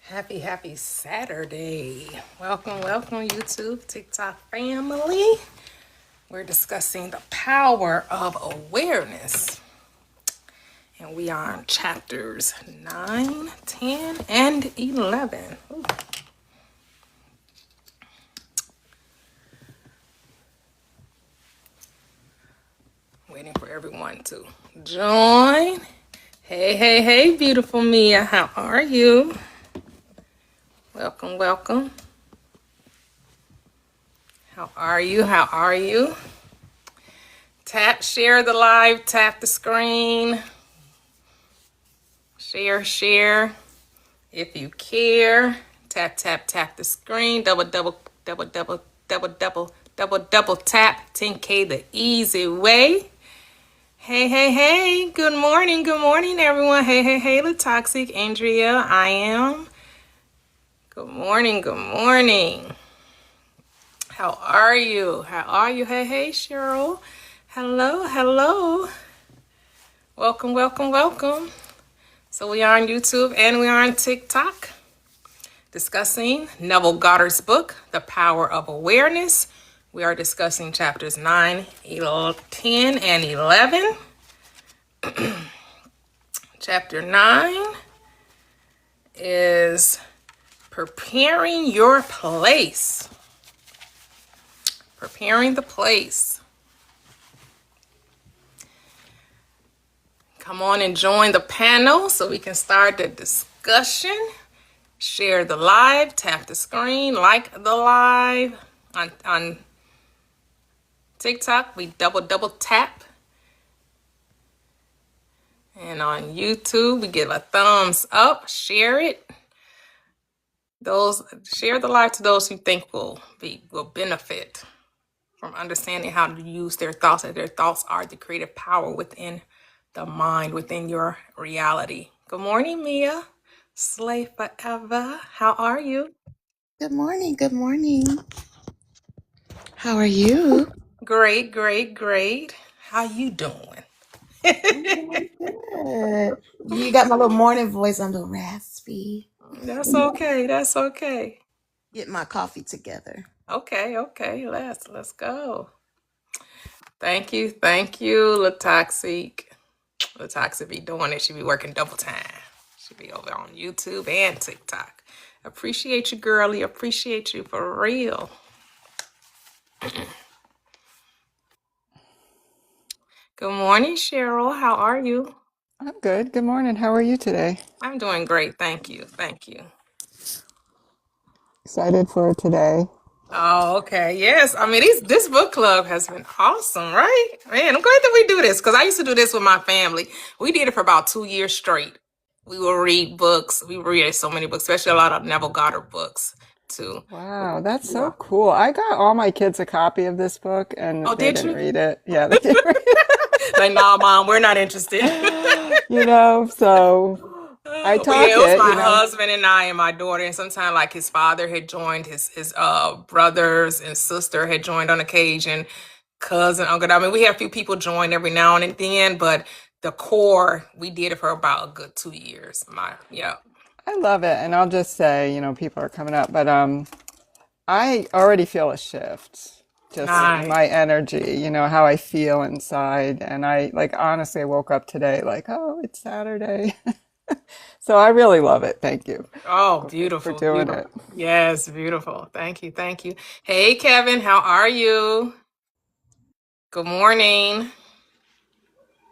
Happy Saturday. Welcome, YouTube, TikTok family. We're discussing the power of awareness. And we are on chapters 9, 10, and 11. Ooh. Waiting for everyone to join. Hey, beautiful Mia. How are you? Welcome. How are you? Share the live, tap the screen. Share. If you care, tap the screen. Double tap. 10K the easy way. Hey. Good morning, everyone. Hey, Latoxic, Andrea, I am. Good morning. How are you? Hey, Cheryl. Hello. Welcome. So we are on YouTube and we are on TikTok discussing Neville Goddard's book, The Power of Awareness. We are discussing chapters 9, 10, and 11. Chapter 9 is preparing your place. Preparing the place. Come on and join the panel so we can start the discussion. Share the live, tap the screen, like the live. On TikTok, we double tap. And on YouTube, we give a thumbs up, share it. Share the live to those who think will benefit from understanding how to use their thoughts, that their thoughts are the creative power within the mind, within your reality. Good morning, Mia. Slay forever. How are you? Good morning. How are you? Great. How you doing? I'm doing good. You got my little morning voice. I'm a little raspy. That's okay. Get my coffee together. Okay. Let's go. Thank you, Latoxic. Latoxic be doing it. She be working double time. She be over on YouTube and TikTok. Appreciate you, girlie. Appreciate you for real. Good morning, Cheryl. How are you? I'm good. Good morning. How are you today? I'm doing great. Thank you. Excited for today. Oh, okay. Yes. I mean, this book club has been awesome, right? Man, I'm glad that we do this because I used to do this with my family. We did it for about 2 years straight. We will read books. We read so many books, especially a lot of Neville Goddard books, too. Wow, that's so cool. I got all my kids a copy of this book and Oh, they did didn't you? read it. Yeah, they didn't read Like, nah, Mom, we're not interested. it. So I But yeah, talk it was it, my husband and I and my daughter, and sometimes like his father had joined, his brothers and sister had joined on occasion, cousin, uncle. I mean, we had a few people join every now and then, but the core we did it for about a good 2 years. I love it. And I'll just say, people are coming up, but I already feel a shift just in Nice. my energy, how I feel inside. And I honestly I woke up today like, oh, it's Saturday. So I really love it. Thank you Oh, for beautiful. doing it. Yes, beautiful. Thank you. Hey, Kevin, how are you? Good morning.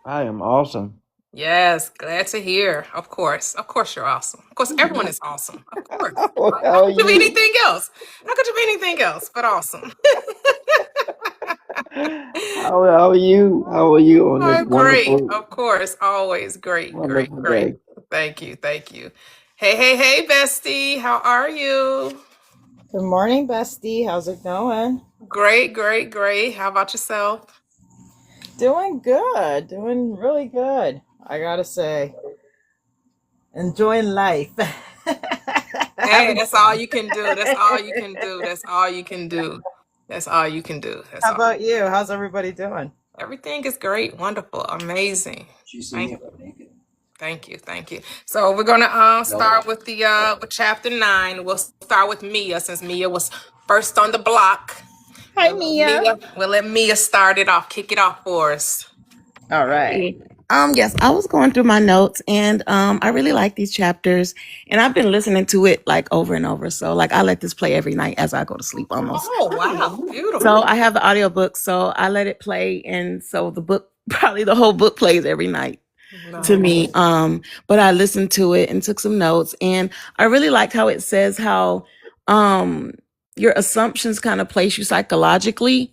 I am awesome. Yes, glad to hear. Of course you're awesome. Of course, everyone is awesome. Of course. Oh, How hell could you be you. anything else? How could you be anything else but awesome? How are you? How are you on this I'm great. wonderful, Of course, always great. wonderful day? Thank you. Hey, bestie. How are you? Good morning, bestie. How's it going? Great. How about yourself? Doing good. Doing really good. I gotta say, enjoying life. Hey, Having that's all fun. you can do. That's all you can do. That's How all. about you? How's everybody doing? Everything is great, wonderful, amazing. Thank Thank you. Thank you. So we're gonna start with the with chapter 9. We'll start with Mia since Mia was first on the block. Hi, Mia. We'll let Mia start it off, kick it off for us. All right. Yes, I was going through my notes and I really like these chapters and I've been listening to it like over and over. So like I let this play every night as I go to sleep almost. Oh wow, beautiful. So I have the audiobook, so I let it play and so the book probably the whole book plays every night to me. But I listened to it and took some notes and I really liked how it says how your assumptions kind of place you psychologically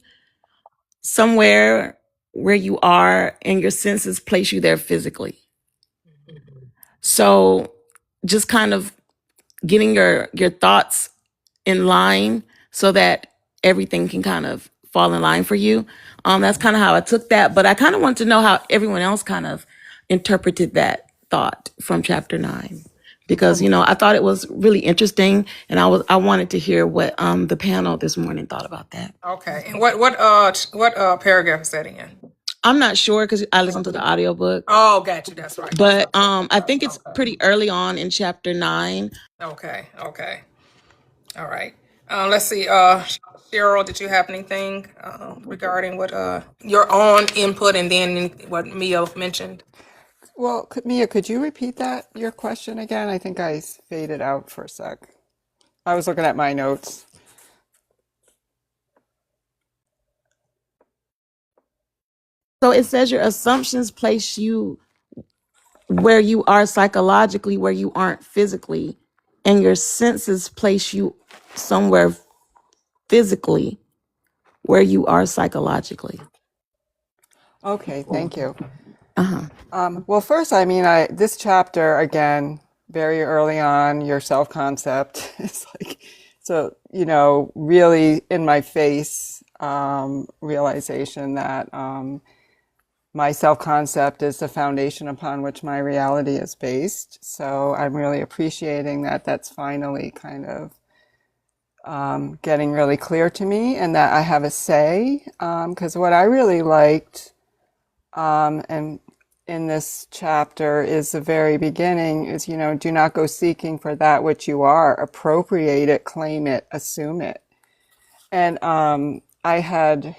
somewhere where you are and your senses place you there physically. So just kind of getting your thoughts in line so that everything can kind of fall in line for you. That's kind of how I took that, but I kind of wanted to know how everyone else kind of interpreted that thought from chapter 9. Because, I thought it was really interesting and I wanted to hear what the panel this morning thought about that. Okay. And what paragraph is that in? I'm not sure because I listened to the audiobook. Oh, got you. That's right. But I think it's pretty early on in chapter 9. Okay. All right. Let's see. Cheryl, did you have anything regarding what your own input and then what Mia mentioned? Well, Mia, could you repeat your question again? I think I faded out for a sec. I was looking at my notes. So it says your assumptions place you where you are psychologically, where you aren't physically, and your senses place you somewhere physically where you are psychologically. Okay, thank you. Uh-huh. Well, first, I mean, this chapter, again, very early on, your self-concept is like, so, really in my face, realization that my self-concept is the foundation upon which my reality is based. So I'm really appreciating that that's finally kind of getting really clear to me and that I have a say. Because what I really liked, and in this chapter is the very beginning is, do not go seeking for that which you are, appropriate it, claim it, assume it. And I had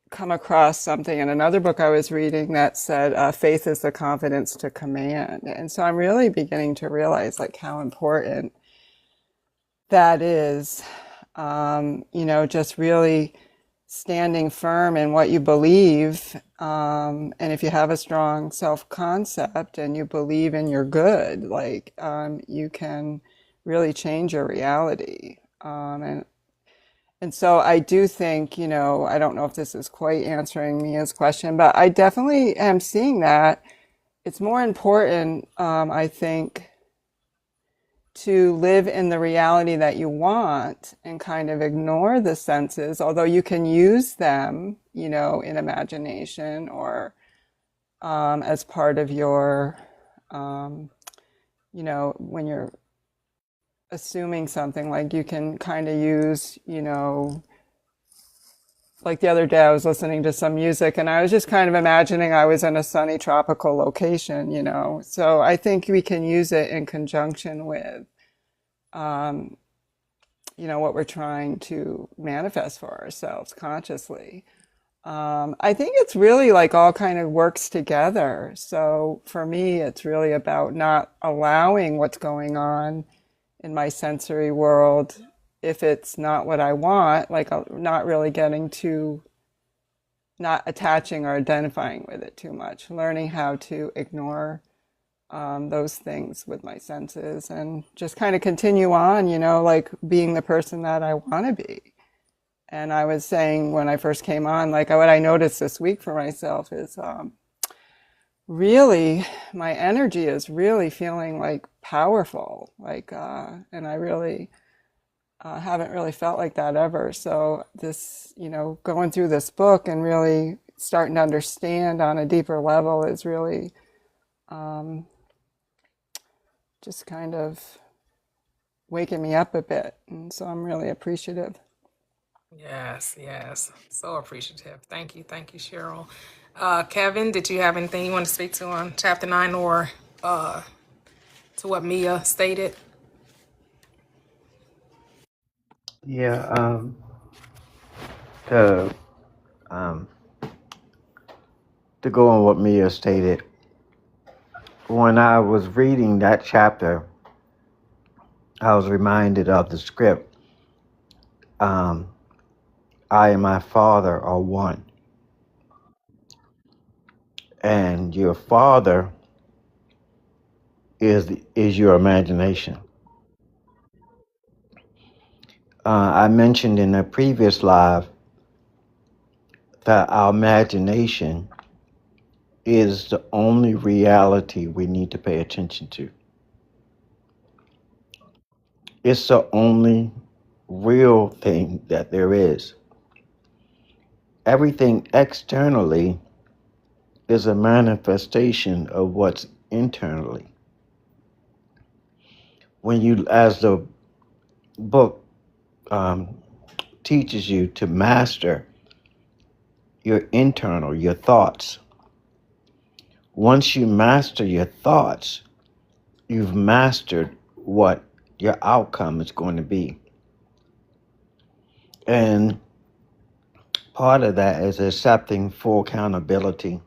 come across something in another book I was reading that said, faith is the confidence to command. And so I'm really beginning to realize like how important that is, just really standing firm in what you believe. And if you have a strong self-concept and you believe in your good, like you can really change your reality. And so I do think, I don't know if this is quite answering Mia's question, but I definitely am seeing that it's more important, I think, to live in the reality that you want and kind of ignore the senses, although you can use them, in imagination or as part of your, when you're assuming something, like you can kind of use, like the other day I was listening to some music and I was just kind of imagining I was in a sunny tropical location, So I think we can use it in conjunction with, what we're trying to manifest for ourselves consciously. I think it's really like all kind of works together. So for me, it's really about not allowing what's going on in my sensory world if it's not what I want, like not really not attaching or identifying with it too much, learning how to ignore those things with my senses and just kind of continue on, like being the person that I want to be. And I was saying when I first came on, like what I noticed this week for myself is really my energy is really feeling like powerful, like, and I really haven't really felt like that ever. So this, going through this book and really starting to understand on a deeper level is really just kind of waking me up a bit. And so I'm really appreciative. Yes. So appreciative. Thank you, Cheryl. Kevin, did you have anything you want to speak to on chapter 9 or to what Mia stated? Yeah, to um, to go on what Mia stated, when I was reading that chapter, I was reminded of the script. I and my Father are one, and your Father is your imagination. I mentioned in a previous live that our imagination is the only reality we need to pay attention to. It's the only real thing that there is. Everything externally is a manifestation of what's internally. When you, as the book teaches you to master your internal, your thoughts. Once you master your thoughts, you've mastered what your outcome is going to be. And part of that is accepting full accountability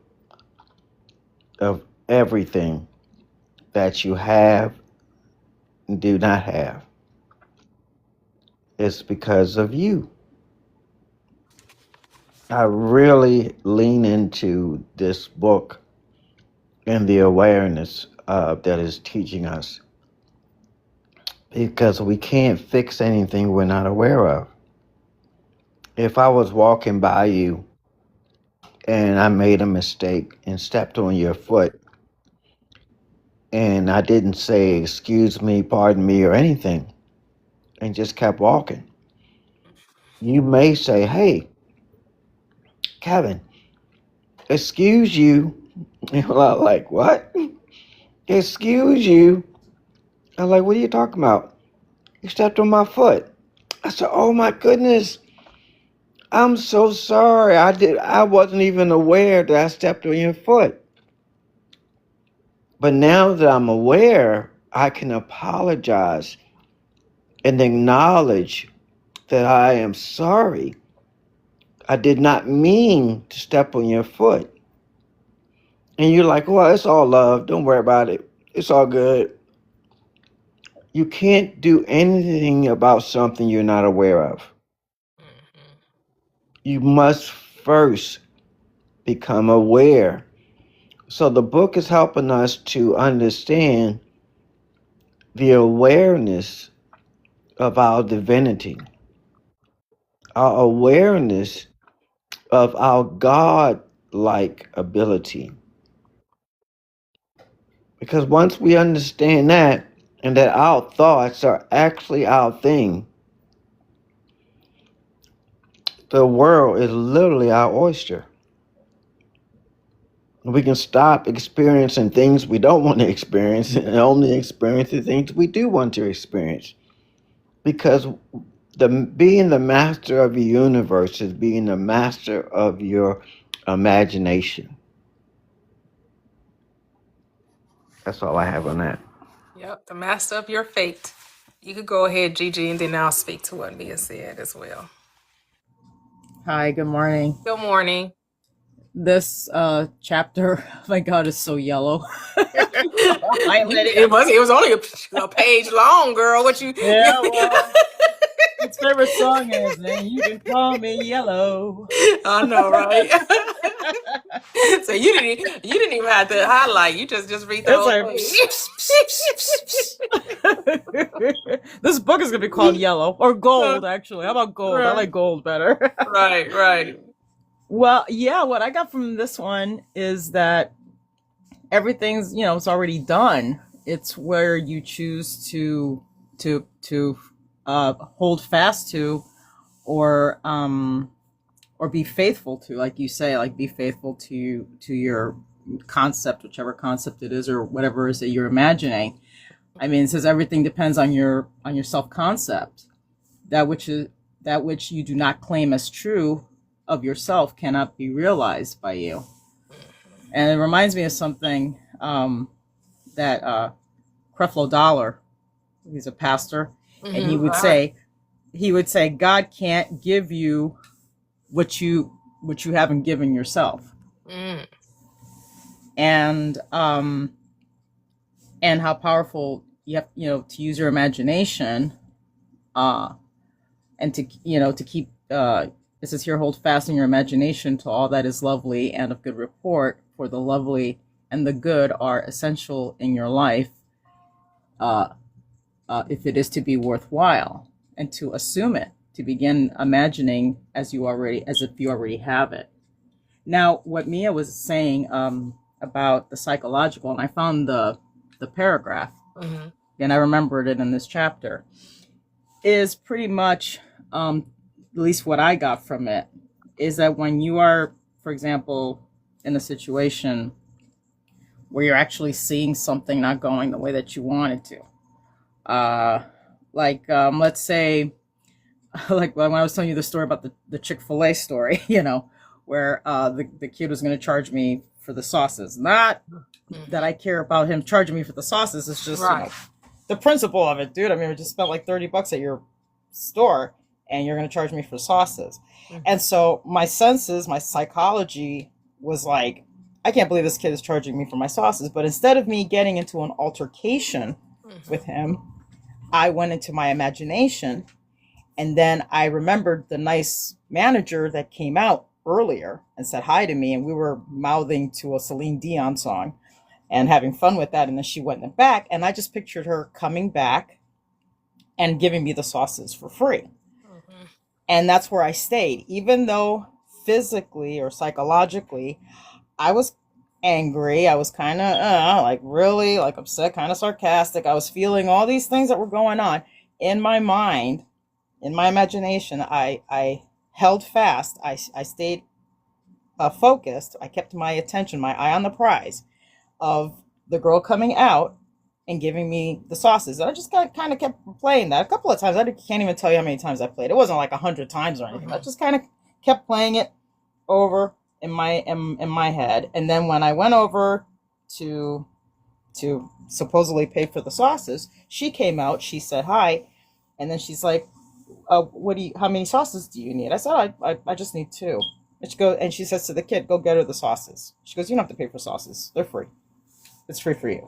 of everything that you have and do not have. It's because of you. I really lean into this book and the awareness that is teaching us, because we can't fix anything we're not aware of. If I was walking by you and I made a mistake and stepped on your foot, and I didn't say, excuse me, pardon me, or anything, and just kept walking, you may say, hey, Kevin, excuse you. And I'm like, what? Excuse you? I'm like, what are you talking about? You stepped on my foot. I said, oh my goodness. I'm so sorry. I wasn't even aware that I stepped on your foot. But now that I'm aware, I can apologize and acknowledge that I am sorry. I did not mean to step on your foot. And you're like, well, it's all love. Don't worry about it. It's all good. You can't do anything about something you're not aware of. You must first become aware. So the book is helping us to understand the awareness of our divinity, our awareness of our God-like ability. Because once we understand that, and that our thoughts are actually our thing, the world is literally our oyster. We can stop experiencing things we don't want to experience and only experience the things we do want to experience. Because being the master of the universe is being the master of your imagination. That's all I have on that. Yep, the master of your fate. You could go ahead, Gigi, and then I'll speak to what Mia said as well. Hi, good morning. Good morning. This chapter, oh my God, is so yellow. It was only a page long, girl. What you? Yeah, well, its favorite song is "And You Can Call Me Yellow." I know, right? So you didn't even have to highlight. You just read the It's whole like, page. this book is gonna be called Yellow or Gold. Actually, how about Gold? Right. I like Gold better. Right. Well, yeah. What I got from this one is that everything's, it's already done. It's where you choose to hold fast to, or be faithful to, like you say, like be faithful to your concept, whichever concept it is, or whatever it is that you're imagining. I mean, it says everything depends on your self-concept. That which you do not claim as true of yourself cannot be realized by you. And it reminds me of something that Creflo Dollar, he's a pastor, and he would say, God can't give you what you haven't given yourself. And how powerful you have, to use your imagination, and to keep, it says here, hold fast in your imagination to all that is lovely and of good report, for the lovely and the good are essential in your life, if it is to be worthwhile, and to assume it, to begin imagining as if you already have it. Now, what Mia was saying about the psychological, and I found the paragraph, and I remembered it in this chapter, is pretty much, at least what I got from it, is that when you are, for example, in a situation where you're actually seeing something not going the way that you want it to, let's say, like when I was telling you the story about the Chick-fil-A story, where the kid was going to charge me for the sauces. Not that I care about him charging me for the sauces. It's just the principle of it, dude. I mean, we just spent like $30 at your store, and you're going to charge me for sauces. And so my senses, my psychology was like, I can't believe this kid is charging me for my sauces. But instead of me getting into an altercation with him, I went into my imagination. And then I remembered the nice manager that came out earlier and said hi to me. And we were mouthing to a Celine Dion song and having fun with that. And then she went in the back. And I just pictured her coming back and giving me the sauces for free. And that's where I stayed. Even though physically or psychologically, I was angry. I was kind of really upset, kind of sarcastic. I was feeling all these things that were going on in my mind. In my imagination, I held fast. I stayed focused. I kept my attention, my eye on the prize of the girl coming out and giving me the sauces. And I just kind of kept playing that a couple of times. I can't even tell you how many times I played. It wasn't like 100 times or anything. I just kind of kept playing it over in my head. And then when I went over to supposedly pay for the sauces, she came out. She said hi, and then she's like, how many sauces do you need? I said, I just need 2. And she says to the kid, go get her the sauces. She goes, you don't have to pay for sauces. They're free. It's free for you.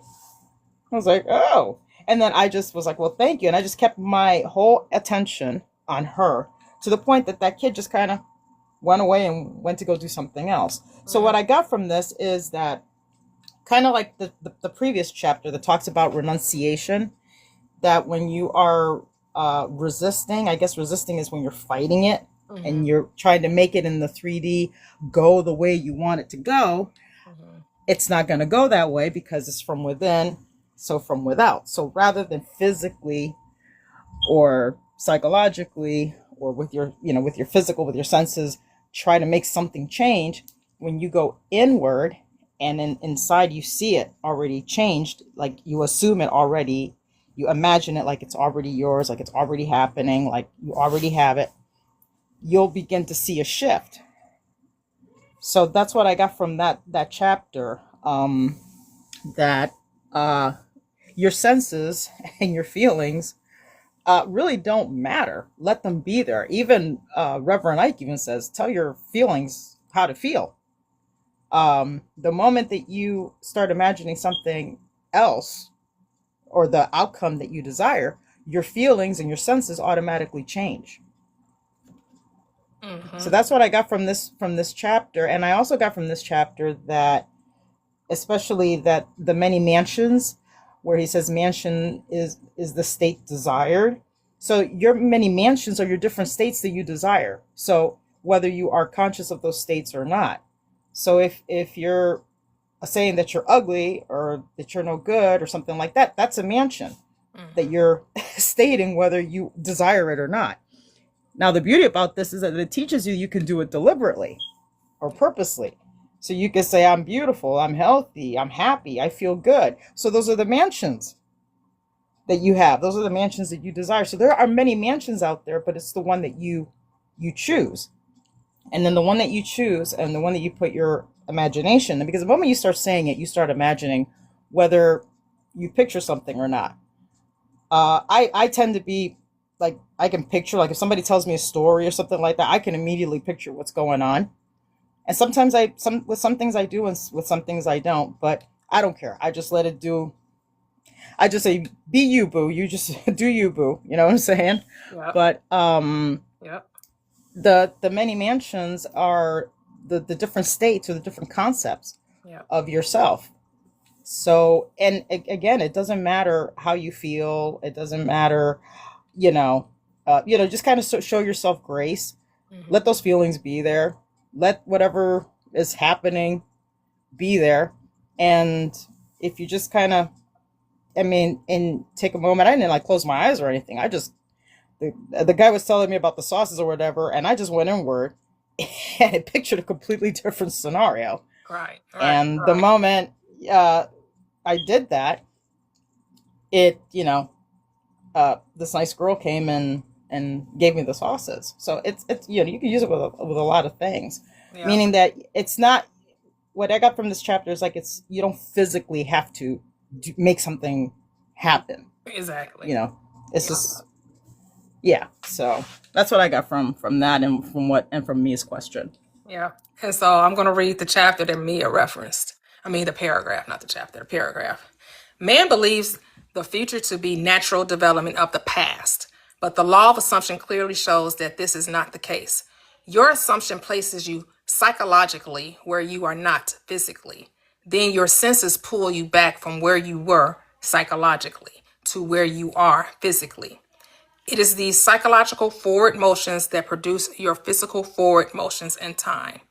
I was like, oh. And then I just was like, well, thank you. And I just kept my whole attention on her to the point that kid just kind of went away and went to go do something else. So what I got from this is that kind of like the previous chapter that talks about renunciation, that when you are resisting, I guess resisting is when you're fighting it and you're trying to make it in the 3D go the way you want it to go. It's not going to go that way because it's from within, so from without. So rather than physically or psychologically or with your physical, with your senses, try to make something change, when you go inward and inside you see it already changed, like you assume it already, you imagine it like it's already yours, like it's already happening, like you already have it, you'll begin to see a shift. So that's what I got from that chapter, that your senses and your feelings really don't matter. Let them be there. Even Reverend Ike even says, tell your feelings how to feel. The moment that you start imagining something else or the outcome that you desire, your feelings and your senses automatically change. So that's what I got from this chapter. And I also got from this chapter that, especially that the many mansions, where he says mansion is the state desired. So your many mansions are your different states that you desire. So whether you are conscious of those states or not. So if you're saying that you're ugly or that you're no good or something like that, that's a mansion that you're stating whether you desire it or not. Now, the beauty about this is that it teaches you can do it deliberately or purposely. So you can say, I'm beautiful, I'm healthy, I'm happy, I feel good. So those are the mansions that you have. Those are the mansions that you desire. So there are many mansions out there, but it's the one that you choose. And then the one that you choose and the one that you put your imagination. And because the moment you start saying it, you start imagining whether you picture something or not. I tend to be like, I can picture, like if somebody tells me a story or something like that, I can immediately picture what's going on. And sometimes with some things I do and with some things I don't, but I don't care. I just let it do. I just say, be you, boo. You just do you, boo. You know what I'm saying? Yep. But Yep. the many mansions are the different states or the different concepts Yep. of yourself. So, and again, it doesn't matter how you feel. It doesn't matter, just kind of show yourself grace. Mm-hmm. Let those feelings be there. Let whatever is happening be there. And if you just kind of, and take a moment, I didn't like close my eyes or anything. I just, the guy was telling me about the sauces or whatever, and I just went inward and it pictured a completely different scenario. Right. And the moment I did that, it, this nice girl came and gave me the sauces. So it's you can use it with a lot of things. Yeah. Meaning that it's not, what I got from this chapter is like, you don't physically have to make something happen. Exactly. It's just, so that's what I got from that and from Mia's question. Yeah. And so I'm going to read the chapter that Mia referenced. I mean, the paragraph, not the chapter, the paragraph. Man believes the future to be natural development of the past, but the law of assumption clearly shows that this is not the case. Your assumption places you psychologically where you are not physically. Then your senses pull you back from where you were psychologically to where you are physically. It is these psychological forward motions that produce your physical forward motions in time.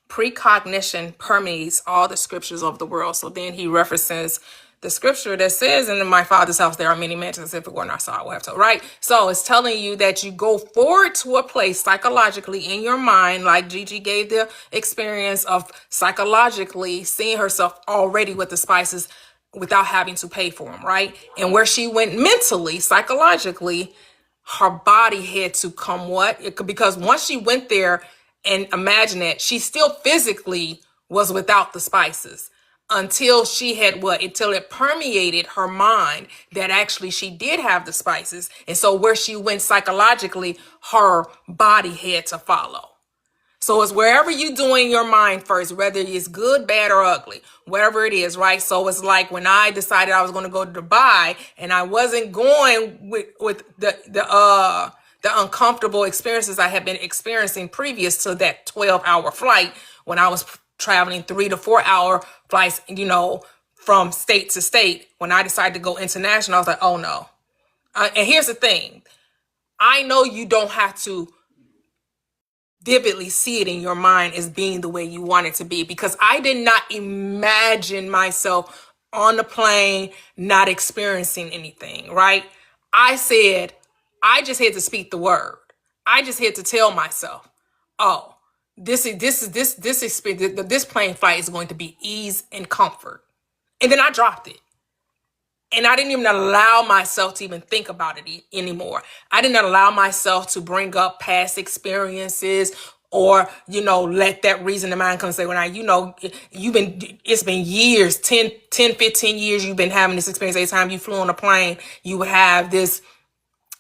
Precognition permeates all the scriptures of the world. So then he references the scripture that says, in my Father's house there are many mansions, if it were not so I would have told, right? So it's telling you that you go forward to a place psychologically in your mind, like Gigi gave the experience of psychologically seeing herself already with the spices without having to pay for them, right? And where she went mentally, psychologically, her body had to come because once she went there, and imagine that she still physically was without the spices until she had until it permeated her mind that actually she did have the spices. And so where she went psychologically, her body had to follow. So it's wherever you doing your mind first, whether it's good, bad, or ugly, whatever it is, right? So it's like when I decided I was going to go to Dubai and I wasn't going with the uncomfortable experiences I had been experiencing previous to that 12-hour flight when I was traveling 3 to 4 hour flights, from state to state. When I decided to go international, I was like, oh no. And here's the thing. I know you don't have to vividly see it in your mind as being the way you want it to be, because I did not imagine myself on the plane not experiencing anything, right? I said, I just had to speak the word. I just had to tell myself, oh, this experience, this plane flight is going to be ease and comfort. And then I dropped it. And I didn't even allow myself to even think about it anymore. I didn't allow myself to bring up past experiences or, let that reason in mind come and say, well, it's been years, 10, 15 years you've been having this experience. Every time you flew on a plane, you would have this,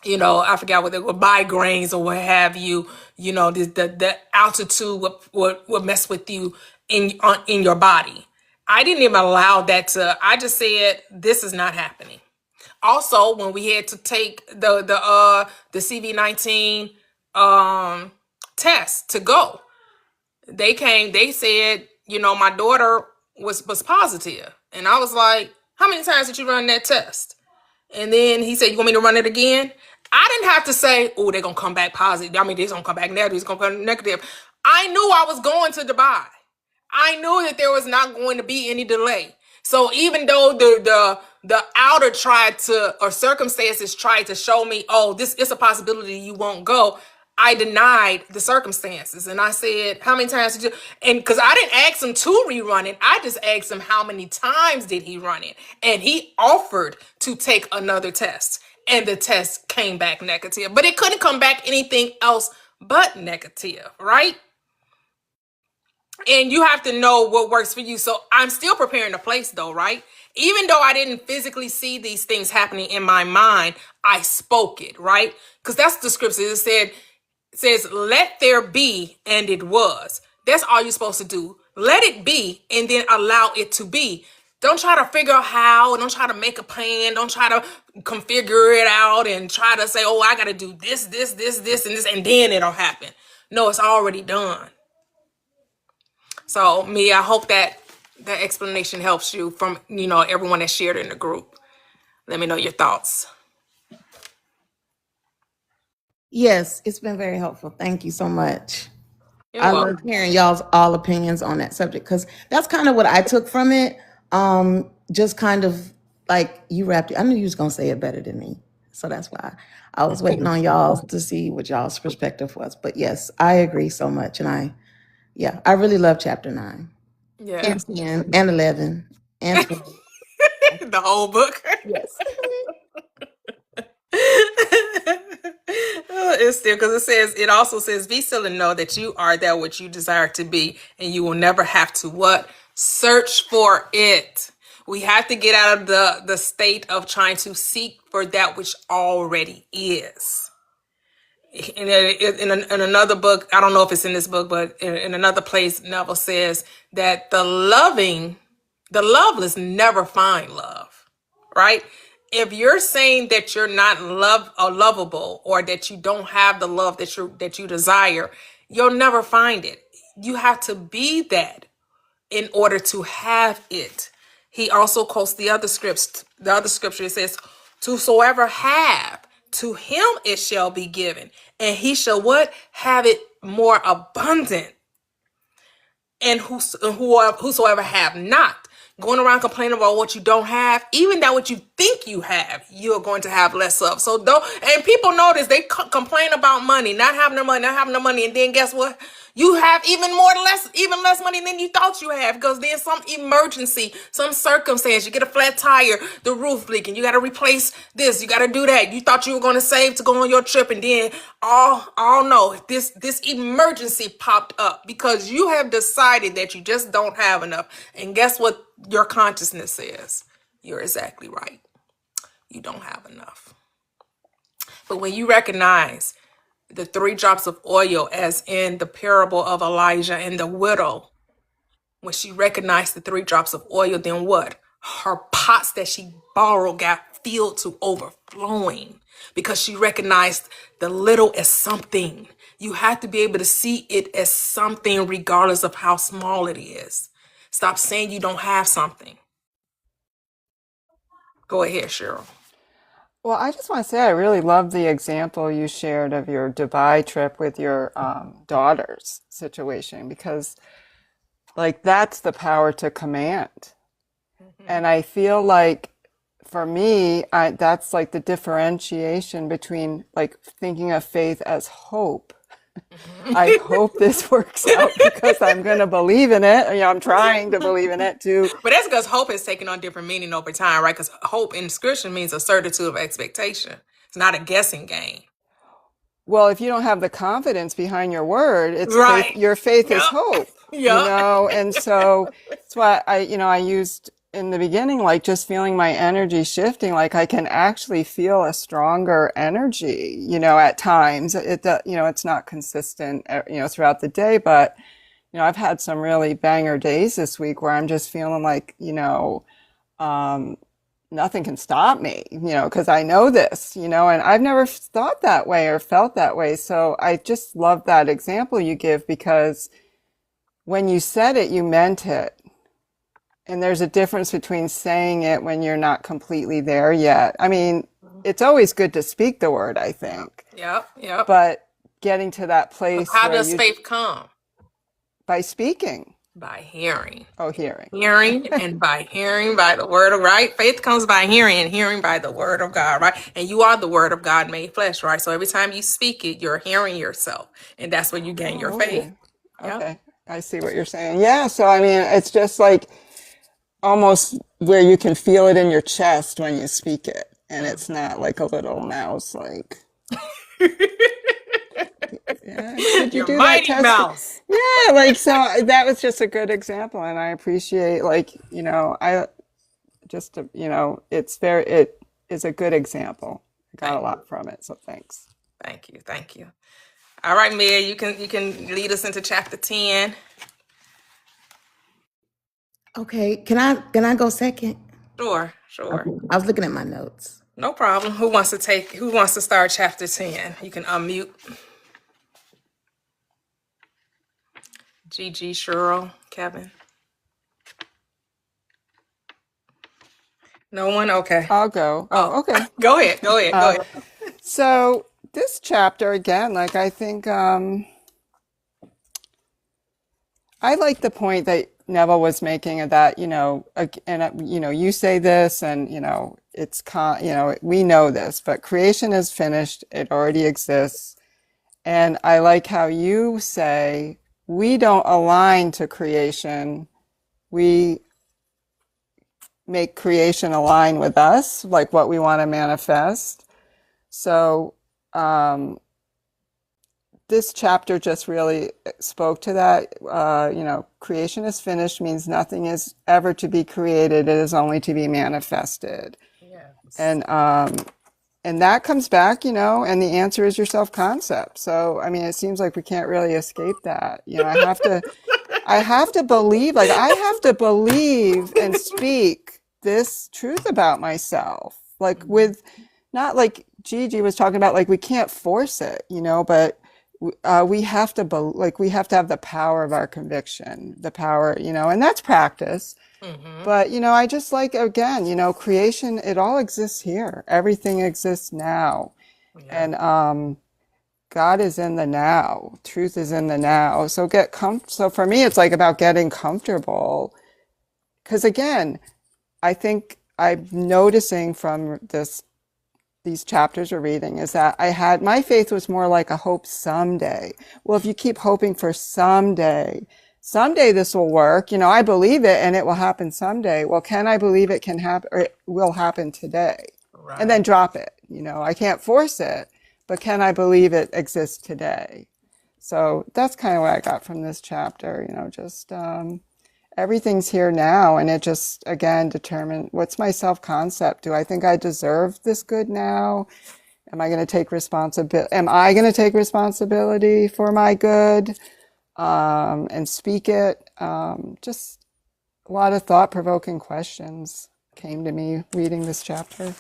I forgot what they were, migraines or what have you, the altitude would mess with you in your body. I didn't even allow that I just said, this is not happening. Also, when we had to take the CV-19 test to go, they said, my daughter was positive. And I was like, how many times did you run that test? And then he said, you want me to run it again? I didn't have to say, oh, they're going to come back positive. They're going to come back negative. It's going to come negative. I knew I was going to Dubai. I knew that there was not going to be any delay. So even though the outer circumstances tried to show me, oh, this is a possibility you won't go, I denied the circumstances. And I said, how many times did you? And because I didn't ask him to rerun it, I just asked him how many times did he run it. And he offered to take another test. And the test came back negative. But it couldn't come back anything else but negative, right? And you have to know what works for you. So I'm still preparing the place though, right? Even though I didn't physically see these things happening in my mind, I spoke it, right? Because that's the scripture. It says, let there be, and it was. That's all you're supposed to do. Let it be, and then allow it to be. Don't try to figure out how, don't try to make a plan, don't try to configure it out and try to say, oh, I got to do this, and this, and then it'll happen. No, it's already done. So, me, I hope that explanation helps you from, everyone that shared in the group. Let me know your thoughts. Yes, it's been very helpful. Thank you so much. You're I welcome. love hearing y'all's all opinions on that subject because that's kind of what I took from it. Just kind of like you wrapped it. I knew you was gonna say it better than me, so that's why I was waiting on y'all to see what y'all's perspective was. But yes, I agree so much, and I really love chapter 9 Yeah. and 10 and 11 and 12. The whole book. Yes. It's still because it also says, be still and know that you are that which you desire to be, and you will never have to what? Search for it. We have to get out of the state of trying to seek for that which already is. In another book, I don't know if it's in this book, but in another place, Neville says that the loveless never find love, right? If you're saying that you're not lovable, or that you don't have the love that you desire, you'll never find it. You have to be that in order to have it. He also quotes the other scripture. It says, "Whosoever have, to him it shall be given, and he shall what? Have it more abundant. And whosoever have not," going around complaining about what you don't have, even that what you think you have, you're going to have less of. So and people notice they complain about money, not having the money, and then guess what? You have even less money than you thought you have, because there's some emergency, some circumstance. You get a flat tire, the roof leaking, you got to replace this, you got to do that. You thought you were going to save to go on your trip, and then no, this emergency popped up because you have decided that you just don't have enough. And guess what your consciousness says? You're exactly right. You don't have enough. But when you recognize the 3 drops of oil, as in the parable of Elijah and the widow, when she recognized the 3 drops of oil, then what? Her pots that she borrowed got filled to overflowing, because she recognized the little as something. You have to be able to see it as something regardless of how small it is. Stop saying you don't have something. Go ahead, Cheryl. Well, I just want to say I really love the example you shared of your Dubai trip with your daughter's situation, because like that's the power to command. And I feel like for me, that's like the differentiation between like thinking of faith as hope. I hope this works out because I'm going to believe in it. I'm trying to believe in it too. But that's because hope has taken on different meaning over time, right? Because hope in scripture means a certitude of expectation. It's not a guessing game. Well, if you don't have the confidence behind your word, it's right. Faith, your faith is hope. And so that's why I used in the beginning, like just feeling my energy shifting, like I can actually feel a stronger energy, at times. It's not consistent, throughout the day, but, I've had some really banger days this week where I'm just feeling like, nothing can stop me, because I know this, and I've never thought that way or felt that way. So I just love that example you give, because when you said it, you meant it. And there's a difference between saying it when you're not completely there yet. I mean, it's always good to speak the word, I think. Yep. But getting to that place. How does faith come? By speaking. By hearing. Oh, hearing. Hearing, and by hearing by the word of, right? Faith comes by hearing, and hearing by the word of God, right? And you are the word of God made flesh, right? So every time you speak it, you're hearing yourself. And that's when you gain your faith. Okay. I see what you're saying. Yeah. So, I mean, it's just like almost where you can feel it in your chest when you speak it. And it's not like a little mouse, like. Yeah. Did you your do mighty that test? mouse. Yeah, like so that was just a good example, and I appreciate like I just it is a good example. I got a Thank you. lot from it, so thanks. Thank you. Thank you. All right, Mia, you can lead us into chapter 10. Okay, can I go second? Sure, sure. Okay. I was looking at my notes. No problem. Who wants to start chapter 10? You can unmute. Gigi, Cheryl, Kevin. No one? Okay. I'll go. Oh, Oh, okay. go ahead. Go ahead. Go Uh, ahead. so this chapter again, like I think I like the point that Neville was making of that, you say this and, we know this, but creation is finished. It already exists. And I like how you say, we don't align to creation. We make creation align with us, like what we want to manifest. So, this chapter just really spoke to that. Creation is finished means nothing is ever to be created. It is only to be manifested. Yes. And that comes back, and the answer is your self-concept. So, I mean, it seems like we can't really escape that. I have to believe, like I have to believe and speak this truth about myself. Like with, not like Gigi was talking about, like we can't force it, but we have to we have to have the power of our conviction, the power, and that's practice. Mm-hmm. But I just like, again, creation, it all exists here. Everything exists now. Yeah. And God is in the now. Truth is in the now. So so for me it's like about getting comfortable. Because again, I think I'm noticing from these chapters we're reading is that my faith was more like a hope someday. Well, if you keep hoping for someday this will work, I believe it and it will happen someday. Well, can I believe it can happen or it will happen today? Right. And then drop it. I can't force it, but can I believe it exists today? So that's kind of what I got from this chapter, just everything's here now, and it just again determine what's my self-concept. Do I think I deserve this good now? Am I going to take responsibility for my good and speak it? Just a lot of thought-provoking questions came to me reading this chapter.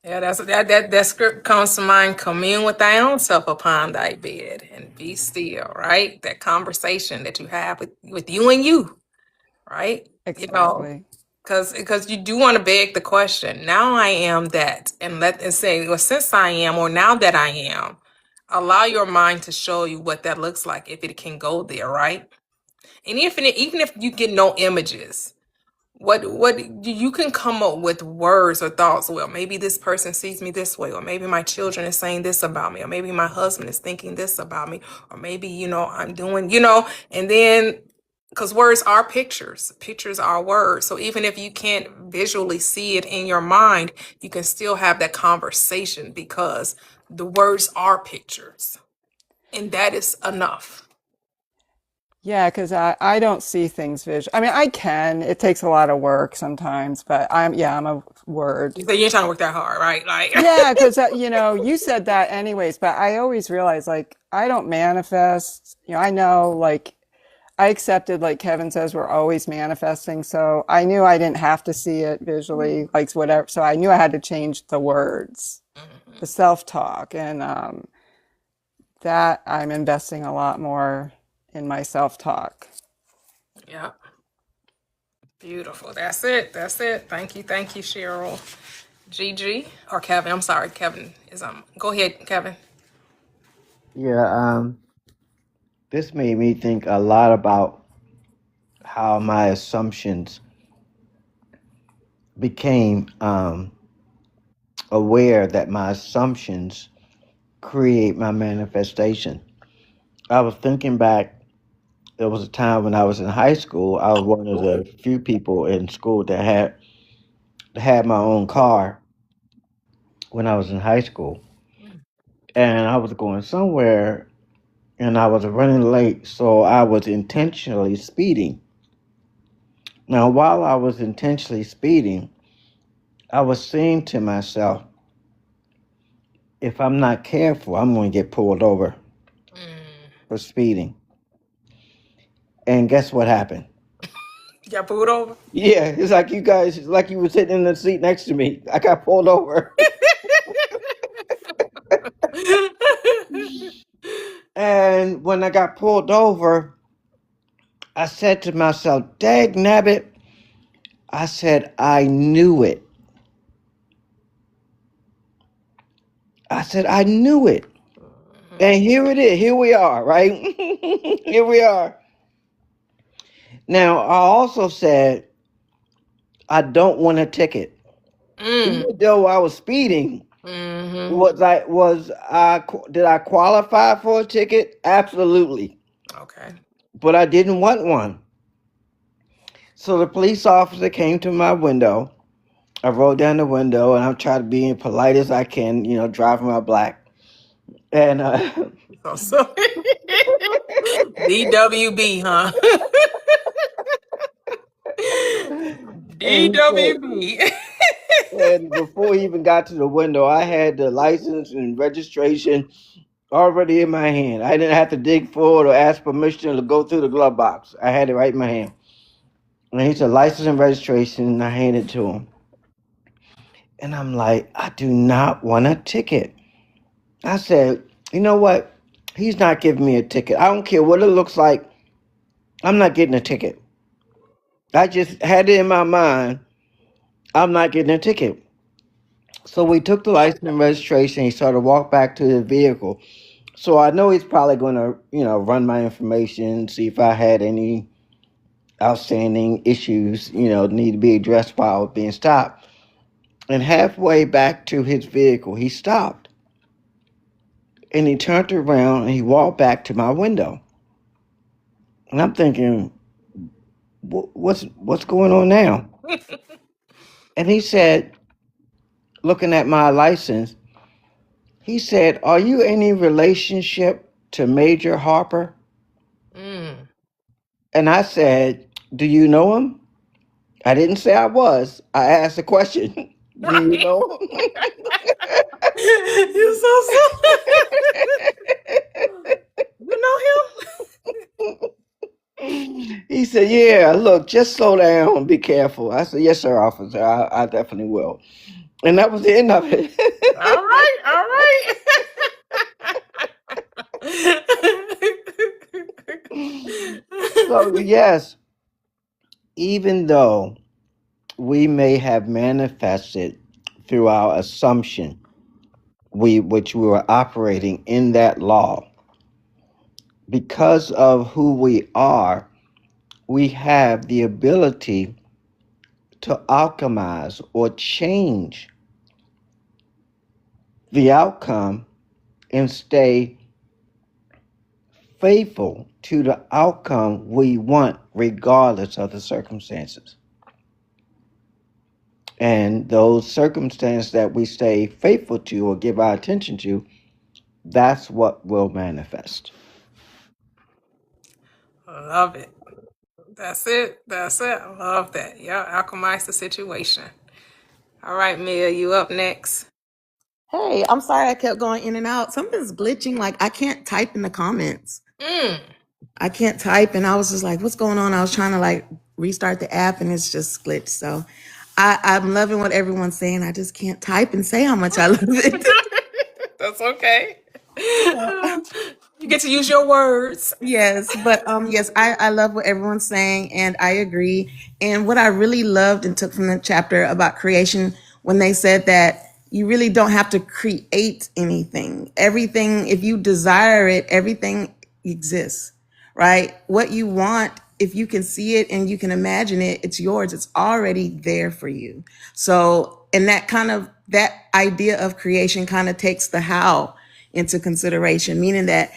Yeah, that script comes to mind. Commune with thy own self upon thy bed and be still. Right, that conversation that you have with you and you. Right, Exactly. because you do want to beg the question. Now I am that, and say, well, since I am, or now that I am, allow your mind to show you what that looks like if it can go there. Right, and even if you get no images. What you can come up with words or thoughts. Well, maybe this person sees me this way, or maybe my children is saying this about me, or maybe my husband is thinking this about me, or maybe I'm doing, and then because words are pictures are words. So even if you can't visually see it in your mind, you can still have that conversation because the words are pictures, and that is enough. Yeah, because I don't see things visual. I mean, I can. It takes a lot of work sometimes, but I'm a word. So you're trying to work that hard, right? Like Yeah, because you said that anyways, but I always realize like I don't manifest. I know like I accepted like Kevin says we're always manifesting, so I knew I didn't have to see it visually, like whatever. So I knew I had to change the words, the self-talk, and that I'm investing a lot more in my self-talk. Yeah. Beautiful. That's it. That's it. Thank you. Thank you, Cheryl. Gigi or Kevin. I'm sorry. Kevin is go ahead, Kevin. Yeah, this made me think a lot about how my assumptions became aware that my assumptions create my manifestation. I was thinking back, there was a time when I was in high school. I was one of the few people in school that had my own car when I was in high school. And I was going somewhere and I was running late, so I was intentionally speeding. Now, while I was intentionally speeding, I was saying to myself, if I'm not careful, I'm going to get pulled over for speeding. And guess what happened? You got pulled over? Yeah, it's like you guys, it's like you were sitting in the seat next to me. I got pulled over. And when I got pulled over, I said to myself, dag nabbit, I said, I knew it. I said, I knew it. And here it is. Here we are, right? Here we are. Now, I also said, I don't want a ticket. Even though I was speeding, did I qualify for a ticket? Absolutely. Okay. But I didn't want one. So the police officer came to my window. I rolled down the window and I'm trying to be as polite as I can, driving my black. And So DWB, huh? DWB. and before he even got to the window, I had the license and registration already in my hand. I didn't have to dig for it or ask permission to go through the glove box. I had it right in my hand. And he said, license and registration, and I handed it to him. And I'm like, I do not want a ticket. I said, you know what? He's not giving me a ticket. I don't care what it looks like. I'm not getting a ticket. I just had it in my mind. I'm not getting a ticket. So we took the license and registration. He started to walk back to the vehicle. So I know he's probably going to, run my information, see if I had any outstanding issues, need to be addressed while I was being stopped. And halfway back to his vehicle, he stopped. And he turned around and he walked back to my window. And I'm thinking, what's going on now? And he said, looking at my license, he said, are you in any relationship to Major Harper? And I said, do you know him? I didn't say I was. I asked a question. Do you know him? You're so You know him? He said, yeah, look, just slow down and be careful. I said, yes, sir, officer. I definitely will. And that was the end of it. All right. So, yes, even though we may have manifested through our assumption, which we were operating in that law, because of who we are, we have the ability to alchemize or change the outcome and stay faithful to the outcome we want, regardless of the circumstances. And those circumstances that we stay faithful to or give our attention to, that's what will manifest. Love it. That's it. I love that. Yeah, alchemize the situation. All right, Mia, you up next. Hey, I'm sorry I kept going in and out. Something's glitching. Like I can't type in the comments. I can't type, and I was just like, what's going on? I was trying to restart the app and it's just glitched. So I'm loving what everyone's saying. I just can't type and say how much I love it. That's okay. You get to use your words. Yes, but yes, I love what everyone's saying, and I agree. And what I really loved and took from the chapter about creation, when they said that you really don't have to create anything. Everything, if you desire it, everything exists, right? What you want, if you can see it and you can imagine it, it's yours. It's already there for you. So, and that idea of creation kind of takes the how into consideration, meaning that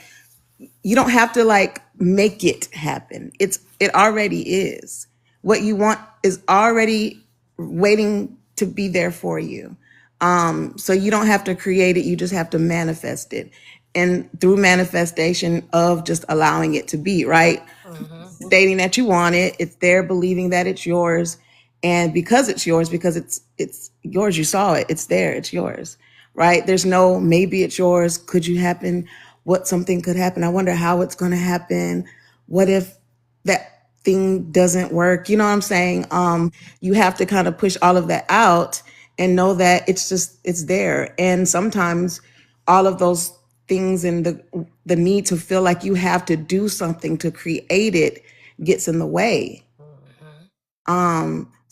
you don't have to make it happen. It already is. What you want is already waiting to be there for you. So you don't have to create it. You just have to manifest it. and through manifestation of just allowing it to be, right? Stating that you want it, it's there, believing that it's yours. And because it's yours, because it's yours, you saw it, it's there, it's yours, right? There's no maybe it's yours, could you happen, what something could happen, I wonder how it's going to happen, what if that thing doesn't work, you know what I'm saying? You have to kind of push all of that out and know that it's there. And sometimes all of those things and the need to feel like you have to do something to create it gets in the way.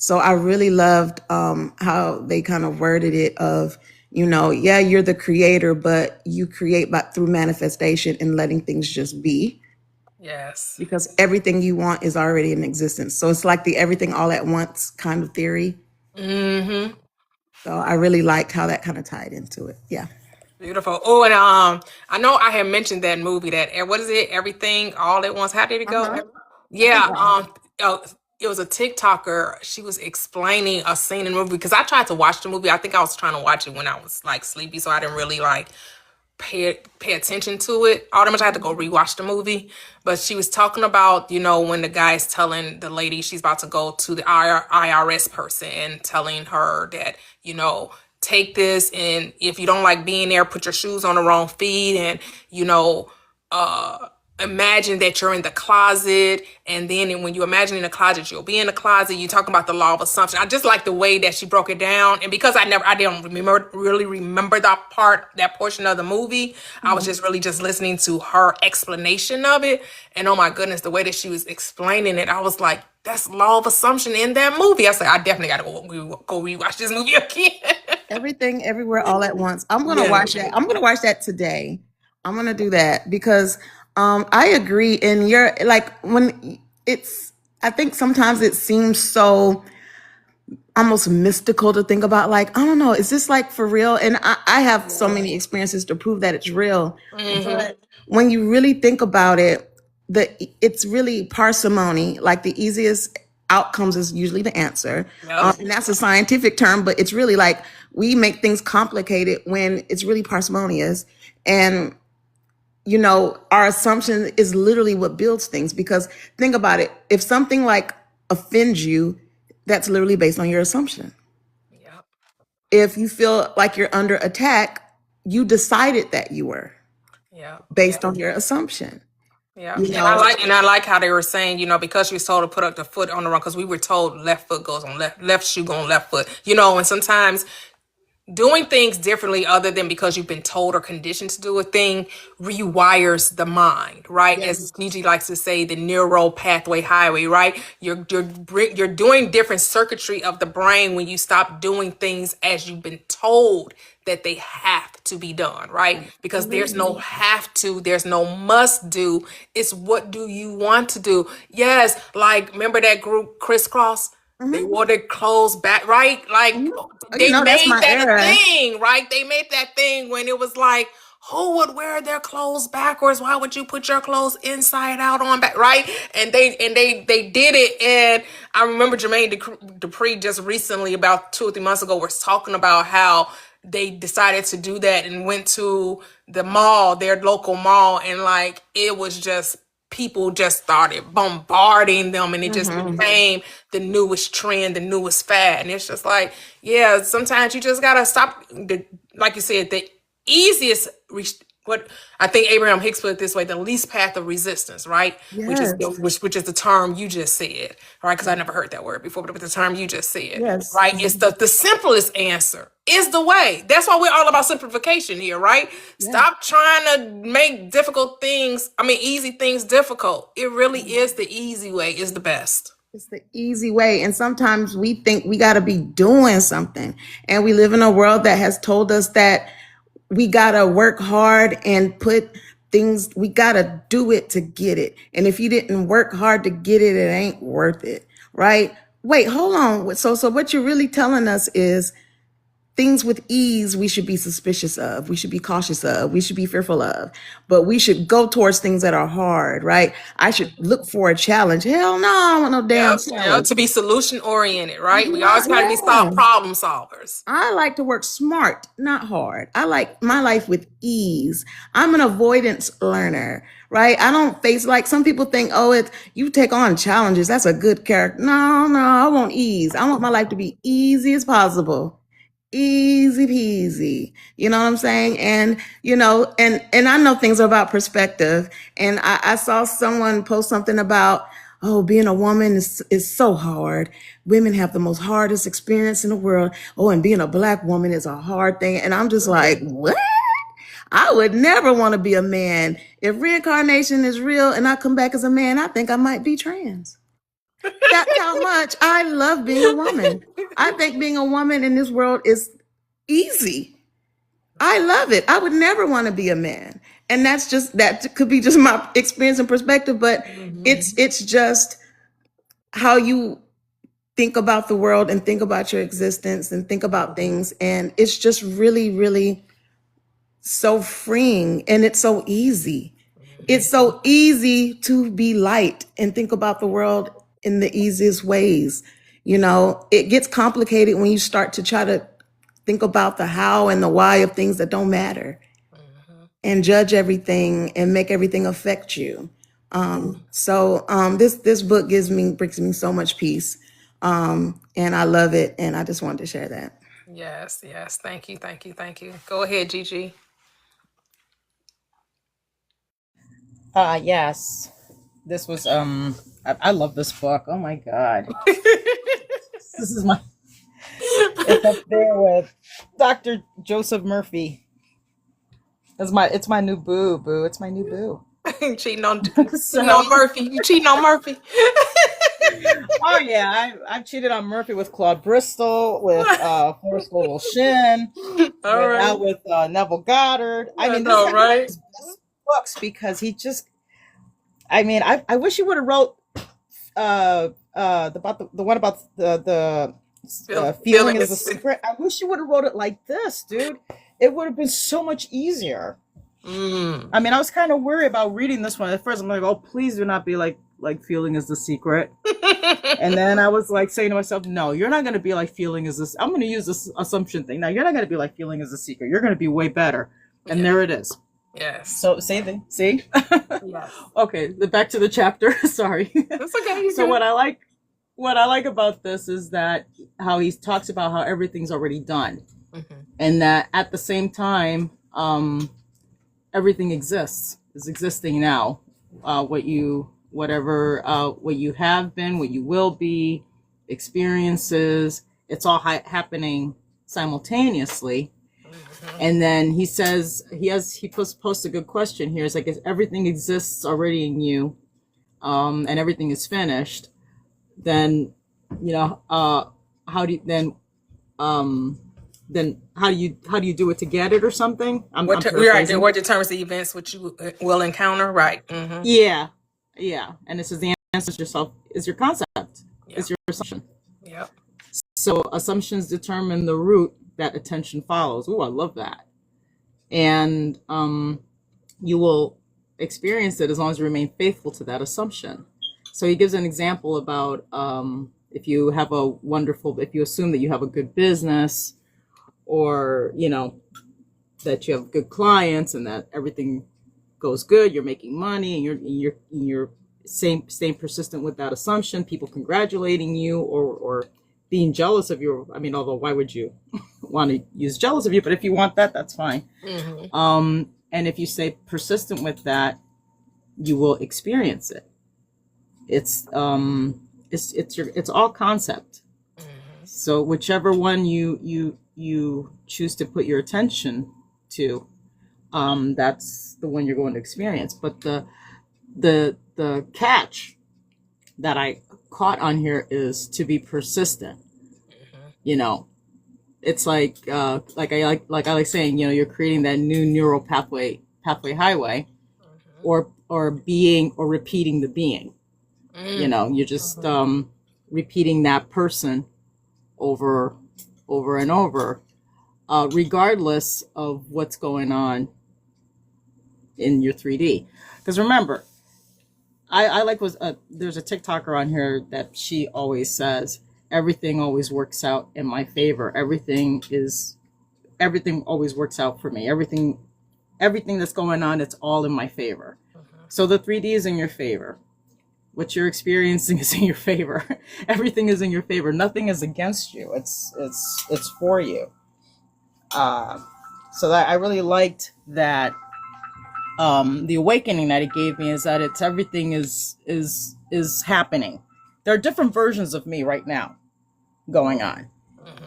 So I really loved how they kind of worded it of, yeah, you're the creator, but you create through manifestation and letting things just be. Yes. Because everything you want is already in existence. So it's like the everything all at once kind of theory. Mm-hmm. So I really liked how that kind of tied into it. Yeah. Beautiful. Oh, and I know I had mentioned that movie that what is it? Everything All at Once. How did it go? Yeah. It was a TikToker. She was explaining a scene in the movie because I tried to watch the movie. I think I was trying to watch it when I was like sleepy, so I didn't really like pay attention to it all that much. I had to go rewatch the movie. But she was talking about, when the guy is telling the lady she's about to go to the IRS person and telling her that, take this, and if you don't like being there, put your shoes on the wrong feet, and, imagine that you're in the closet, and then when you imagine in the closet, you'll be in the closet. You talk about the law of assumption. I just like the way that she broke it down, and because I didn't really remember that portion of the movie. I was just really just listening to her explanation of it, and oh my goodness, the way that she was explaining it, I was like, that's law of assumption in that movie. I said, I definitely got to go rewatch this movie again. Everything, everywhere, all at once. I'm gonna watch that. I'm gonna watch that today. I'm gonna do that because I agree. And you're like when I think sometimes it seems so almost mystical to think about. Like, I don't know, is this like for real? And I have so many experiences to prove that it's real. But when you really think about it, it's really parsimony. Like the easiest outcomes is usually the answer. And that's a scientific term, but it's really like we make things complicated when it's really parsimonious. And, our assumption is literally what builds things, because think about it. If something like offends you, that's literally based on your assumption. Yep. If you feel like you're under attack, you decided that you were based on your assumption. Yeah, and I like how they were saying, because she was told to put up the foot on the wrong, because we were told left foot goes on left shoe go on left foot, and sometimes doing things differently other than because you've been told or conditioned to do a thing rewires the mind, right? As Niji likes to say, the neural pathway highway, right? You're doing different circuitry of the brain when you stop doing things as you've been told that they have to be done, right? Because there's no have to, there's no must do. It's what do you want to do? Yes, like remember that group Crisscross? They wore their clothes back, right? Like they made that a thing, right? They made that thing when it was like, who would wear their clothes backwards? Why would you put your clothes inside out on back, right? And they did it. And I remember Jermaine Dupri just recently, about 2 or 3 months ago, was talking about how they decided to do that and went to the mall, their local mall, and like it was just people just started bombarding them, and it just became the newest trend, the newest fad. And it's just like, yeah, sometimes you just gotta stop. Like you said, the easiest what I think Abraham Hicks put it this way: the least path of resistance, right? Which is the term you just said, right? Because I never heard that word before, but the term you just said, right? It's the simplest answer is the way. That's why we're all about simplification here, right? Stop trying to make difficult things, easy things difficult. It really is the easy way is the best. It's the easy way. And sometimes we think we got to be doing something. And we live in a world that has told us that we got to work hard and put things, we got to do it to get it. And if you didn't work hard to get it, it ain't worth it, right? Wait, hold on. So what you're really telling us is things with ease we should be suspicious of, we should be cautious of, we should be fearful of, but we should go towards things that are hard, right? I should look for a challenge. Hell no, I don't want no damn challenge. To be solution oriented, right? We Yeah, always got to be yeah. problem solvers. I like to work smart, not hard. I like my life with ease. I'm an avoidance learner, right? I don't face, like some people think, oh, it's you take on challenges. That's a good character. No, I want ease. I want my life to be easy as possible. Easy peasy. You know what I'm saying? And, you know, and I know things are about perspective. And I saw someone post something about, oh, being a woman is so hard. Women have the most hardest experience in the world. Oh, and being a Black woman is a hard thing. And I'm just like, what? I would never want to be a man. If reincarnation is real and I come back as a man, I think I might be trans. That's how much I love being a woman. I think being a woman in this world is easy. I love it. I would never want to be a man. And that could be just my experience and perspective, but it's just how you think about the world and think about your existence and think about things. And it's just really, really so freeing, and it's so easy. It's so easy to be light and think about the world in the easiest ways. You know, it gets complicated when you start to try to think about the how and the why of things that don't matter and judge everything and make everything affect you. This book brings me so much peace. And I love it. And I just wanted to share that. Yes. Thank you. Go ahead, Gigi. Yes. This was I love this book. Oh my God. This is it's up there with Dr. Joseph Murphy. It's my new boo. It's my new boo. Cheating on Murphy. You cheating on Murphy. Oh yeah, I've cheated on Murphy with Claude Bristol, with Forrest Shin, with Neville Goddard. I mean, know, right? His best books, because he just, I mean, I wish he would have wrote about the one about the feeling is a secret. I wish he would have wrote it like this, dude. It would have been so much easier. I mean, I was kind of worried about reading this one at first. I'm like, oh, please do not be like feeling is the secret. And then I was like saying to myself, no, you're not going to be like feeling is this. I'm going to use this assumption thing. Now, you're not going to be like feeling is the secret. You're going to be way better. And there it is. Yes. So see? Yes. Okay, back to the chapter. Sorry. That's okay. So what I like about this is that how he talks about how everything's already done. And that at the same time, everything is existing now. What you have been, what you will be, experiences, it's all happening simultaneously. And then he says, he posts a good question here. It's like, if everything exists already in you, and everything is finished, then, you know, how do you do it to get it or something? What determines the events which you will encounter? Right. Mm-hmm. Yeah. And it says the answer to yourself is your concept, is your assumption. Yep. So assumptions determine the route that attention follows. Oh, I love that. And you will experience it as long as you remain faithful to that assumption. So he gives an example about if you assume that you have a good business, or, you know, that you have good clients and that everything goes good, you're making money, and you're staying persistent with that assumption, people congratulating you or being jealous of you. I mean, although why would you want to use jealous of you? But if you want that, that's fine. Mm-hmm. And if you stay persistent with that, you will experience it. It's all concept. Mm-hmm. So whichever one you choose to put your attention to, that's the one you're going to experience. But the catch that I caught on here is to be persistent. You know, it's like I like saying, you know, you're creating that new neural pathway highway, or repeating the being. You know, you're just repeating that person over and over. regardless of what's going on in your 3D. Because remember, I like there's a TikToker on here that she always says everything always works out in my favor. Everything always works out for me. Everything that's going on, it's all in my favor. So the 3D is in your favor. What you're experiencing is in your favor. Everything is in your favor. Nothing is against you. It's for you. So that I really liked that. The awakening that it gave me is that everything is happening. There are different versions of me right now going on.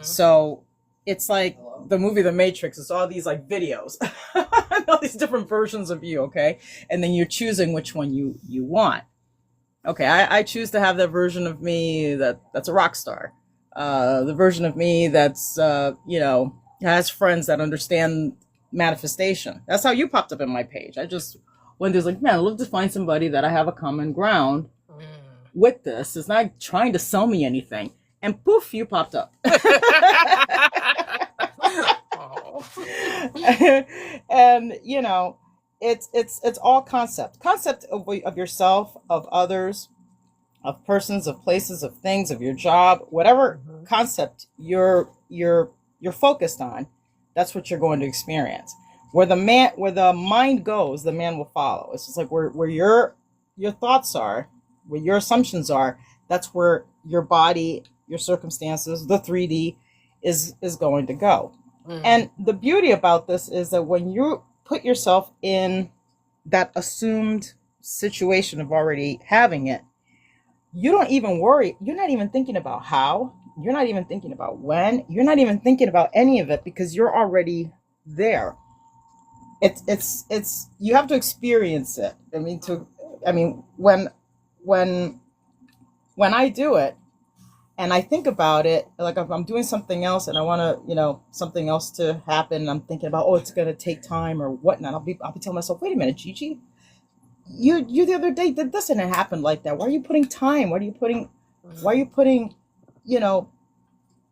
So it's like the movie The Matrix. It's all these like videos, all these different versions of you. Okay, and then you're choosing which one you want. Okay, I choose to have that version of me that's a rock star. The version of me that's has friends that understand manifestation. That's how you popped up in my page. I just went there's like, man, I'd love to find somebody that I have a common ground with this. It's not trying to sell me anything. And poof, you popped up. And it's all concept of yourself, of others, of persons, of places, of things, of your job, whatever concept you're focused on. That's what you're going to experience. Where the mind goes, the man will follow. It's just like where your thoughts are, where your assumptions are, that's where your body, your circumstances, the 3D is going to go. And the beauty about this is that when you put yourself in that assumed situation of already having it, you don't even worry. You're not even thinking about how. You're not even thinking about when. You're not even thinking about any of it because you're already there. It's you have to experience it. When I do it and I think about it, like if I'm doing something else and I want to, something else to happen, I'm thinking about, it's going to take time or whatnot. I'll be telling myself, wait a minute, Gigi, you the other day did this and it happened like that. Why are you putting time? Why are you putting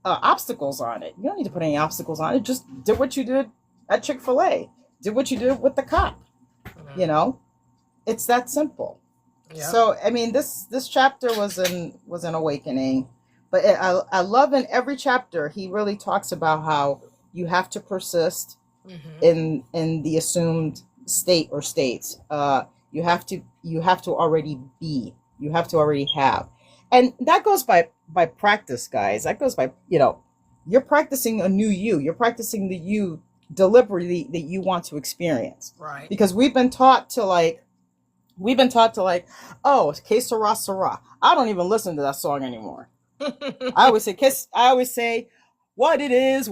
obstacles on it? You don't need to put any obstacles on it. Just did what you did at Chick-fil-A. Did what you did with the cop. It's that simple. Yep. So this chapter was an awakening, but I love in every chapter he really talks about how you have to persist in the assumed state or states. You have to already be. You have to already have. And that goes by practice, guys. That goes by, you're practicing a new you. You're practicing the you deliberately that you want to experience. Right. Because we've been taught to oh, que sera, sera. I don't even listen to that song anymore. I always say, what it is,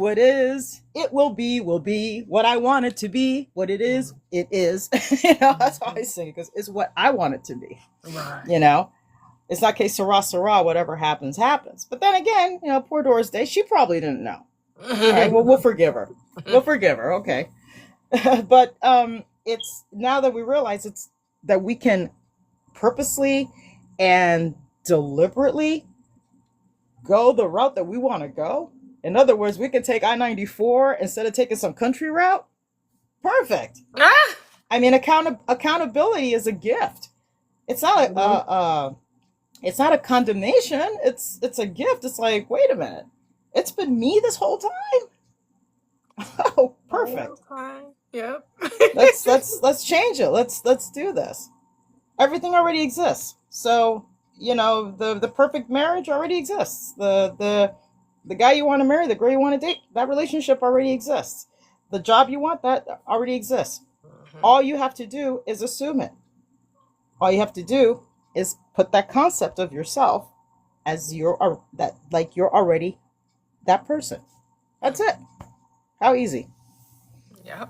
it will be, what I want it to be, what it is, it is. That's how I sing it, because it's what I want it to be. Right. It's not que sera, sera, whatever happens, happens. But then again, poor Doris Day, she probably didn't know. All right, well, we'll forgive her. Okay. But it's now that we realize it's that we can purposely and deliberately go the route that we want to go. In other words, we can take I-94 instead of taking some country route. Perfect. Accountability is a gift. It's not it's not a condemnation. It's a gift. It's like, wait a minute. It's been me this whole time. Oh, perfect. Yep. let's change it. Let's do this. Everything already exists. So, the perfect marriage already exists. The guy you want to marry, the girl you want to date, that relationship already exists. The job you want, that already exists. All you have to do is assume it. All you have to do is put that concept of yourself as you're already that person. That's it. How easy. Yep.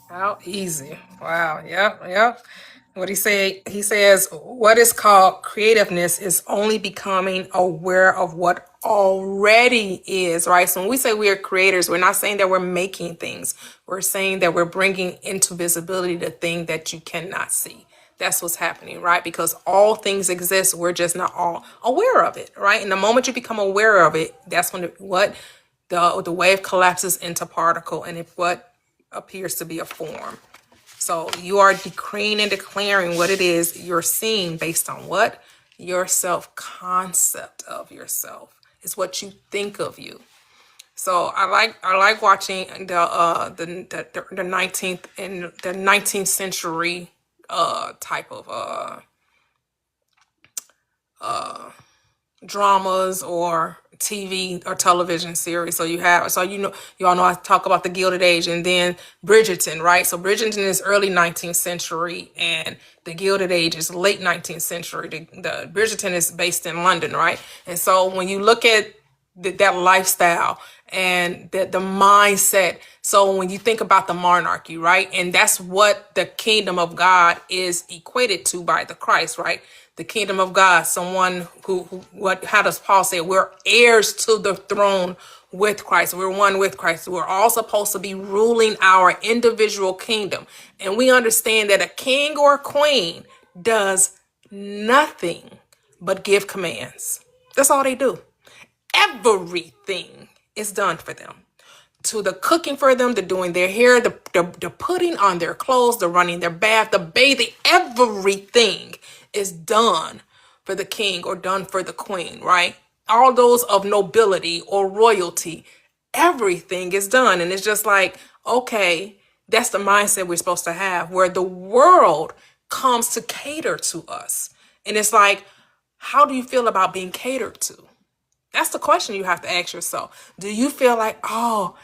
How easy. Wow. Yep. What he says, what is called creativeness is only becoming aware of what already is, right? So when we say we are creators, we're not saying that we're making things. We're saying that we're bringing into visibility the thing that you cannot see. That's what's happening, right? Because all things exist. We're just not all aware of it, right? And the moment you become aware of it, that's when the wave collapses into particle and what appears to be a form. So you are decreeing and declaring what it is you're seeing based on what? Your self-concept of yourself. Is what you think of you. So I like watching the 19th century type of dramas or TV or television series. So you all know I talk about the Gilded Age, and then Bridgerton, right? So Bridgerton is early 19th century and the Gilded Age is late 19th century. The Bridgerton is based in London, right? And so when you look at that lifestyle and the mindset, so when you think about the monarchy, right? And that's what the kingdom of God is equated to by the Christ, right? The kingdom of God, someone how does Paul say? We're heirs to the throne with Christ. We're one with Christ. We're all supposed to be ruling our individual kingdom. And we understand that a king or a queen does nothing but give commands. That's all they do. Everything is done for them. To the cooking for them, the doing their hair, the putting on their clothes, the running their bath, the bathing, everything is done for the king or done for the queen, right? All those of nobility or royalty, everything is done. And it's just like, okay, that's the mindset we're supposed to have, where the world comes to cater to us. And it's like, how do you feel about being catered to? That's the question you have to ask yourself. Do you feel like, oh,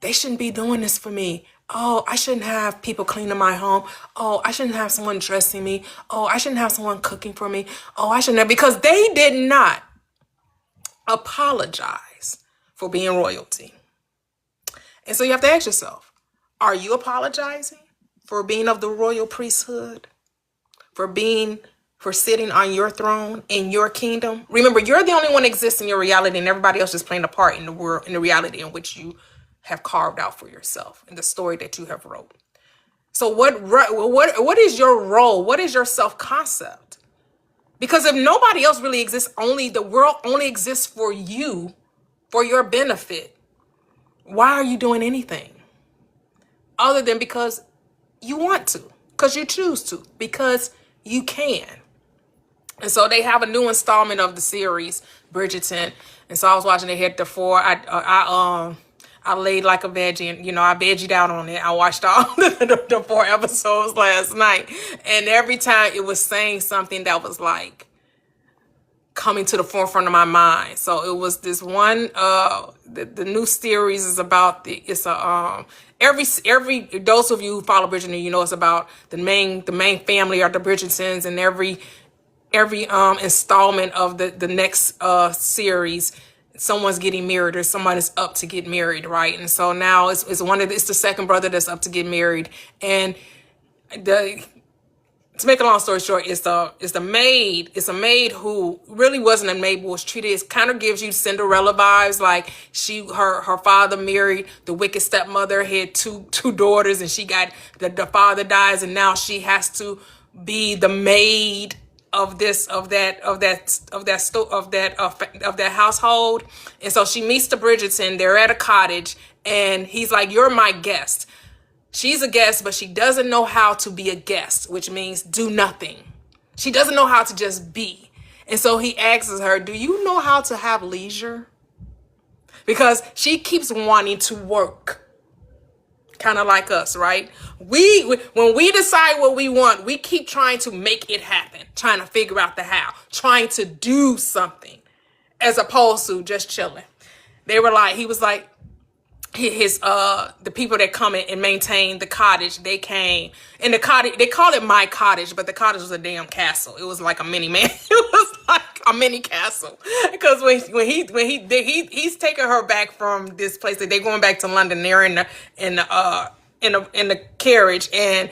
they shouldn't be doing this for me? Oh, I shouldn't have people cleaning my home. Oh, I shouldn't have someone dressing me. Oh, I shouldn't have someone cooking for me. Oh, I shouldn't have, because they did not apologize for being royalty. And so you have to ask yourself, are you apologizing for being of the royal priesthood? For sitting on your throne in your kingdom? Remember, you're the only one that exists in your reality, and everybody else is playing a part in the world, in the reality in which you have carved out for yourself, in the story that you have wrote. So what is your role? What is your self-concept? Because if nobody else really exists, the world only exists for you, for your benefit, why are you doing anything other than because you want to, because you choose to, because you can? And so they have a new installment of the series, Bridgerton. And so I was watching it hit the 4. I laid like a veggie, and I veggie'd out on it. I watched all the 4 episodes last night, and every time it was saying something that was like coming to the forefront of my mind. So it was this one. The new series is about every those of you who follow Bridgerton, it's about the main family are the Bridgertons, and every installment of the next series, someone's getting married or someone is up to get married, right? And so now it's the second brother that's up to get married, and to make a long story short, it's a maid who really wasn't a maid, but was treated as, kind of gives you Cinderella vibes. Like her father married the wicked stepmother, had two daughters, and she got the father dies, and now she has to be the maid of that household. And so she meets the Bridgerton. They're at a cottage, and he's like, "You're my guest." She's a guest, but she doesn't know how to be a guest, which means do nothing. She doesn't know how to just be. And so he asks her, "Do you know how to have leisure?" Because she keeps wanting to work. Kind of like us, right? When we decide what we want, we keep trying to make it happen, trying to figure out the how, trying to do something, as opposed to just chilling. He was like, the people that come in and maintain the cottage, they came, and the cottage, they call it my cottage, but the cottage was a damn castle. It was like a mini man. It was like a mini castle, because when he's taking her back from this place, that they're going back to London. They're in the carriage, and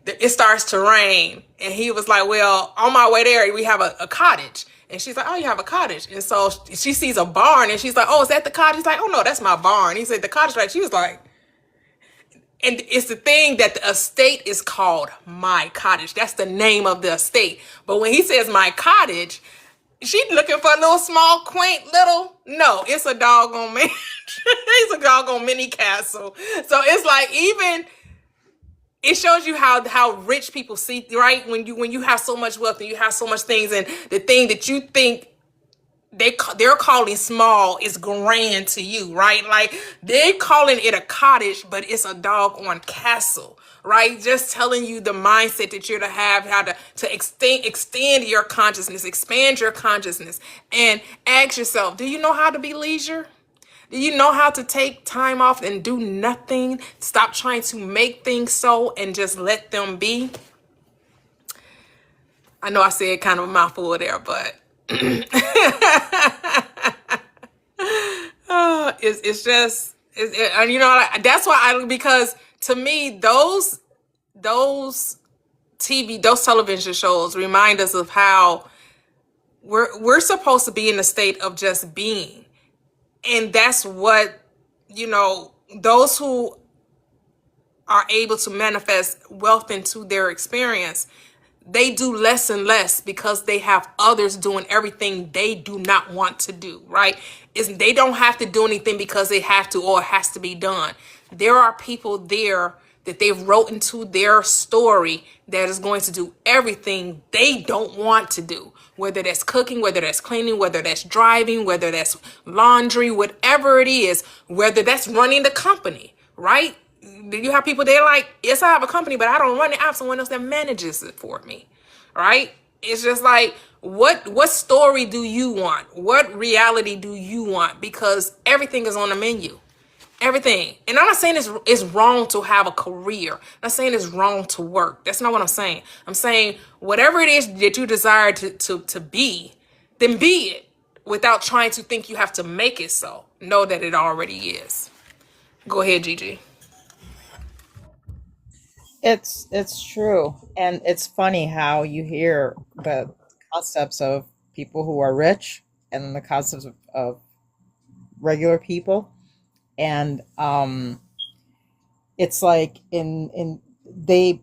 it starts to rain, and he was like, "Well, on my way there, we have a cottage." And she's like, "Oh, you have a cottage?" And so she sees a barn, and she's like, "Oh, is that the cottage?" He's like, "Oh, no, that's my barn." He said, "The cottage," right? She was like, and it's the thing that the estate is called My Cottage. That's the name of the estate. But when he says My Cottage, She looking for a little small, quaint little. No, it's a doggone man. It's a doggone mini castle. So it's like, even it shows you how rich people see, right? When you have so much wealth and you have so much things, and the thing that you think they're calling small is grand to you, right? Like, they're calling it a cottage, but it's a doggone castle, right? Just telling you the mindset that you're to have, how to extend your consciousness, expand your consciousness, and ask yourself, do you know how to be leisure? Do you know how to take time off and do nothing? Stop trying to make things so and just let them be. I know I said kind of a mouthful there, but it's just, and you know, that's why because to me, those those television shows remind us of how we're supposed to be in a state of just being. And that's what, you know, those who are able to manifest wealth into their experience, they do less and less because they have others doing everything they do not want to do, right? They don't have to do anything because they have to or it has to be done. There are people there that they've wrote into their story that is going to do everything they don't want to do, whether that's cooking, whether that's cleaning, whether that's driving, whether that's laundry, whatever it is, whether that's running the company, right? You have people, they're like, yes, I have a company, but I don't run it. I have someone else that manages it for me, right? It's just like, what story do you want? What reality do you want? Because everything is on the menu. Everything. And I'm not saying it's wrong to have a career. I'm not saying it's wrong to work. That's not what I'm saying. I'm saying whatever it is that you desire to be, then be it without trying to think you have to make it so. Know that it already is. Go ahead, Gigi. It's true. And it's funny how you hear the concepts of people who are rich and the concepts of regular people. And it's like in they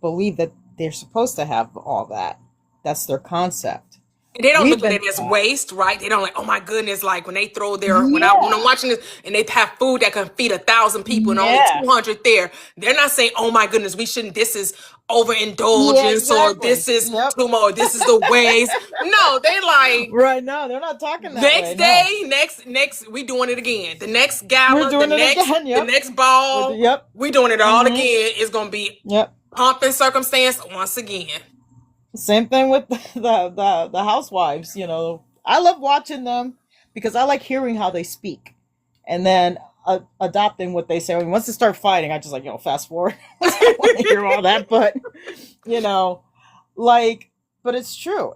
believe that they're supposed to have all that. That's their concept. They don't We've look at been it as taught. waste, right? They don't like, oh my goodness, like when they throw their, when Yeah. I'm watching this and they have food that can feed 1,000 people and only Yeah. 200 there, they're not saying, oh my goodness, we shouldn't, this is Yeah, overindulgence or exactly. this is Yep. too much, this is the waste. No, they like, Right. No, they're not talking that way. next No. day, next, we doing it again. The next We're gala, doing it again. the Yep. next ball, Yep. we doing it all Mm-hmm. again. It's going to be Yep. pomp and circumstance once again. Same thing with the housewives, you know. I love watching them because I like hearing how they speak, and then adopting what they say. I mean, once they start fighting, I just like, fast forward. I don't want to hear all that, but you know, like, but it's true.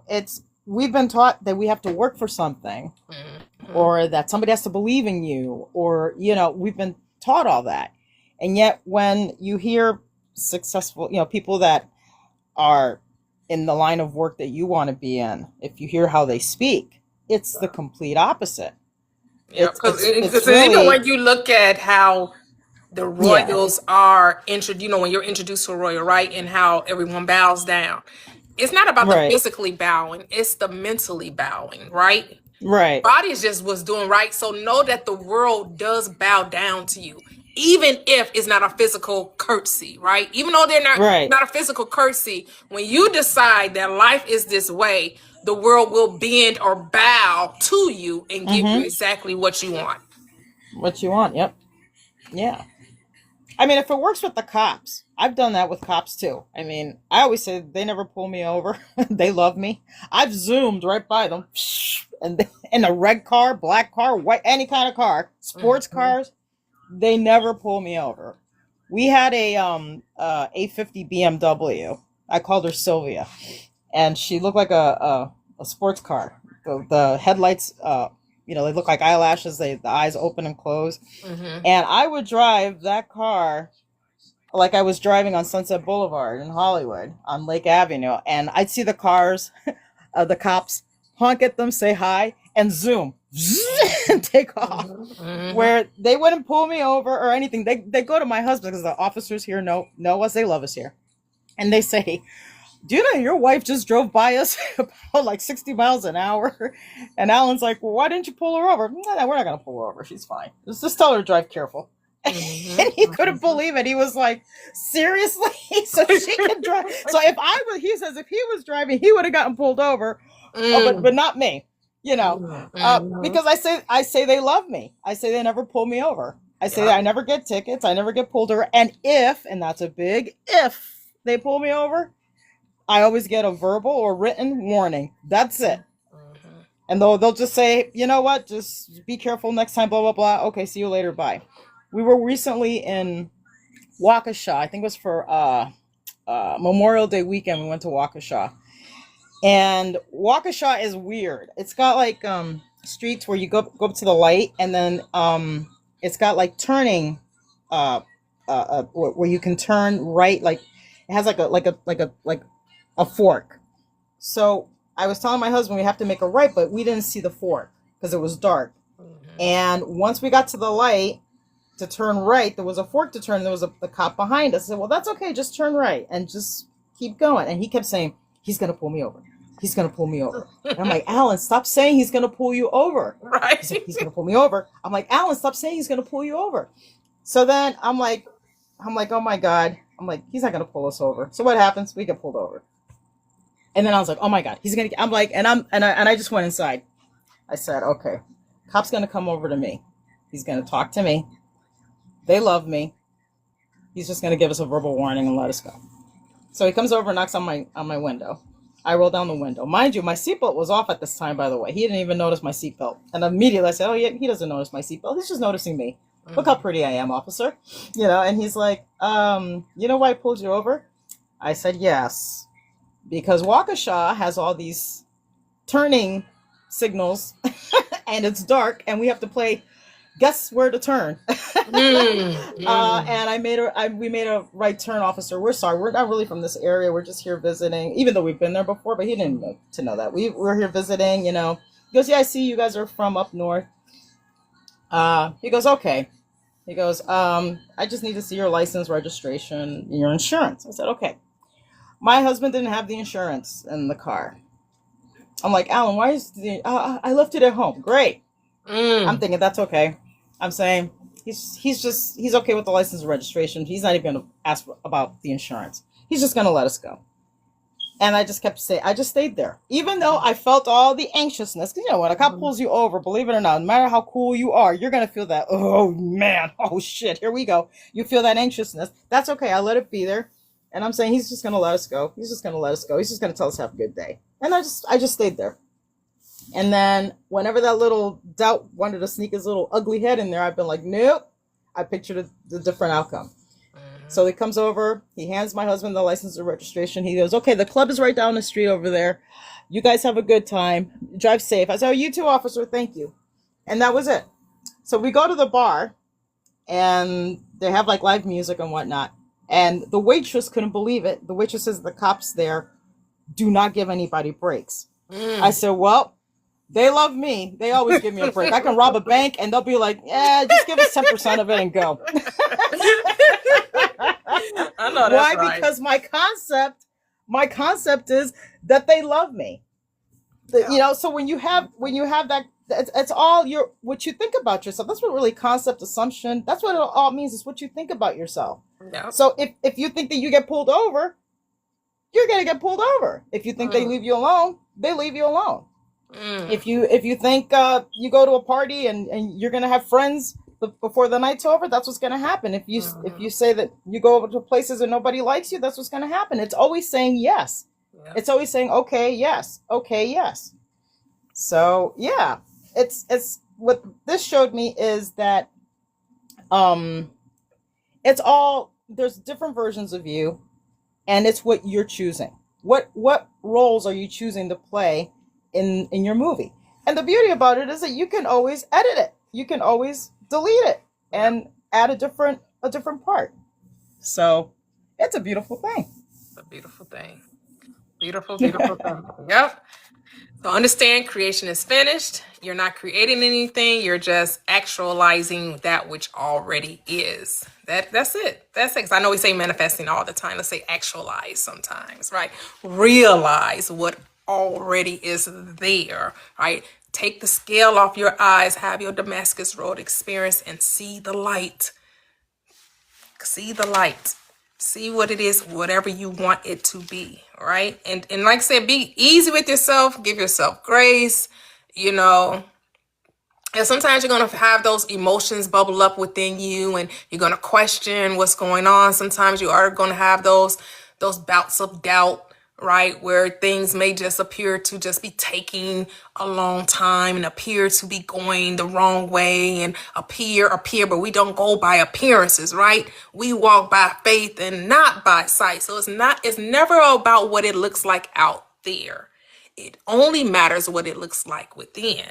We've been taught that we have to work for something, or that somebody has to believe in you, or we've been taught all that, and yet when you hear successful, people that are in the line of work that you want to be in, if you hear how they speak, it's the complete opposite. Yeah, It's because even really, when you look at how the yeah, royals are introduced, when you're introduced to a royal, right, and how everyone bows down, it's not about the right, physically bowing, it's the mentally bowing, right? right, Body just was doing right. So know that the world does bow down to you, even if it's not a physical curtsy, right? Even though they're right. not a physical curtsy, when you decide that life is this way, the world will bend or bow to you and give you Mm-hmm. exactly what you want. What you want? Yep. Yeah. I mean, if it works with the cops, I've done that with cops too. I mean, I always say they never pull me over. They love me. I've zoomed right by them, and in a red car, black car, white, any kind of car, sports cars, they never pull me over. We had a 850 BMW. I called her Sylvia, and she looked like a sports car. The headlights, they look like eyelashes. The eyes open and close. Mm-hmm. And I would drive that car like I was driving on Sunset Boulevard in Hollywood on Lake Avenue, and I'd see the cars, the cops honk at them, say hi, and zoom and take off. Mm-hmm. Where they wouldn't pull me over or anything. They go to my husband because the officers here know us. They love us here, and they say, do you know your wife just drove by us about like 60 miles an hour? And Alan's like, well, why didn't you pull her over? No, we're not going to pull her over. She's fine. Just tell her to drive careful. Mm-hmm. And he couldn't believe it. He was like, seriously? So she can drive. So he says if he was driving, he would have gotten pulled over, but not me, because I say they love me. I say they never pull me over. I say I never get tickets. I never get pulled over. And that's a big if, they pull me over, I always get a verbal or written warning. That's it. Mm-hmm. And they'll just say, you know what, just be careful next time, blah, blah, blah. Okay, see you later, bye. We were recently in Waukesha. I think it was for Memorial Day weekend. We went to Waukesha. And Waukesha is weird. It's got like streets where you go up to the light, and then it's got like turning where you can turn right, like it has like a fork. So I was telling my husband we have to make a right, but we didn't see the fork because it was dark. Mm-hmm. And once we got to the light to turn right, there was a fork to turn. There was the cop behind us. I said, well, that's okay. Just turn right and just keep going. And he kept saying, he's going to pull me over. He's going to pull me over. And I'm like, Alan, stop saying he's going to pull you over. Right. He's going to pull me over. I'm like, Alan, stop saying he's going to pull you over. So then I'm like, oh my God. I'm like, he's not going to pull us over. So what happens? We get pulled over. And then I was like, oh my God, he's going to, I'm like, and I just went inside. I said, okay, cop's going to come over to me. He's going to talk to me. They love me. He's just going to give us a verbal warning and let us go. So he comes over and knocks on my window. I roll down the window. Mind you, my seatbelt was off at this time, by the way. He didn't even notice my seatbelt. And immediately I said, oh, yeah, he doesn't notice my seatbelt. He's just noticing me. Mm-hmm. Look how pretty I am, officer. And he's like, you know why I pulled you over? I said, yes. Because Waukesha has all these turning signals and it's dark and we have to play guess where to turn. And we made a right turn, officer. We're sorry. We're not really from this area. We're just here visiting, even though we've been there before, but he didn't know that. We're here visiting, He goes, yeah, I see you guys are from up north. He goes, okay. He goes, I just need to see your license, registration, and your insurance. I said, okay. My husband didn't have the insurance in the car. I'm like, Alan, why is I left it at home. Great. I'm thinking that's okay. I'm saying he's okay with the license and registration. He's not even going to ask about the insurance. He's just going to let us go. And I just kept saying, I just stayed there. Even though I felt all the anxiousness. Because, when a cop pulls you over, believe it or not, no matter how cool you are, you're going to feel that, oh, man, oh, shit, here we go. You feel that anxiousness. That's okay. I let it be there. And I'm saying he's just going to let us go. He's just going to let us go. He's just going to tell us have a good day. And I just stayed there. And then whenever that little doubt wanted to sneak his little ugly head in there, I've been like, nope. I pictured the different outcome. So he comes over, he hands my husband the license and registration. He goes, okay, the club is right down the street over there. You guys have a good time. Drive safe. I said, oh, you too, officer. Thank you. And that was it. So we go to the bar and they have like live music and whatnot. And the waitress couldn't believe it. The waitress says the cops there do not give anybody breaks. I said, well, they love me. They always give me a break. I can rob a bank and they'll be like, yeah, just give us 10% of it and go. I know that's why? right. Because my concept is that they love me. So when you have that, it's all what you think about yourself. That's what really concept assumption. That's what it all means, is what you think about yourself. Yeah. So if you think that you get pulled over, you're gonna get pulled over. If you think they leave you alone, they leave you alone. If you think you go to a party and you're gonna have friends before the night's over, that's what's gonna happen. If you say that you go over to places and nobody likes you, that's what's gonna happen. It's always saying yes. Yeah. It's always saying okay, yes, okay, yes. So yeah, it's what this showed me is that it's all, there's different versions of you, and it's what you're choosing. What roles are you choosing to play in your movie? And the beauty about it is that you can always edit it. You can always delete it and add a different part. So it's a beautiful thing. It's a beautiful thing. Beautiful thing. Yep. So understand creation is finished. You're not creating anything. You're just actualizing that which already is. That's it. That's it. 'Cause I know we say manifesting all the time. Let's say actualize sometimes, right? Realize what already is there, right? Take the scale off your eyes, have your Damascus Road experience, and see the light. See the light. See what it is, whatever you want it to be, right? And like I said, be easy with yourself. Give yourself grace, you know. And sometimes you're going to have those emotions bubble up within you, and you're going to question what's going on. Sometimes you are going to have those bouts of doubt, right? Where things may just appear to just be taking a long time and appear to be going the wrong way and appear, but we don't go by appearances, right? We walk by faith and not by sight. So it's never about what it looks like out there. It only matters what it looks like within.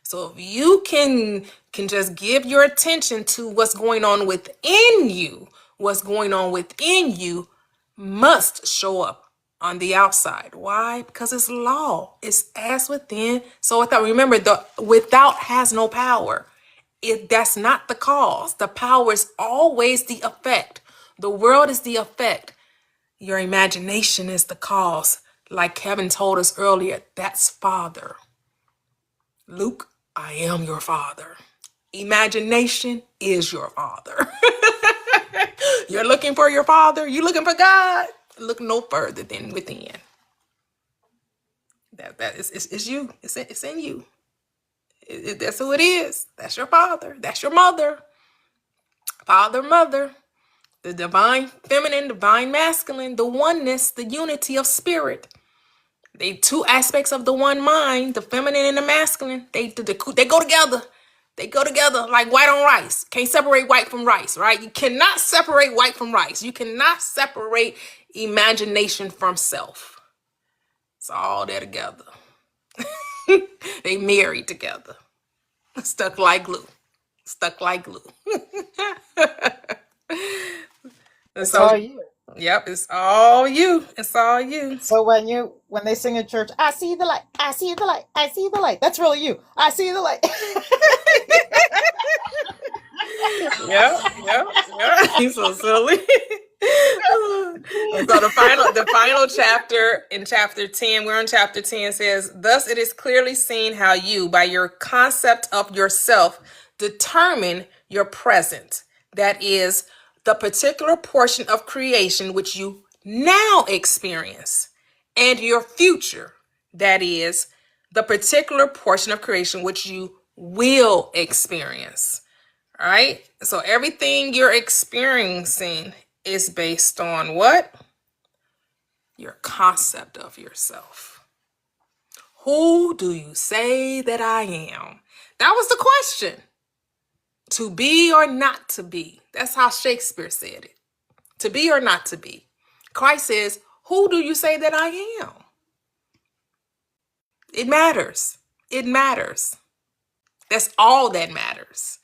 So if you can just give your attention to what's going on within you, must show up on the outside. Why? Because it's law. It's as within, so without. Remember, the without has no power. That's not the cause. The power is always the effect. The world is the effect. Your imagination is the cause. Like Kevin told us earlier, that's Father. Luke, I am your Father. Imagination is your father. You're looking for your Father. You're looking for God. Look no further than within. That is you. It's in you. That's who it is. That's your Father. That's your mother. Father, mother. The divine feminine, divine masculine, the oneness, the unity of spirit. They two aspects of the one mind, the feminine and the masculine. They go together. They go together like white on rice. Can't separate white from rice, right? You cannot separate white from rice. You cannot separate imagination from self. It's all there together. They married together. Stuck like glue. Stuck like glue. It's all you. Yep, it's all you. It's all you. So when they sing in church, I see the light, I see the light, I see the light. That's really you. I see the light. Yeah. He's so silly. So the final chapter, in chapter 10, we're on chapter 10, says, thus it is clearly seen how you, by your concept of yourself, determine your present. That is the particular portion of creation which you now experience, and your future. That is the particular portion of creation which you will experience. All right. So everything you're experiencing is based on what? Your concept of yourself. Who do you say that I am? That was the question. To be or not to be. That's how Shakespeare said it. To be or not to be. Christ says, who do you say that I am? It matters. It matters. That's all that matters.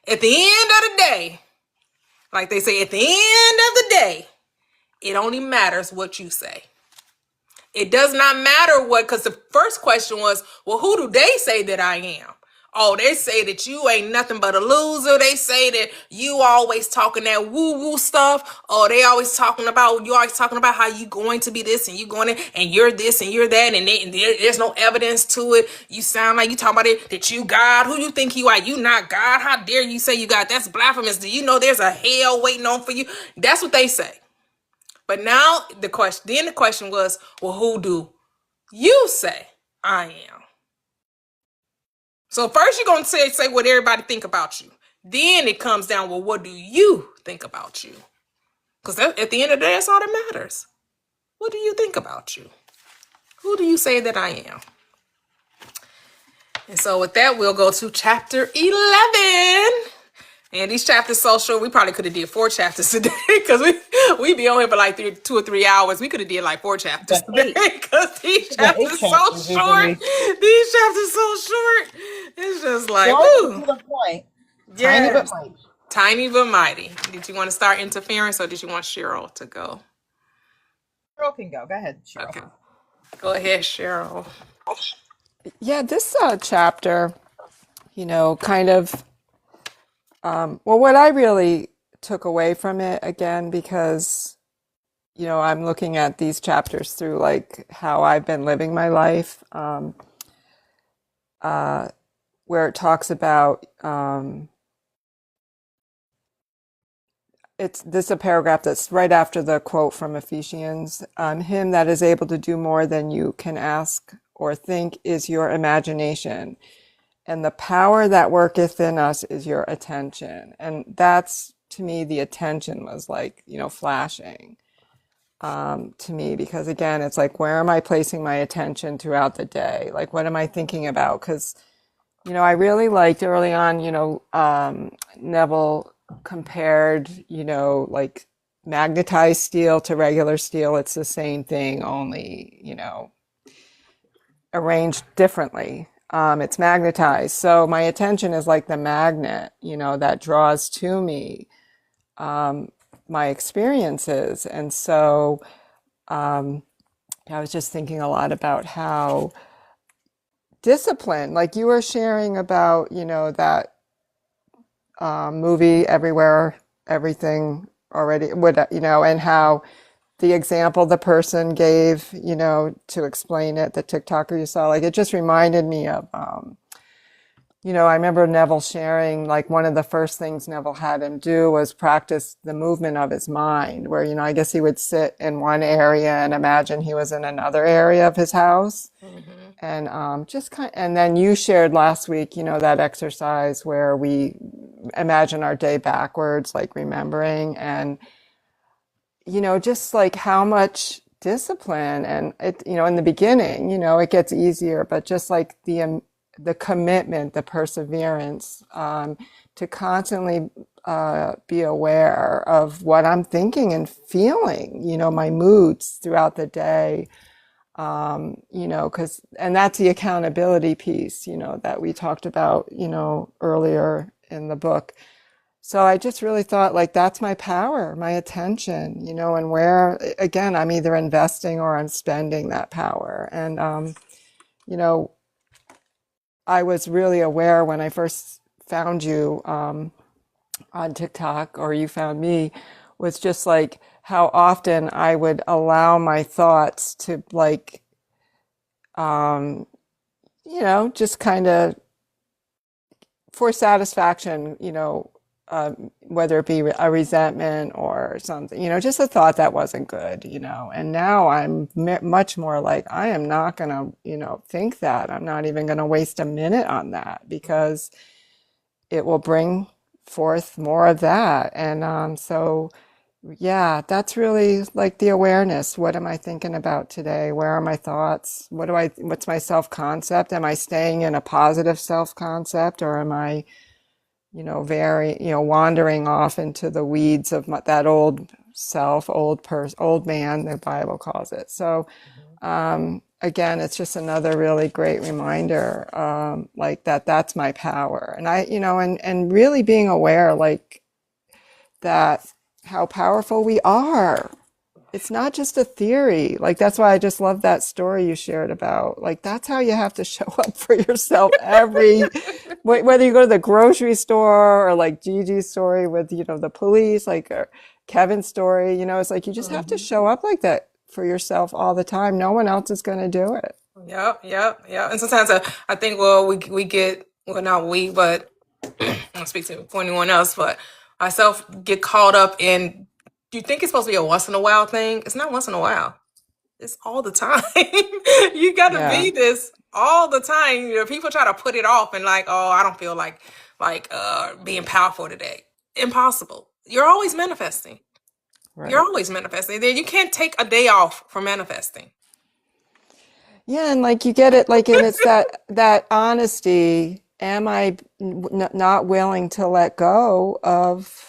At the end of the day, like they say, at the end of the day, it only matters what you say. It does not matter what, because the first question was, well, who do they say that I am? Oh, they say that you ain't nothing but a loser. They say that you always talking that woo-woo stuff. Oh, you always talking about how you going to be this and you going to, and you're this and you're that, and there's no evidence to it. You sound like you talking about it, that you God. Who you think you are? You not God. How dare you say you God? That's blasphemous. Do you know there's a hell waiting on for you? That's what they say. But now the question was, well, who do you say I am? So first you're going to say what everybody think about you. Then it comes down, well, what do you think about you? Because at the end of the day, that's all that matters. What do you think about you? Who do you say that I am? And so with that, we'll go to chapter 11. And these chapters so short, we probably could have did 4 chapters today because we be on here for like 2 or 3 hours. We could have did like 4 chapters today because these chapters so short. These chapters so short. It's just like, to the point. Yeah. Tiny but mighty. Tiny but mighty. Did you want to start interference or did you want Cheryl to go? Cheryl can go. Go ahead, Cheryl. Okay. Go ahead, Cheryl. Yeah, this chapter, kind of, well, what I really took away from it, again, because, I'm looking at these chapters through like how I've been living my life, where it talks about, it's this a paragraph that's right after the quote from Ephesians. Him that is able to do more than you can ask or think is your imagination, and the power that worketh in us is your attention. And that's, to me, the attention was like, flashing to me, because again, it's like, where am I placing my attention throughout the day? Like, what am I thinking about? Because, I really liked early on, Neville compared, like magnetized steel to regular steel. It's the same thing, only, arranged differently. It's magnetized. So my attention is like the magnet, that draws to me my experiences. And so I was just thinking a lot about how discipline, like you were sharing about, that movie Everywhere, Everything Already, and how the example the person gave, to explain it, the TikToker you saw, like it just reminded me of, I remember Neville sharing, like one of the first things Neville had him do was practice the movement of his mind, where, I guess he would sit in one area and imagine he was in another area of his house. And and then you shared last week, that exercise where we imagine our day backwards, like remembering, and, just like how much discipline, and it, in the beginning, it gets easier, but just like the commitment, the perseverance, to constantly be aware of what I'm thinking and feeling, my moods throughout the day, and that's the accountability piece, that we talked about, earlier in the book. So I just really thought, like, that's my power, my attention, and where, again, I'm either investing or I'm spending that power. And, I was really aware when I first found you on TikTok, or you found me, was just like how often I would allow my thoughts to like, just kind of for satisfaction, whether it be a resentment or something, just a thought that wasn't good, and now I'm much more like, I am not going to, think that. I'm not even going to waste a minute on that, because it will bring forth more of that. And so, yeah, that's really like the awareness. What am I thinking about today? Where are my thoughts? What's my self-concept? Am I staying in a positive self-concept, or am I, wandering off into the weeds of that old self, old man, the Bible calls it. So, again, it's just another really great reminder, like that's my power. And and really being aware, like that, how powerful we are. It's not just a theory. Like, that's why I just love that story you shared about, like, that's how you have to show up for yourself whether you go to the grocery store, or like Gigi's story with, the police, like, or Kevin's story, it's like, you just have to show up like that for yourself all the time. No one else is going to do it. Yep. And sometimes I think, well, we get, well, not we, but I don't speak to anyone else, but myself get caught up in, you think it's supposed to be a once in a while thing. It's not once in a while. It's all the time. You got to be this all the time. People try to put it off and like, oh, I don't feel like being powerful today. Impossible. You're always manifesting. Right. You're always manifesting. Then you can't take a day off from manifesting. Yeah, and like you get it, like, and it's that honesty. Am I not willing to let go of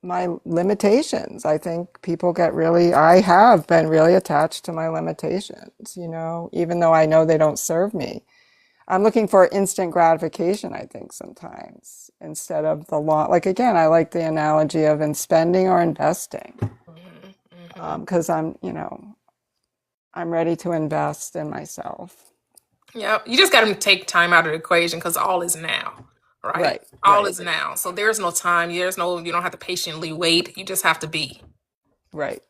my limitations? I think I have been really attached to my limitations, even though I know they don't serve me. I'm looking for instant gratification, I think, sometimes, instead of the long, like, again, I like the analogy of in spending or investing, because I'm ready to invest in myself. Yep. You just got to take time out of the equation because all is now, right? Right, All right, is now. So there's no time. You don't have to patiently wait. You just have to right.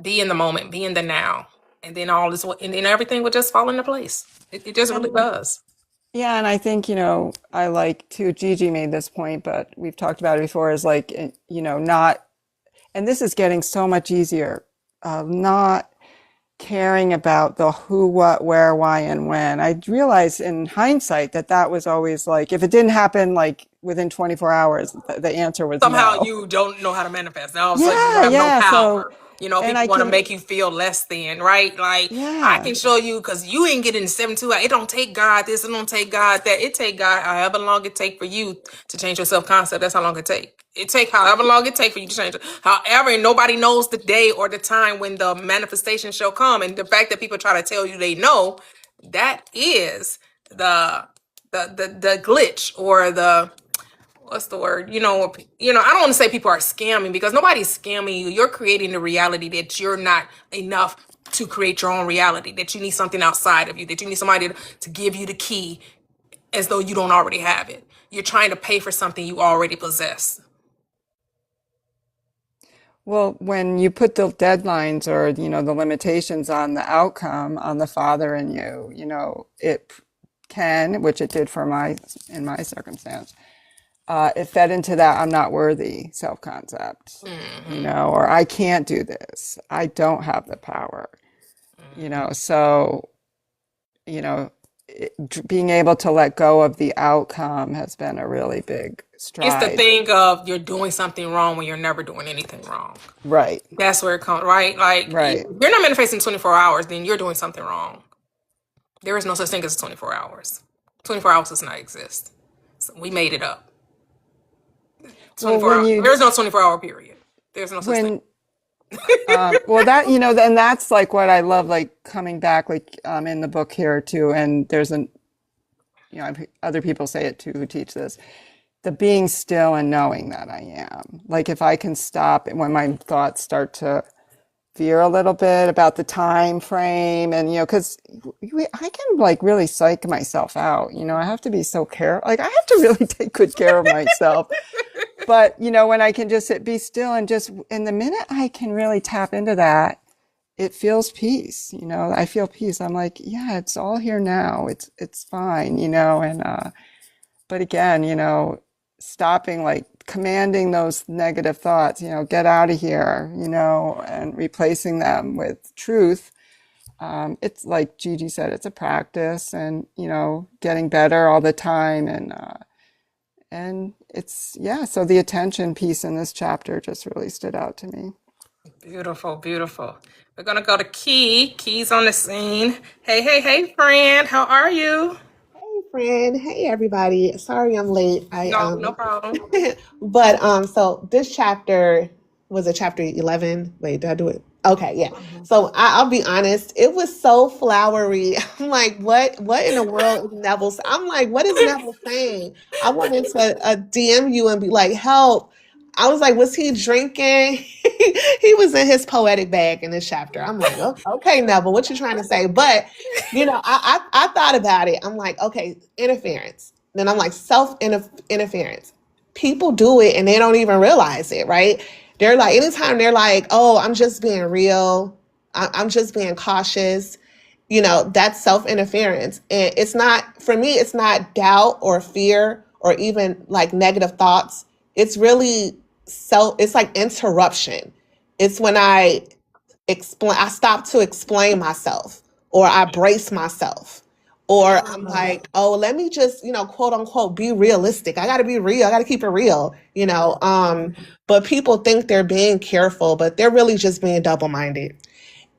be in the moment, be in the now. And then and then everything will just fall into place. It just really And does. yeah, and I think, I like too, Gigi made this point, but we've talked about it before, is like, not, and this is getting so much easier, not caring about the who, what, where, why, and when. I realized in hindsight that that was always like, if it didn't happen like within 24 hours, the answer was Somehow no. you don't know how to manifest. And all of a sudden you Yeah, have no yeah. So, power. You know, and people I want to can, make you feel less than, right? Like, I yeah. can show you because you ain't getting 72 hours. It don't take God this, it don't take God that. It take God however long it take for you to change your self-concept. That's how long it take. It take however long it take for you to change it. However, and nobody knows the day or the time when the manifestation shall come. And the fact that people try to tell you they know, that is the glitch or the what's the word? I don't want to say people are scamming because nobody's scamming you. You're creating the reality that you're not enough to create your own reality, that you need something outside of you, that you need somebody to give you the key as though you don't already have it. You're trying to pay for something you already possess. Well, when you put the deadlines or, the limitations on the outcome on the Father in you, it can, which it did in my circumstance, it fed into that I'm not worthy self-concept, Hmm. or I can't do this. I don't have the power, so, you know, being able to let go of the outcome has been a really big It's the stride. thing of you're doing something wrong when you're never doing anything wrong. Right, That's where it comes, right? Like, if right. you're not manifesting 24 hours, then you're doing something wrong. There is no such thing as 24 hours. 24 hours does not exist. So we made it up. Well, 24 hours. There's no 24-hour period. There's no such thing. when well, that, and that's like what I love, like coming back, like in the book here too. And there's other people say it too who teach this, the being still and knowing that I am. Like if I can stop when my thoughts start to veer a little bit about the time frame, and because I can like really psych myself out. I have to be so careful. Like I have to really take good care of myself. But when I can just be still and just in the minute I can really tap into that, it feels peace. I feel peace. I'm like, yeah, it's all here now. It's fine. And but again, stopping, like commanding those negative thoughts, get out of here, and replacing them with truth. It's like Gigi said, it's a practice, and getting better all the time, and it's, yeah. So the attention piece in this chapter just really stood out to me. Beautiful, beautiful. We're gonna go to Key. Key's on the scene. Hey, hey, hey, friend. How are you? Hey friend, hey everybody. Sorry I'm late. I No, no problem. but so this chapter was a chapter 11. Wait, did I do it? Okay, yeah. Mhm. So I'll be honest, it was so flowery. I'm like, what in the world is Neville? I'm like, what is Neville saying? I wanted to DM you and be like, help. I was like, was he drinking? He was in his poetic bag in this chapter. I'm like, oh, okay, Neville, what you trying to say? But I thought about it. I'm like, okay, interference. Then I'm like, self interference. People do it and they don't even realize it, right? They're like, anytime they're like, oh, I'm just being real, I'm just being cautious, that's self interference. And it's not, for me, it's not doubt or fear or even like negative thoughts. It's really it's like interruption. It's when I stop to explain myself, or I brace myself, or I'm like, oh, let me just, quote unquote, be realistic. I got to be real. I got to keep it real. But people think they're being careful, but they're really just being double minded.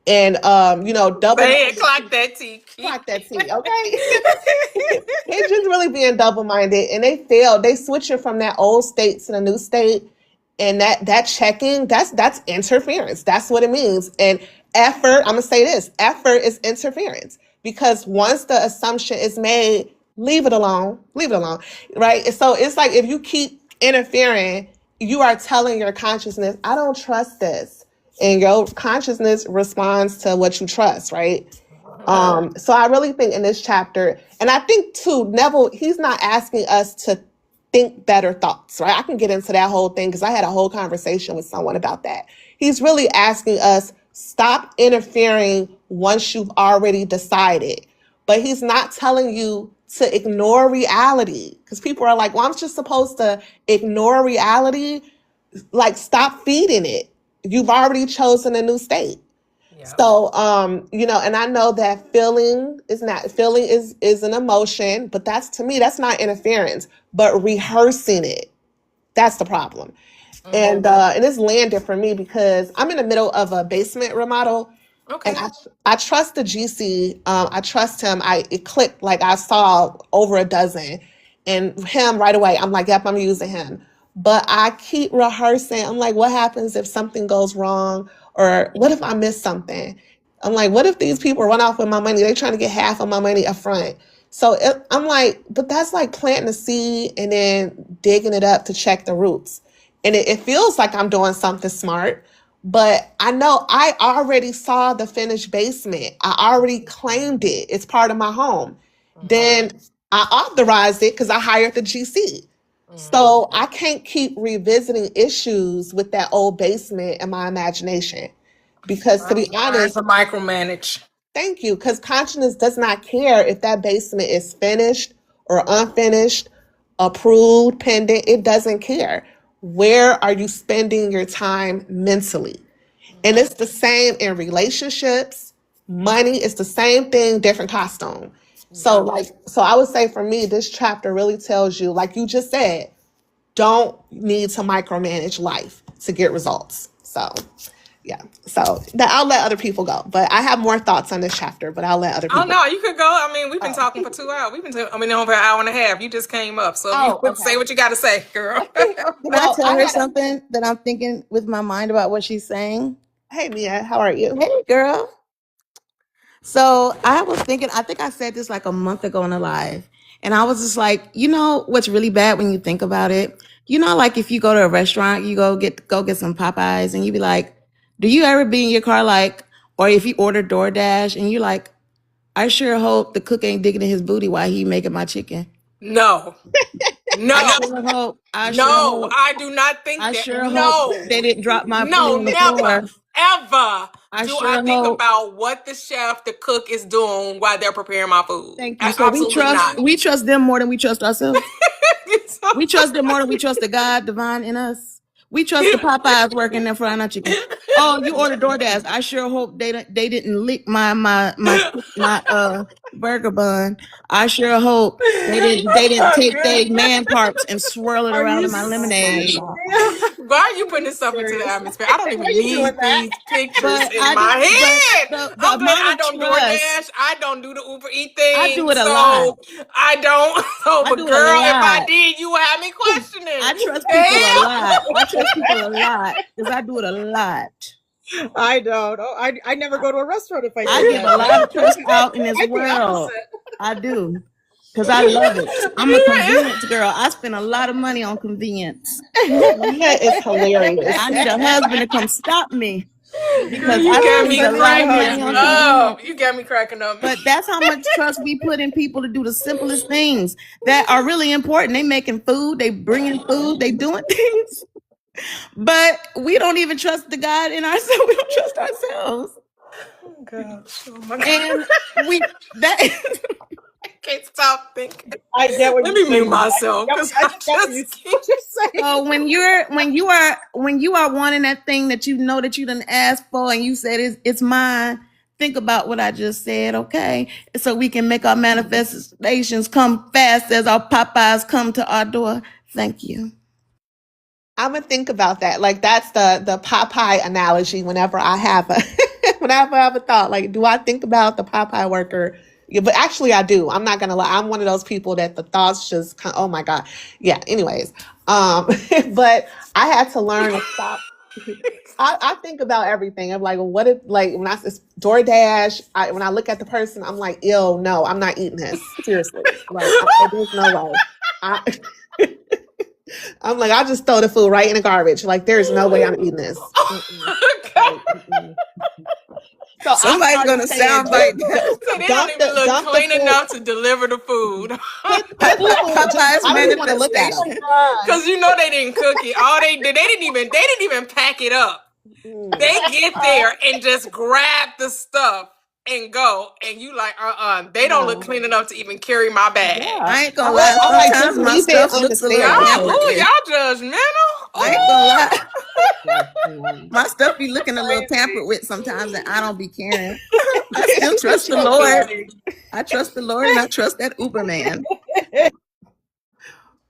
And double Say it, minded clock people, that T, Key. clock that T, okay? They're just really being double minded, and they failed. They switching from that old state to the new state, and that checking, that's interference. That's what it means. And effort, I'm gonna say this: effort is interference, because once the assumption is made, leave it alone. Leave it alone, right? So it's like if you keep interfering, you are telling your consciousness, "I don't trust this," and your consciousness responds to what you trust, right? So I really think in this chapter, and I think too, Neville, he's not asking us to think better thoughts, right? I can get into that whole thing because I had a whole conversation with someone about that. He's really asking us, stop interfering once you've already decided. But he's not telling you to ignore reality, because people are like, well, I'm just supposed to ignore reality. Like, stop feeding it. You've already chosen a new state. Yeah. So, and I know that feeling is an emotion, but to me, that's not interference, but rehearsing it. That's the problem. And it's landed for me because I'm in the middle of a basement remodel. Okay. And I trust the GC. I trust him. It clicked, like I saw over a dozen, and him right away. I'm like, yep, I'm using him. But I keep rehearsing. I'm like, what happens if something goes wrong, or what if I miss something? I'm like, what if these people run off with my money? They're trying to get half of my money up front. So I'm like, but that's like planting a seed and then digging it up to check the roots. And it feels like I'm doing something smart. But I know I already saw the finished basement. I already claimed it. It's part of my home. Then I authorized it because I hired the GC. So I can't keep revisiting issues with that old basement in my imagination. Because to be honest, to micromanage. thank you. Because consciousness does not care if that basement is finished or unfinished, approved, pending. It doesn't care. Where are you spending your time mentally? And it's the same in relationships. Money is the same thing, different costume. So I would say for me, this chapter really tells you, like you just said, don't need to micromanage life to get results. So yeah. So I'll let other people go. But I have more thoughts on this chapter, but I'll let other people. Oh no, you could go. I mean, we've been talking for 2 hours. We've been over an hour and a half. You just came up, so you okay. say what you got to say, girl. Can I tell her something that I'm thinking with my mind about what she's saying? Hey, Mia, how are you? Hey, girl. So I was thinking, I think I said this like a month ago in a live, and I was just like, what's really bad when you think about it? Like if you go to a restaurant, you go get some Popeyes, and you be like, do you ever be in your car like, or if you order DoorDash and you like, I sure hope the cook ain't digging in his booty while he making my chicken. No. I do not think I that. sure hope they didn't drop my food on the never, floor. ever I do sure I think hope- about what the cook is doing while they're preparing my food. Thank you. So we trust them more than we trust ourselves. We trust them more than we trust the God divine in us. We trust the Popeyes working there frying our chicken. Oh, you ordered DoorDash. I sure hope they didn't lick my burger bun. I sure hope they didn't take their man parts and swirl it around in my lemonade. Why are you putting this stuff into the atmosphere? I don't even need these pictures in my head. I'm glad I don't DoorDash. I don't do the Uber Eats thing. I do it a lot. I don't. But girl, if I did, you would have me questioning. I trust people a lot. I trust people a lot because I do it a lot. I don't. Oh, I never go to a restaurant if I do. I give a lot of trust out in this world. I do. Because I love it. I'm a convenience girl. I spend a lot of money on convenience. Mia is hilarious. I need a husband to come stop me. Because you I got me spend a lot of money on convenience. You got me cracking up. But that's how much trust we put in people to do the simplest things that are really important. They making food, they bringing food, they doing things. But we don't even trust the God in ourselves. We don't trust ourselves. Oh gosh. Oh my God. And I can't stop thinking. I get what Let me mute myself because I just So when you are wanting that thing that you know that you done asked for and you said it's mine, think about what I just said, okay? So we can make our manifestations come fast as our Popeyes come to our door. Thank you. I'm gonna think about that. Like that's the Popeye analogy. Whenever I have a thought, like, do I think about the Popeye worker? Yeah, but actually, I do. I'm not gonna lie. I'm one of those people that the thoughts just come. Oh my God. Yeah. Anyways, but I had to learn to stop. I think about everything. I'm like, what if, like, when I say DoorDash, when I look at the person, I'm like, ew, no, I'm not eating this. Seriously, like, there's no way. I'm like, I'll just throw the food right in the garbage. Like, there's no way I'm eating this. So So Somebody's I'm gonna saying, sound like So they don't even look dump the clean food. enough to deliver the food. Put the food. Popeye's I don't even want to look at manifestation. them. Cause you know they didn't cook it. All they didn't even pack it up. They get there and just grab the stuff and go, and you like, they don't look No. clean enough to even carry my bag. Yeah. I ain't gonna lie. I'm like, just Sometimes my leave it stuff on the looks a little stairs. Y'all, pampered. y'all judgmental. I ain't Ooh. gonna lie. My stuff be looking a little tampered with sometimes, and I don't be caring. I still trust the Lord. I trust the Lord, and I trust that Uber man.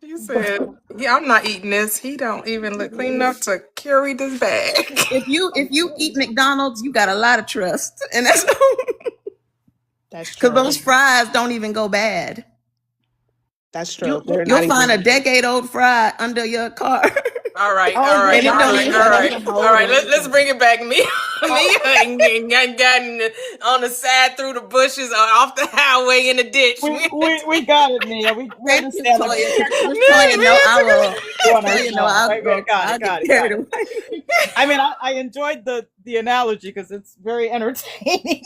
You said, yeah, I'm not eating this. He don't even look clean enough to carry this bag. If you eat McDonald's, you got a lot of trust, and that's That's true. because those fries don't even go bad. That's true. They're You'll not find a even. decade-old fry under your car. All right, Oh, all right, yeah, all they don't right, even- all right, even all hold right. it. Let's bring it back. Me and gotten on the side through the bushes or off the highway in the ditch. We got it, Mia. We Thank you, understand. Toyia. Toyia, no, I will. Toyia, No, I'll go. I'll get carried away. I mean, I enjoyed the analogy because it's very entertaining.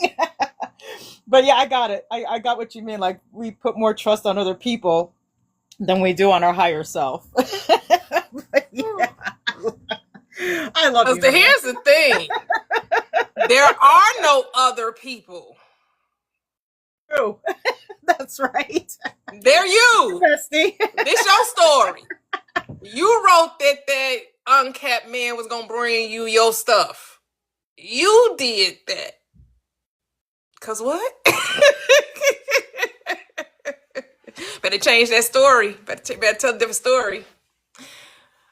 But yeah, I got it. I got what you mean. Like, we put more trust on other people than we do on our higher self. But yeah. I love you. Because here's the thing: there are no other people. True. That's right. They're you. Bestie. This your story. You wrote that unkept man was gonna bring you your stuff. You did that. Cause what? Better change that story. Better tell a different story.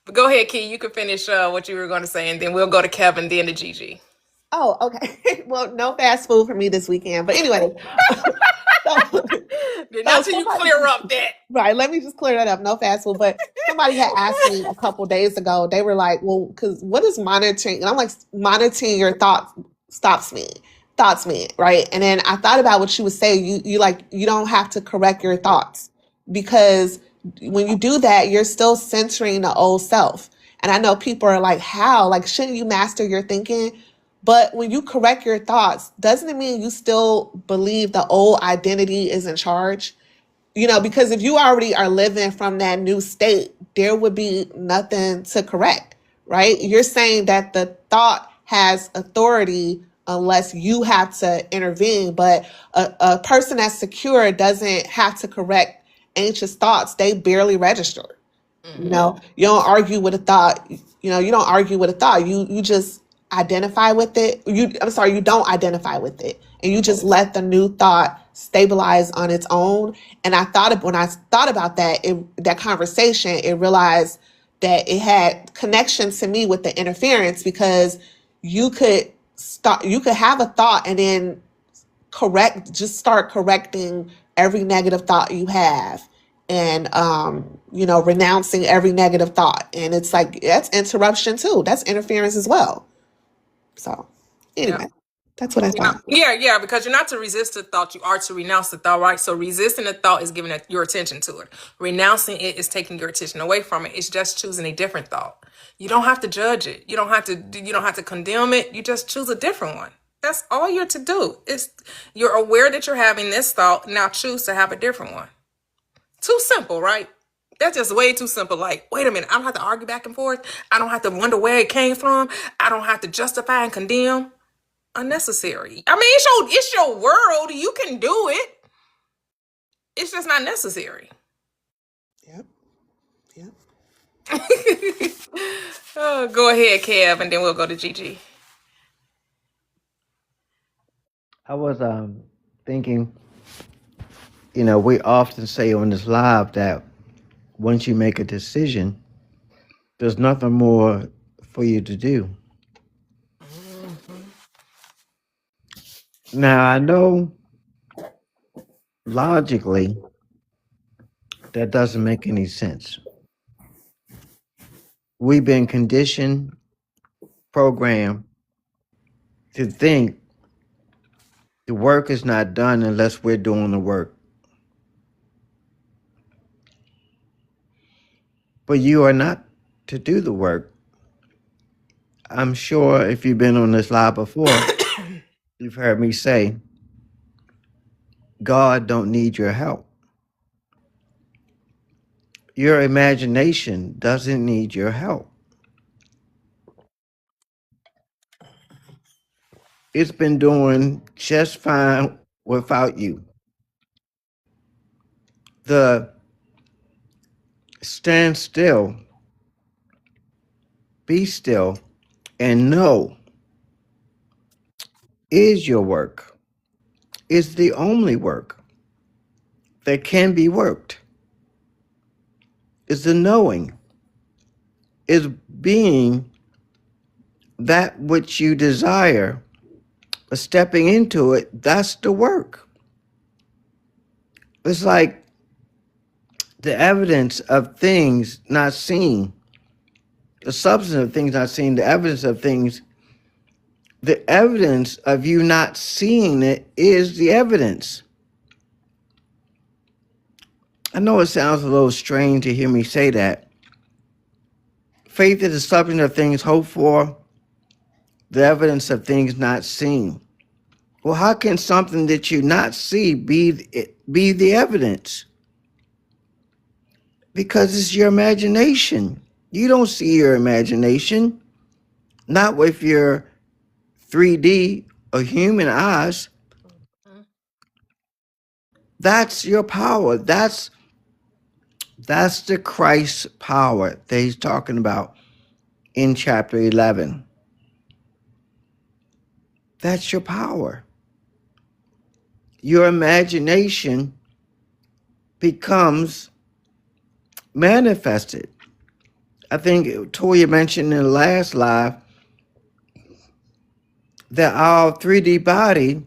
But go ahead, Key. You can finish what you were going to say, and then we'll go to Kevin, then to Gigi. Oh, okay. Well, no fast food for me this weekend. But anyway. Not till you clear up that. Right. Let me just clear that up. No fast food. But somebody had asked me a couple days ago, they were like, well, because what is monitoring? And I'm like, monitoring your thoughts mean, right? And then I thought about what you would say. You don't have to correct your thoughts, because when you do that, you're still centering the old self. And I know people are like, how? Like, shouldn't you master your thinking? But when you correct your thoughts, doesn't it mean you still believe the old identity is in charge? Because if you already are living from that new state, there would be nothing to correct, right? You're saying that the thought has authority unless you have to intervene. But a person that's secure doesn't have to correct anxious thoughts. They barely register. You don't argue with a thought. You don't argue with a thought. You just identify with it. You don't identify with it, and you just let the new thought stabilize on its own. And when I thought about that conversation, it realized that it had connection to me with the interference, because you could have a thought and then start correcting every negative thought you have, and renouncing every negative thought. And it's like, that's interruption too. That's interference as well. So anyway, that's what I thought. Yeah, because you're not to resist the thought, you are to renounce the thought, right? So resisting the thought is giving your attention to it. Renouncing it is taking your attention away from it. It's just choosing a different thought. You don't have to judge it. You don't have to condemn it. You just choose a different one. That's all you're to do. You're aware that you're having this thought. Now choose to have a different one. Too simple, right? That's just way too simple. Like, wait a minute, I don't have to argue back and forth. I don't have to wonder where it came from. I don't have to justify and condemn. Unnecessary. I mean, it's your world. You can do it. It's just not necessary. Yep. Go ahead, Kev, and then we'll go to Gigi. I was thinking, we often say on this live that once you make a decision, there's nothing more for you to do. Now, I know logically that doesn't make any sense. We've been conditioned, programmed to think the work is not done unless we're doing the work. But you are not to do the work. I'm sure if you've been on this live before, You've heard me say, God don't need your help. Your imagination doesn't need your help. It's been doing just fine without you. The stand still, be still, and know is your work. Is the only work that can be worked. Is the knowing. Is being that which you desire, but stepping into it, that's the work. It's like the evidence of things not seen, the substance of things not seen, the evidence of things, the evidence of you not seeing it is the evidence. I know it sounds a little strange to hear me say that. Faith is the substance of things hoped for, the evidence of things not seen. Well, how can something that you not see be the evidence? Because it's your imagination. You don't see your imagination, not with your 3D or human eyes. That's your power. That's the Christ power that he's talking about in chapter 11. That's your power. Your imagination becomes manifested. I think Toyia mentioned in the last live that our 3D body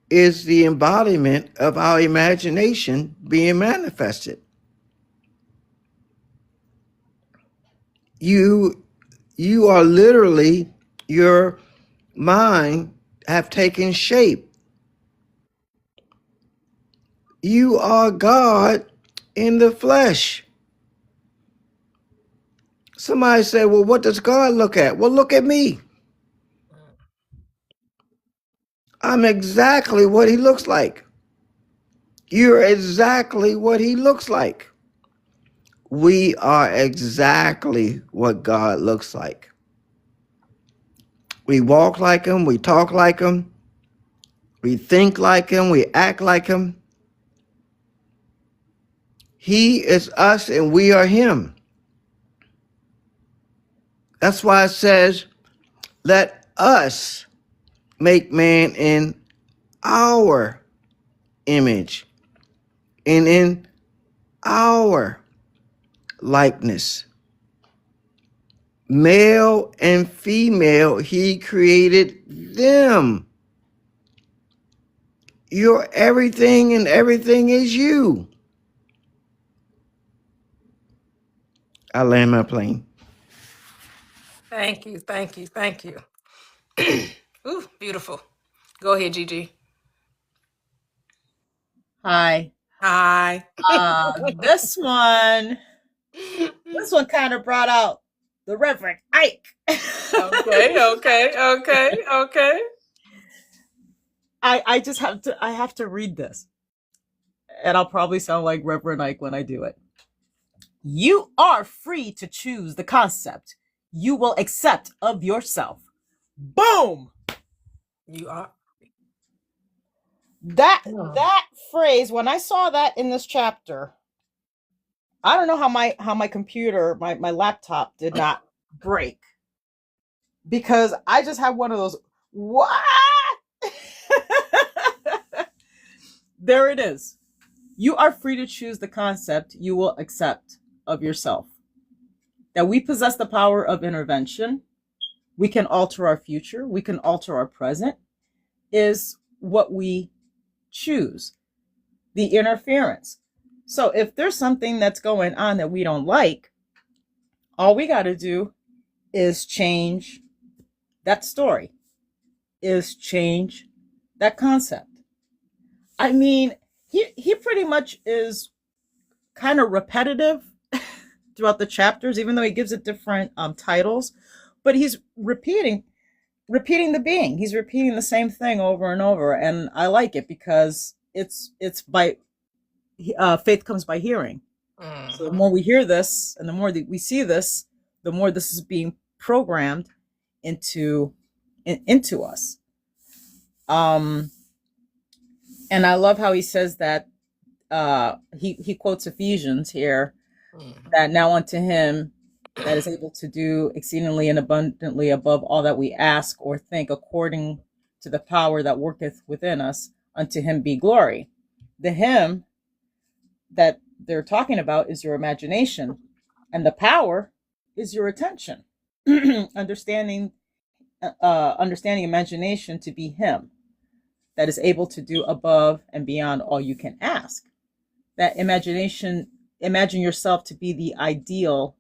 is the embodiment of our imagination being manifested. You are literally, your mind have taken shape. You are God in the flesh. Somebody say, well, what does God look at? Well, look at me. I'm exactly what he looks like. You're exactly what he looks like. We are exactly what God looks like. We walk like him, we talk like him, we think like him, we act like him. He is us and we are him. That's why it says, let us make man in our image and in our likeness. Male and female, he created them. You're everything and everything is you. I land my plane. Thank you, thank you, thank you. Ooh, beautiful. Go ahead, Gigi. Hi. Hi. This one kind of brought out the Reverend Ike. Okay. I just have to read this. And I'll probably sound like Reverend Ike when I do it. You are free to choose the concept you will accept of yourself. Boom! You are. That phrase, when I saw that in this chapter, I don't know how my computer, my laptop did not break. Because I just have one of those, what? There it is. You are free to choose the concept you will accept of yourself. That we possess the power of intervention. We can alter our future. We can alter our present. Is what we choose. The interference. So if there's something that's going on that we don't like, all we got to do is change that story, is change that concept. I mean, he pretty much is kind of repetitive throughout the chapters, even though he gives it different titles, but he's repeating repeating the being. He's repeating the same thing over and over, and I like it because it's by faith comes by hearing. So the more we hear this, and the more that we see this, the more this is being programmed into us. And I love how he says that. He quotes Ephesians here, that now unto him that is able to do exceedingly and abundantly above all that we ask or think, according to the power that worketh within us, unto him be glory. The him that they're talking about is your imagination, and the power is your attention. understanding imagination to be him that is able to do above and beyond all you can ask. That imagination, imagine yourself to be the ideal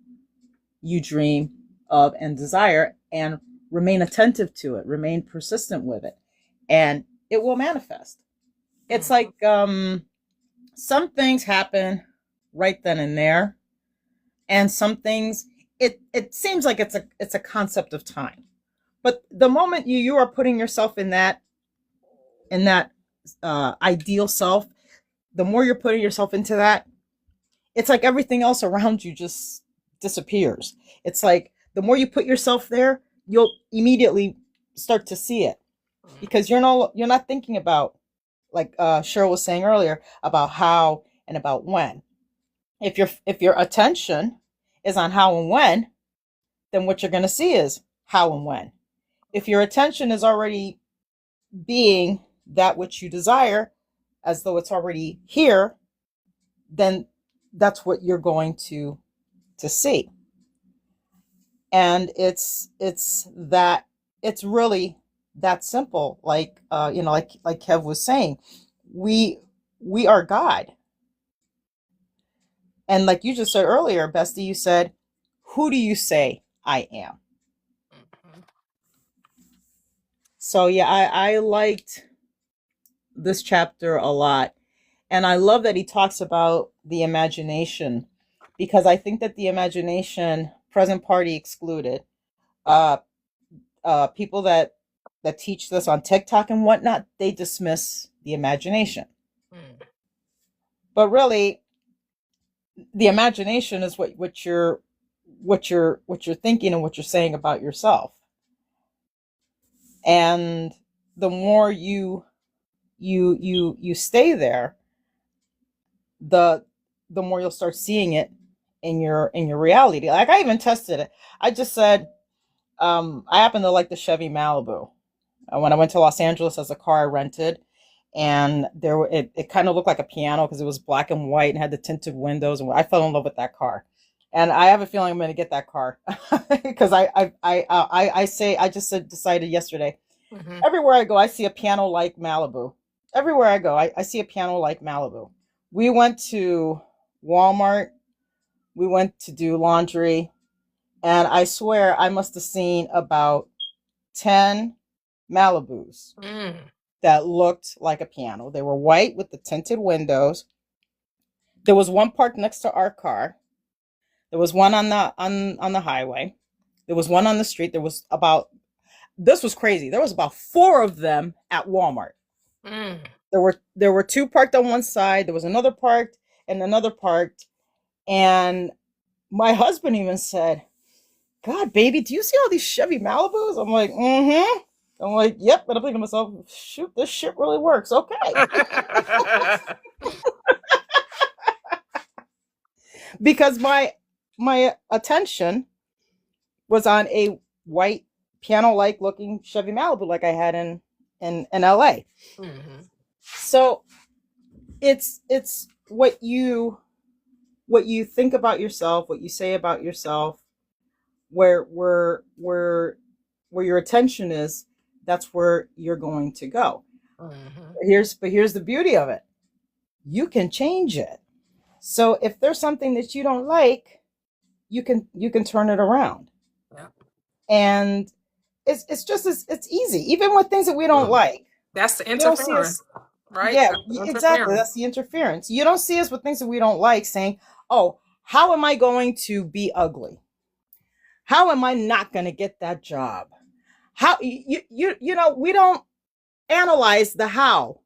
you dream of and desire, and remain attentive to it, remain persistent with it, and it will manifest. It's like some things happen right then and there, and some things it seems like it's a concept of time. But the moment you are putting yourself in that ideal self, the more you're putting yourself into that, it's like everything else around you just disappears. It's like the more you put yourself there, you'll immediately start to see it, because you're not thinking about, like Cheryl was saying earlier, about how and about when. If your attention is on how and when, then what you're going to see is how and when. If your attention is already being that which you desire, as though it's already here, then that's what you're going to see. And it's really that simple. Like like Kev was saying, we are God. And like you just said earlier, Bestie, you said, who do you say I am? So yeah, I liked this chapter a lot. And I love that he talks about the imagination, because I think that the imagination, present party excluded, people that teach this on TikTok and whatnot, they dismiss the imagination. But really, the imagination is what you're thinking and what you're saying about yourself. And the more you stay there, the more you'll start seeing it in your reality. Like I even tested it. I just said, I happen to like the Chevy Malibu. When I went to Los Angeles as a car I rented, and it kind of looked like a piano because it was black and white and had the tinted windows, and I fell in love with that car. And I have a feeling I'm going to get that car because I just decided yesterday. Everywhere I go, I see a piano like Malibu. Everywhere I go, I see a piano like Malibu. We went to Walmart. We went to do laundry. And I swear I must have seen about 10 Malibus that looked like a piano. They were white with the tinted windows. There was one parked next to our car. There was one on the highway. There was one on the street. This was crazy. There was about 4 of them at Walmart. There were 2 parked on one side. There was another parked and another parked. And my husband even said, God, baby, do you see all these Chevy Malibus? I'm like, I'm like, yep. But I'm thinking to myself, shoot, this shit really works. Okay. Because my attention was on a white piano-like looking Chevy Malibu like I had in LA. So it's what you think about yourself, what you say about yourself, where your attention is, that's where you're going to go. Here's the beauty of it. You can change it. So if there's something that you don't like, you can turn it around. Yeah. And it's easy. Even with things that we don't like. That's the interference. Right? Yeah, exactly. That's the interference. You don't see us with things that we don't like saying, oh, how am I going to be ugly? How am I not going to get that job? How you know, we don't analyze the how.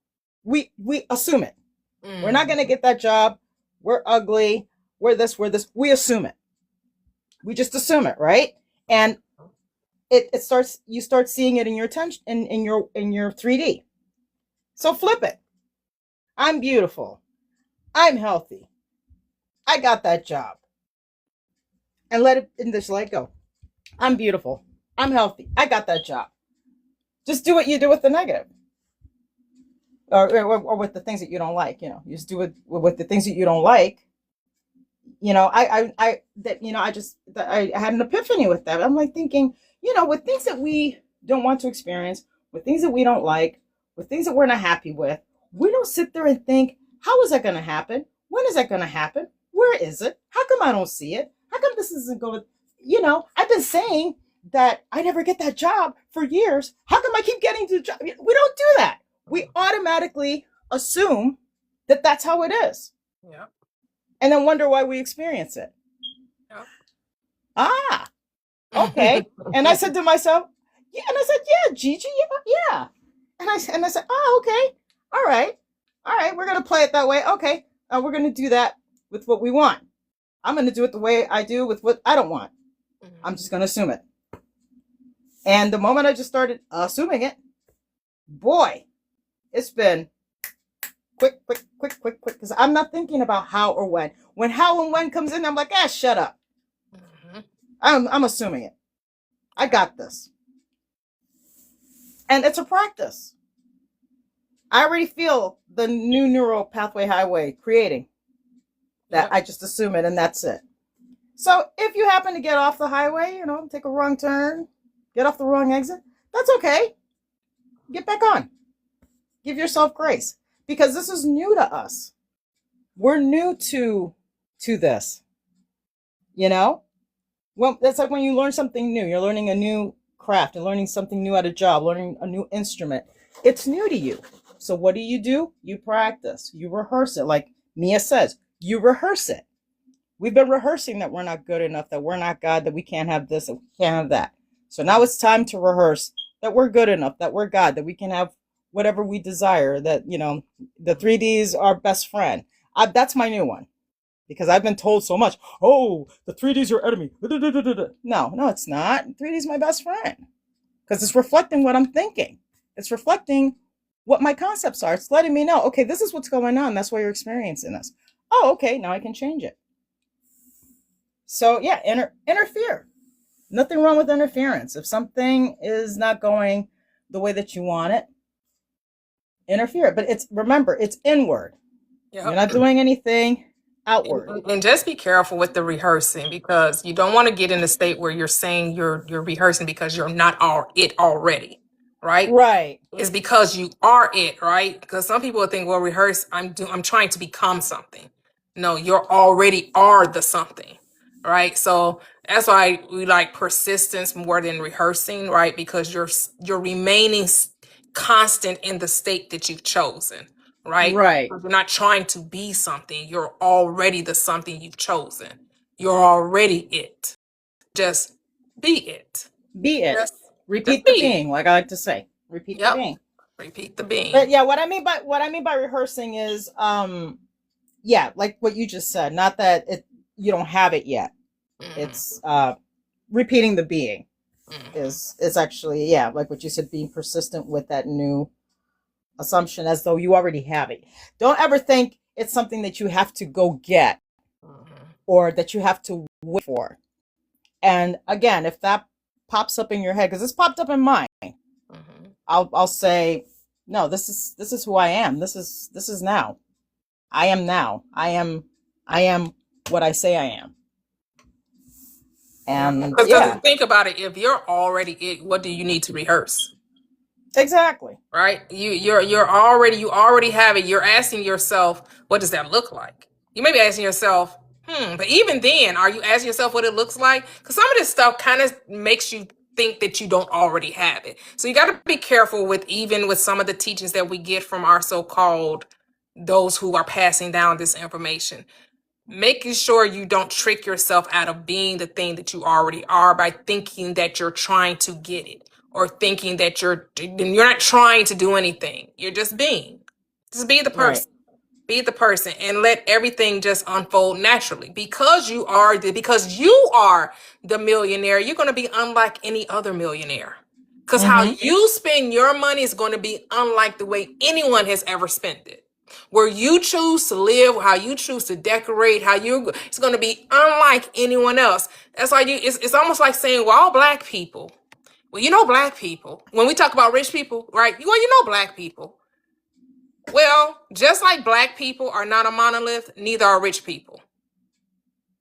We assume it. We're not going to get that job. We're ugly. We're this. We assume it. We just assume it, right? And it starts. You start seeing it in your attention, in your 3D. So flip it. I'm beautiful. I'm healthy. I got that job. And just let it go. I'm beautiful. I'm healthy. I got that job. Just do what you do with the negative. Or with the things that you don't like, you know, you just do it with the things that you don't like. You know, I had an epiphany with that. I'm like thinking, you know, with things that we don't want to experience, with things that we don't like, with things that we're not happy with, we don't sit there and think, how is that going to happen? When is that going to happen? Where is it? How come I don't see it? How come this isn't going? You know, I've been saying that I never get that job for years. How come I keep getting to the job? We don't do that. We automatically assume that that's how it is. Yeah. And then wonder why we experience it. Yeah. Ah, okay. And I said to myself, yeah, and I said, yeah, Gigi, yeah. And I said, oh, okay. All right. We're going to play it that way. Okay. We're going to do that with what we want. I'm going to do it the way I do with what I don't want. I'm just going to assume it. And the moment I just started assuming it, boy, it's been quick, because I'm not thinking about how or when. When how and when comes in, I'm like, shut up. I'm assuming it. I got this. And it's a practice. I already feel the new neural pathway highway creating that. Yep. I just assume it and that's it. So if you happen to get off the highway, you know, take a wrong turn, get off the wrong exit, that's okay. Get back on. Give yourself grace, because this is new to us. We're new to this. You know? Well, that's like when you learn something new. You're learning a new craft, and learning something new at a job, learning a new instrument. It's new to you. So what do? You practice. You rehearse it. Like Mia says, you rehearse it. We've been rehearsing that we're not good enough, that we're not God, that we can't have this, that we can't have that. So now it's time to rehearse that we're good enough, that we're God, that we can have whatever we desire, that, you know, the 3Ds are best friend. That's my new one, because I've been told so much. Oh, the 3Ds are enemy. No, it's not. 3D is my best friend, because it's reflecting what I'm thinking. It's reflecting what my concepts are. It's letting me know, okay, this is what's going on. That's why you're experiencing this. Oh, okay, now I can change it. So yeah, interfere. Nothing wrong with interference. If something is not going the way that you want it, interfere. But remember, it's inward. Yep. You're not doing anything outward. And just be careful with the rehearsing, because you don't want to get in a state where you're saying you're rehearsing because you're not it already. Right? Right. It's because you are it, right? Because some people would think, well, rehearse, I'm trying to become something. No, you're already are the something, right? So that's why we like persistence more than rehearsing, right? Because you're remaining constant in the state that you've chosen, right? Right. You're not trying to be something. You're already the something you've chosen. You're already it. Just be it. Be it. Repeat the being, like I like to say. Repeat the being. Repeat the being. But yeah, what I mean by rehearsing is, yeah, like what you just said. Not that you don't have it yet. Mm-hmm. It's repeating the being. Mm-hmm. is actually, yeah, like what you said, being persistent with that new assumption as though you already have it. Don't ever think it's something that you have to go get, or that you have to wait for. And again, if that pops up in your head, because it's popped up in mine, I'll say, no, this is who I am. This is now. I am now. I am what I say I am. And because think about it, if you're already it, what do you need to rehearse? Exactly. Right? You already have it. You're asking yourself, what does that look like? You may be asking yourself, but even then, are you asking yourself what it looks like? Because some of this stuff kind of makes you think that you don't already have it. So you got to be careful with some of the teachings that we get from our so-called those who are passing down this information. Making sure you don't trick yourself out of being the thing that you already are by thinking that you're trying to get it, or thinking that you're not trying to do anything. You're just being. Just be the Right. person. Be the person and let everything just unfold naturally. Because you are the millionaire, you're going to be unlike any other millionaire. Because how you spend your money is going to be unlike the way anyone has ever spent it. Where you choose to live, how you choose to decorate, it's going to be unlike anyone else. That's why it's almost like saying, well, all black people. Well, you know black people. When we talk about rich people, right? Well, you know black people. Well, just like black people are not a monolith, neither are rich people.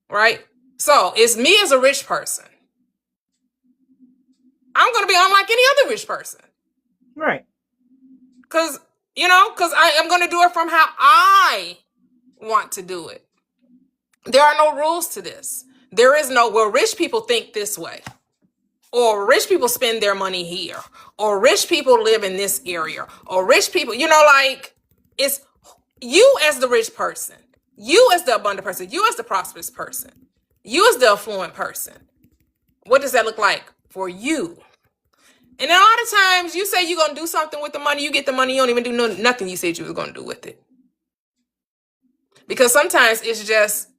Right? So it's me as a rich person. I'm going to be unlike any other rich person. Right. Because I am going to do it from how I want to do it. There are no rules to this. There is no, well, rich people think this way. Or rich people spend their money here. Or rich people live in this area. Or rich people, it's you as the rich person. You as the abundant person. You as the prosperous person. You as the affluent person. What does that look like for you? And a lot of times you say you're going to do something with the money. You get the money. You don't even do nothing you said you was going to do with it. Because sometimes it's just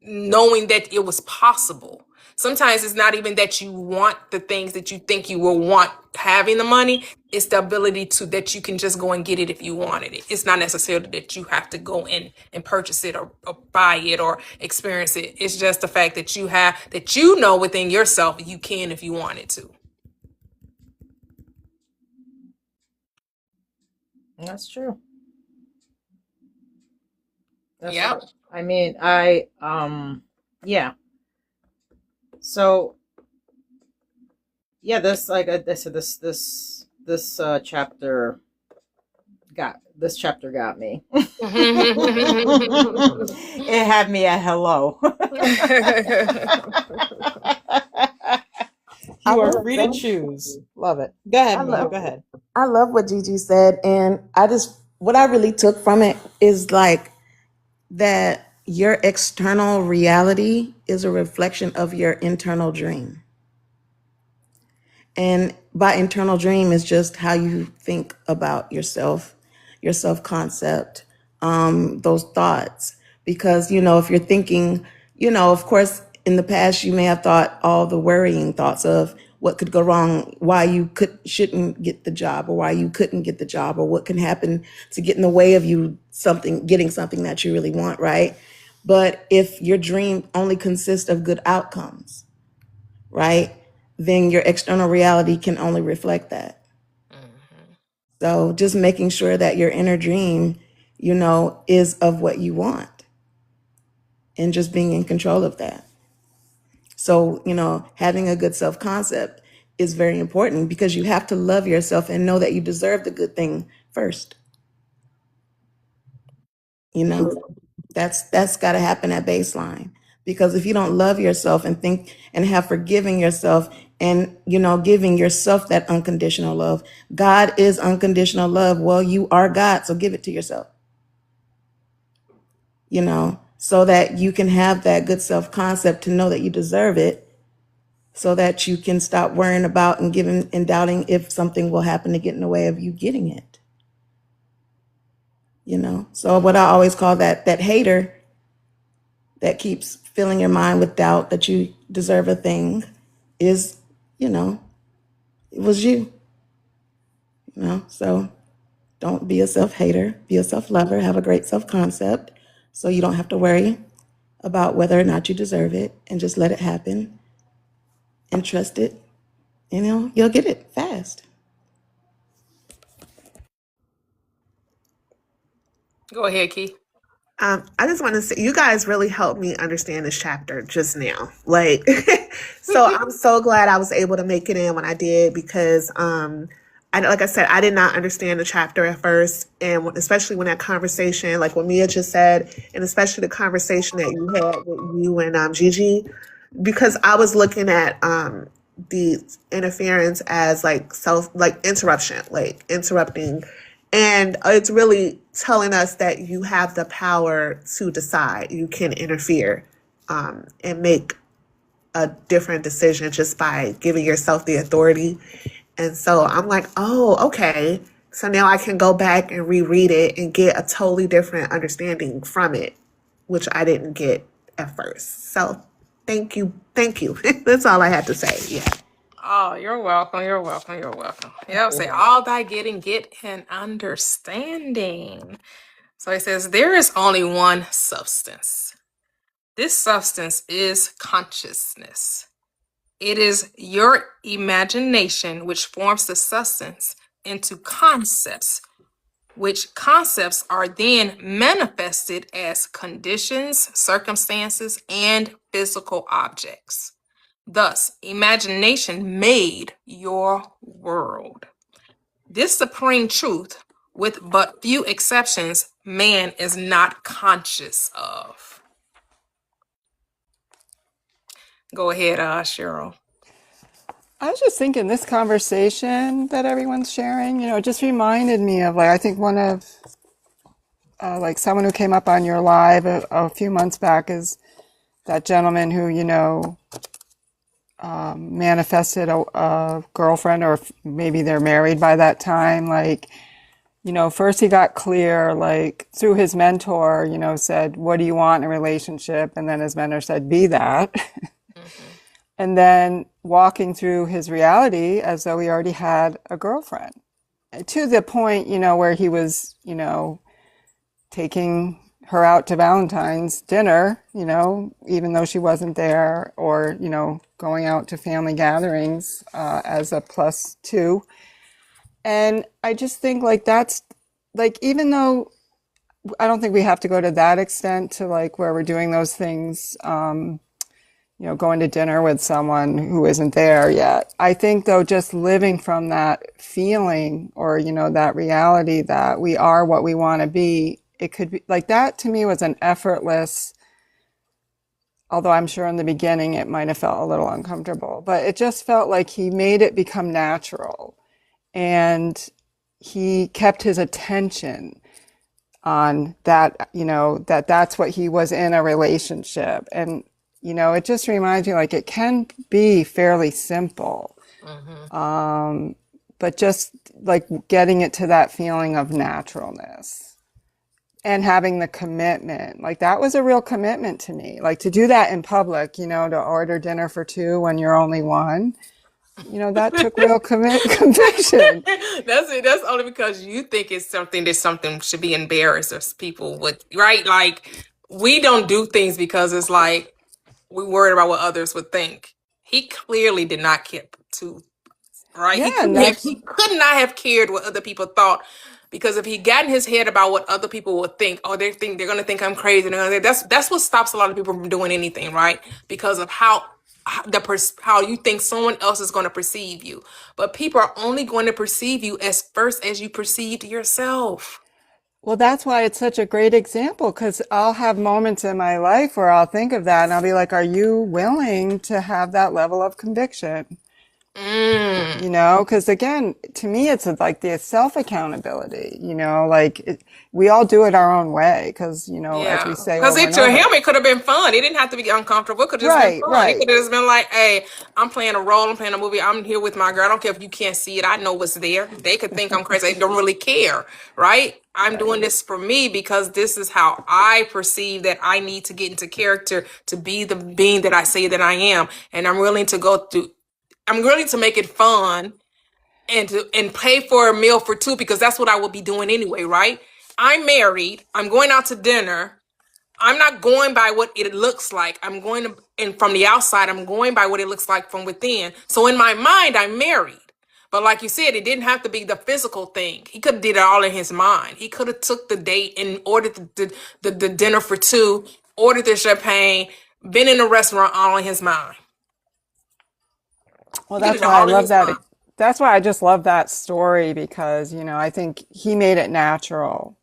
knowing that it was possible. Sometimes it's not even that you want the things that you think you will want having the money. It's the ability that you can just go and get it if you wanted it. It's not necessarily that you have to go in and purchase it or buy it or experience it. It's just the fact that you know within yourself you can if you wanted to. That's true. Yep. True. I mean, yeah. So, yeah, this chapter got me. It had me at hello. You are free to choose. Love it. Go ahead, Mia. Go ahead. I love what Gigi said, and what I really took from it is like that your external reality is a reflection of your internal dream. And by internal dream is just how you think about yourself, your self-concept, those thoughts. Because, if you're thinking, of course, in the past, you may have thought all the worrying thoughts of what could go wrong, why you shouldn't get the job, or why you couldn't get the job, or what can happen to get in the way of you getting something that you really want, right? But if your dream only consists of good outcomes, right, then your external reality can only reflect that. So just making sure that your inner dream, is of what you want, and just being in control of that. So, having a good self-concept is very important, because you have to love yourself and know that you deserve the good thing first. That's got to happen at baseline, because if you don't love yourself and think and have forgiven yourself and, giving yourself that unconditional love, God is unconditional love. Well, you are God, so give it to yourself, so that you can have that good self-concept to know that you deserve it, so that you can stop worrying about and giving and doubting if something will happen to get in the way of you getting it. So what I always call that hater that keeps filling your mind with doubt that you deserve a thing is, it was you. So don't be a self-hater, be a self-lover, have a great self-concept, so you don't have to worry about whether or not you deserve it, and just let it happen and trust it. You'll get it fast. Go ahead, Keith. I just want to say, you guys really helped me understand this chapter just now. So I'm so glad I was able to make it in when I did, because, like I said, I did not understand the chapter at first. And especially when that conversation, like what Mia just said, and especially the conversation that you had with you and Gigi, because I was looking at the interference as interruption, interrupting. And it's really telling us that you have the power to decide. You can interfere and make a different decision just by giving yourself the authority. And so I'm like, oh, okay. So now I can go back and reread it and get a totally different understanding from it, which I didn't get at first. So thank you. Thank you. That's all I had to say. Yeah. Oh, you're welcome. You're welcome. You're welcome. Yeah, say all thy getting, get an understanding. So he says, there is only one substance. This substance is consciousness. It is your imagination which forms the substance into concepts, which concepts are then manifested as conditions, circumstances, and physical objects. Thus, imagination made your world. This supreme truth, with but few exceptions, man is not conscious of. Go ahead, Cheryl. I was just thinking this conversation that everyone's sharing, it just reminded me of like, I think one of like someone who came up on your live a few months back is that gentleman who, manifested a girlfriend, or maybe they're married by that time. Like, first he got clear, like through his mentor, said, what do you want in a relationship? And then his mentor said, be that. And then walking through his reality as though he already had a girlfriend, to the point, where he was, taking her out to Valentine's dinner, even though she wasn't there, or, going out to family gatherings as a +2. And I just think like that's like, even though I don't think we have to go to that extent to like where we're doing those things, going to dinner with someone who isn't there yet. I think though, just living from that feeling, or, that reality that we are what we want to be, it could be like that to me was an effortless, although I'm sure in the beginning it might have felt a little uncomfortable, but it just felt like he made it become natural, and he kept his attention on that, that's what he was in a relationship. And it just reminds me like it can be fairly simple, but just like getting it to that feeling of naturalness and having the commitment. Like that was a real commitment to me, like to do that in public, to order dinner for 2 when you're only 1. That took real conviction. That's it. That's only because you think it's something that something should be embarrassed or people would, right? Like we don't do things because it's like, we worried about what others would think. He clearly did not care to, right? Yeah, He could not have cared what other people thought, because if he got in his head about what other people would think, oh, they're going to think I'm crazy. That's what stops a lot of people from doing anything, right? Because of how you think someone else is going to perceive you. But people are only going to perceive you as first as you perceived yourself. Well, that's why it's such a great example, because I'll have moments in my life where I'll think of that and I'll be like, are you willing to have that level of conviction? Because again, to me, it's like the self-accountability, we all do it our own way, because, as we say, because to him, it could have been fun. It didn't have to be uncomfortable. It could have just been fun. Right. It could have just been like, hey, I'm playing a role. I'm playing a movie. I'm here with my girl. I don't care if you can't see it. I know what's there. They could think I'm crazy. They don't really care, right? I'm doing this for me because this is how I perceive that I need to get into character to be the being that I say that I am. And I'm willing to make it fun and pay for a meal for 2, because that's what I will be doing anyway, right? I'm married. I'm going out to dinner. I'm not going by what it looks like. And from the outside, I'm going by what it looks like from within. So in my mind, I'm married. But like you said, it didn't have to be the physical thing. He could have did it all in his mind. He could have took the date and ordered the dinner for 2, ordered the champagne, been in a restaurant all in his mind. Well, that's why I love that. That's why I just love that story, because, I think he made it natural.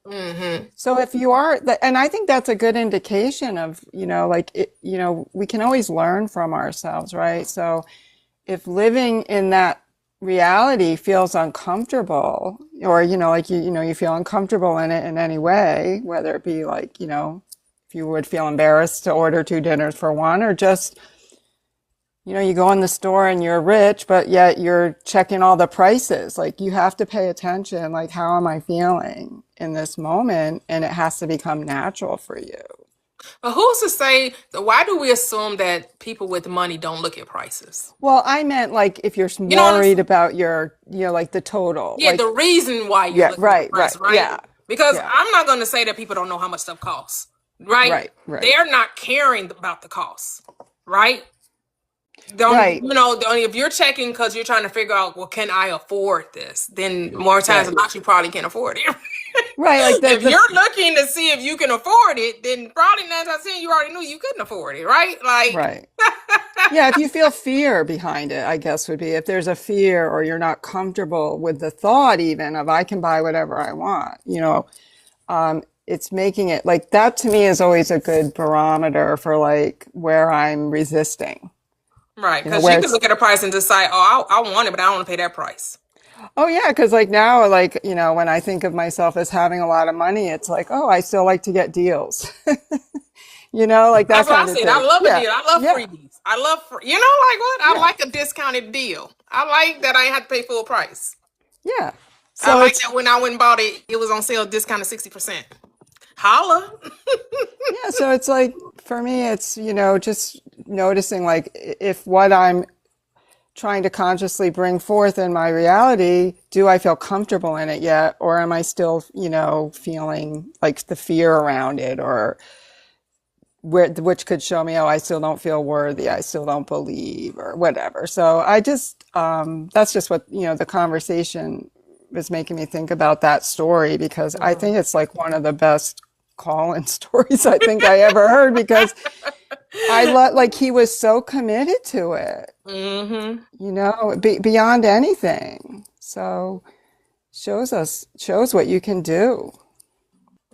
So if you are, and I think that's a good indication of, we can always learn from ourselves, right? So if living in that reality feels uncomfortable, or, you feel uncomfortable in it in any way, whether it be like, if you would feel embarrassed to order 2 dinners for 1, or just You know, you go in the store and you're rich, but yet you're checking all the prices. Like you have to pay attention, like how am I feeling in this moment? And it has to become natural for you. But who's to say, why do we assume that people with money don't look at prices? Well, I meant like if you're You know what I'm worried saying? about your, you know, like the total, Yeah, the like, reason why you're yeah, looking at the right, right, price, right? yeah, Because yeah, I'm not going to say that people don't know how much stuff costs, right? right, right, They're not caring about the costs, right? Don't right, you know? If you're checking because you're trying to figure out, well, can I afford this? Then more times than right, not, you probably can't afford it. right. Like If you're looking to see if you can afford it, then probably 9 times 10 you already knew you couldn't afford it, right? Like, right. Yeah, if you feel fear behind it, I guess would be if there's a fear or you're not comfortable with the thought even of I can buy whatever I want, you know, it's making it like that to me is always a good barometer for like where I'm resisting, right? you know, Because where you can it's, look at a price and decide, oh, I want it, but I don't want to pay that price. oh yeah, because like now, like, you know, when I think of myself as having a lot of money, it's like, oh, I still like to get deals, you know, like that That's what I kind of said. I thing. love a Yeah, deal. I love yeah, freebies. I love, you know, like what? I yeah, like a discounted deal. I like that I ain't have to pay full price. yeah. I So like it's, that when I went and bought it, it was on sale, discounted 60%. Holla. yeah, so it's like for me, it's, you know, just noticing like if what I'm trying to consciously bring forth in my reality, do I feel comfortable in it yet? Or am I still, you know, feeling like the fear around it or which could show me, oh, I still don't feel worthy. I still don't believe or whatever. So I just, that's just what, you know, the conversation was making me think about that story because I think it's like one of the best call-in stories I think I ever heard because like he was so committed to it, Mm-hmm. you know, beyond anything. So shows what you can do.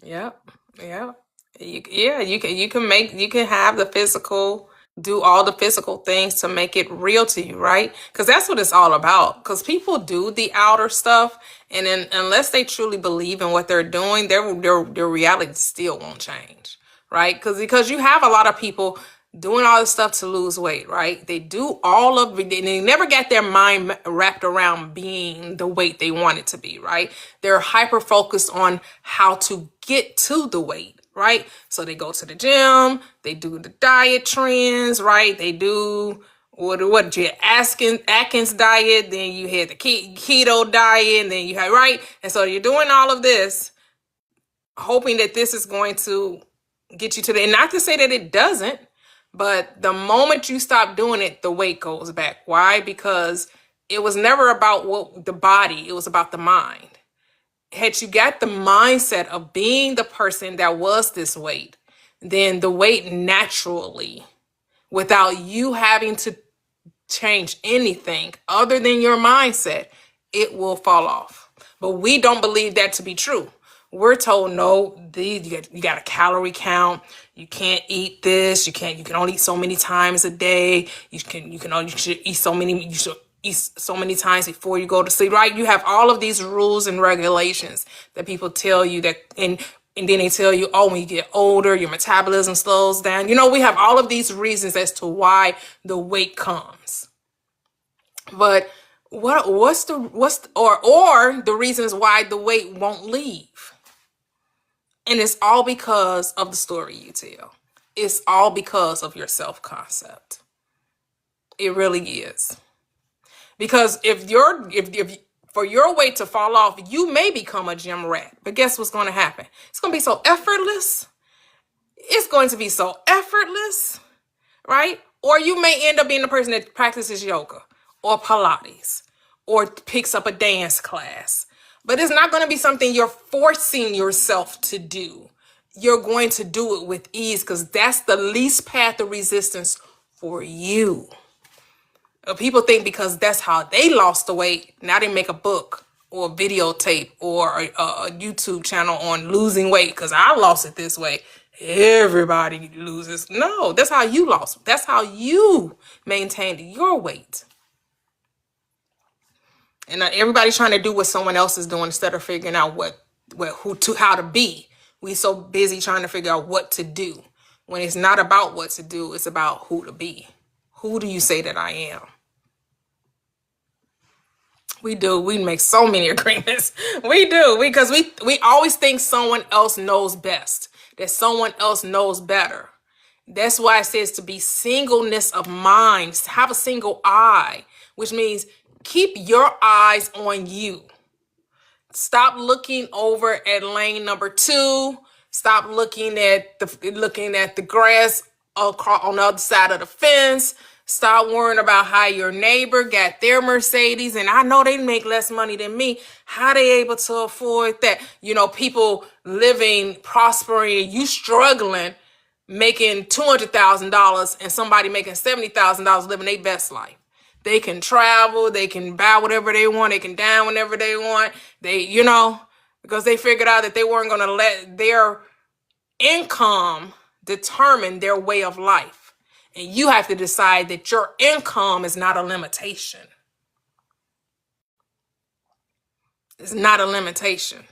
Yep. Yep. Yeah, you can have the physical, do all the physical things to make it real to you, right? Because that's what it's all about. Because people do the outer stuff, and then unless they truly believe in what they're doing, their reality still won't change, right? Because you have a lot of people doing all this stuff to lose weight, right? They do all of it, and they never get their mind wrapped around being the weight they want it to be, right? They're hyper focused on how to get to the weight, right? So they go to the gym, they do the diet trends, right? They do what your Atkins diet, then you had the keto diet, and then you had, right? And so you're doing all of this, hoping that this is going to get you to the, and not to say that it doesn't, but the moment you stop doing it, the weight goes back. Why? Because it was never about what the body, it was about the mind. Had you got the mindset of being the person that was this weight, then the weight naturally, without you having to change anything other than your mindset, it will fall off. But we don't believe that to be true. We're told no, you got a calorie count. You can't eat this. You can only eat so many times a day. You should eat so many. You should eat so many times before you go to sleep. Right? You have all of these rules and regulations that people tell you that, and then they tell you, oh, when you get older, your metabolism slows down. You know, we have all of these reasons as to why the weight comes. But what's or the reasons why the weight won't leave? And it's all because of the story you tell. It's all because of your self-concept. It really is. Because if for your weight to fall off, you may become a gym rat. But guess what's going to happen? It's going to be so effortless. It's going to be so effortless, right? Or you may end up being the person that practices yoga or Pilates or picks up a dance class. But it's not going to be something you're forcing yourself to do. You're going to do it with ease because that's the least path of resistance for you. People think because that's how they lost the weight, now they make a book or a videotape or a YouTube channel on losing weight because I lost it this way. Everybody loses. No, that's how you lost. That's how you maintained your weight. And everybody's trying to do what someone else is doing instead of figuring out how to be. We so busy trying to figure out what to do when it's not about what to do. It's about who to be. Who do you say that I am? We do. We make so many agreements. We do. Because we always think someone else knows best, that someone else knows better. That's why it says to be singleness of mind. Have a single eye, which means keep your eyes on you. Stop looking over at lane number 2. Stop looking at the grass on the other side of the fence. Stop worrying about how your neighbor got their Mercedes, and I know they make less money than me. How they able to afford that? You know, people living, prospering, you struggling, making $200,000, and somebody making $70,000 living their best life. They can travel, they can buy whatever they want, they can dine whenever they want. They, because they figured out that they weren't going to let their income determine their way of life. And you have to decide that your income is not a limitation. It's not a limitation.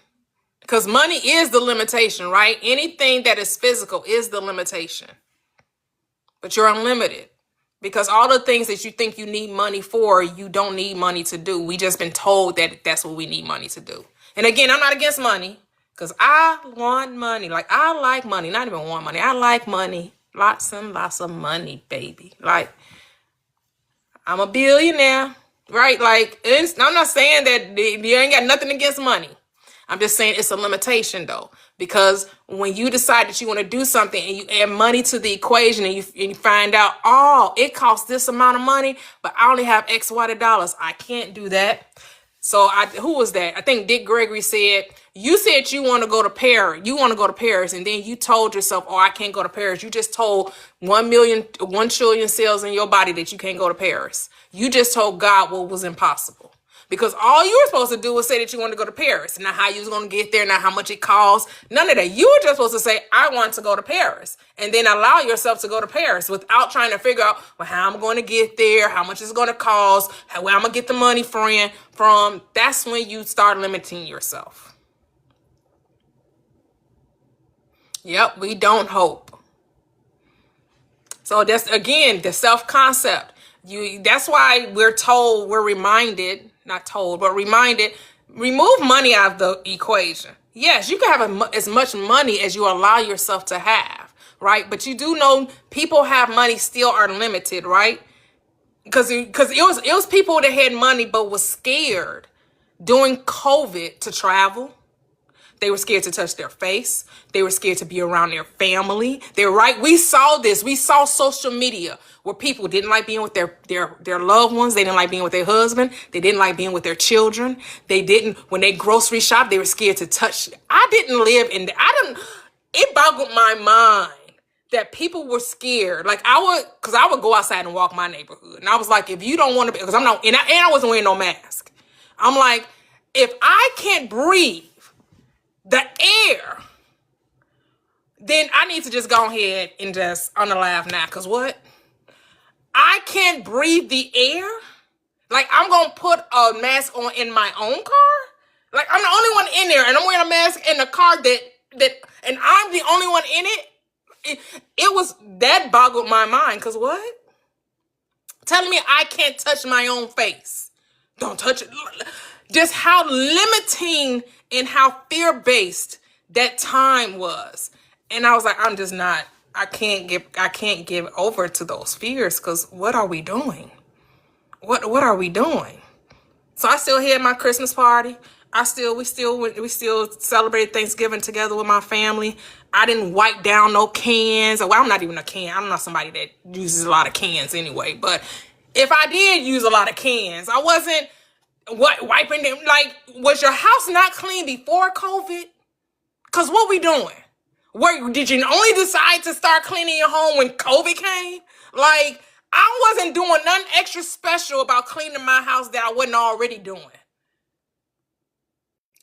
Because money is the limitation, right? Anything that is physical is the limitation. But you're unlimited. Because all the things that you think you need money for, you don't need money to do. We just been told that that's what we need money to do. And again, I'm not against money. Because I want money. Like, I like money. Not even want money. I like money. Lots and lots of money, baby. Like, I'm a billionaire, right? Like, I'm not saying that you ain't got nothing against money. I'm just saying it's a limitation, though. Because when you decide that you want to do something and you add money to the equation and you find out, oh, it costs this amount of money, but I only have X, Y dollars. I can't do that. So who was that? I think Dick Gregory said, you said you want to go to Paris. You want to go to Paris. And then you told yourself, oh, I can't go to Paris. You just told 1 trillion cells in your body that you can't go to Paris. You just told God what was impossible. Because all you were supposed to do was say that you want to go to Paris. Not how you was going to get there, not how much it costs. None of that. You were just supposed to say, I want to go to Paris. And then allow yourself to go to Paris without trying to figure out, well, how I'm going to get there, how much it's going to cost, where I'm going to get the money from. That's when you start limiting yourself. Yep, we don't hope. So that's, again, the self-concept. That's why we're reminded, not told, but reminded, remove money out of the equation. Yes, you can have as much money as you allow yourself to have, right? But you do know people have money still are limited, right? Because it was people that had money but was scared during COVID to travel. They were scared to touch their face. They were scared to be around their family. They're right. We saw this. We saw social media where people didn't like being with their loved ones. They didn't like being with their husband. They didn't like being with their children. When they grocery shop, they were scared to touch. It boggled my mind that people were scared. Like because I would go outside and walk my neighborhood. And I was like, if you don't want to be, because I wasn't wearing no mask. I'm like, if I can't breathe the air, then I need to just go ahead and just unalive now. Because what? I can't breathe the air? Like, I'm going to put a mask on in my own car? Like, I'm the only one in there, and I'm wearing a mask in the car and I'm the only one in it? That boggled my mind. Because what? Telling me I can't touch my own face. Don't touch it. Just how limiting and how fear-based that time was. And I was like, I can't give over to those fears, because what are we doing? What are we doing? So I still had my Christmas party. We still celebrated Thanksgiving together with my family. I didn't wipe down no cans. Well, I'm not even a can. I'm not somebody that uses a lot of cans anyway. But if I did use a lot of cans, I wasn't wiping them. Like, was your house not clean before COVID? Because what we doing? Did you only decide to start cleaning your home when COVID came? Like, I wasn't doing nothing extra special about cleaning my house that I wasn't already doing.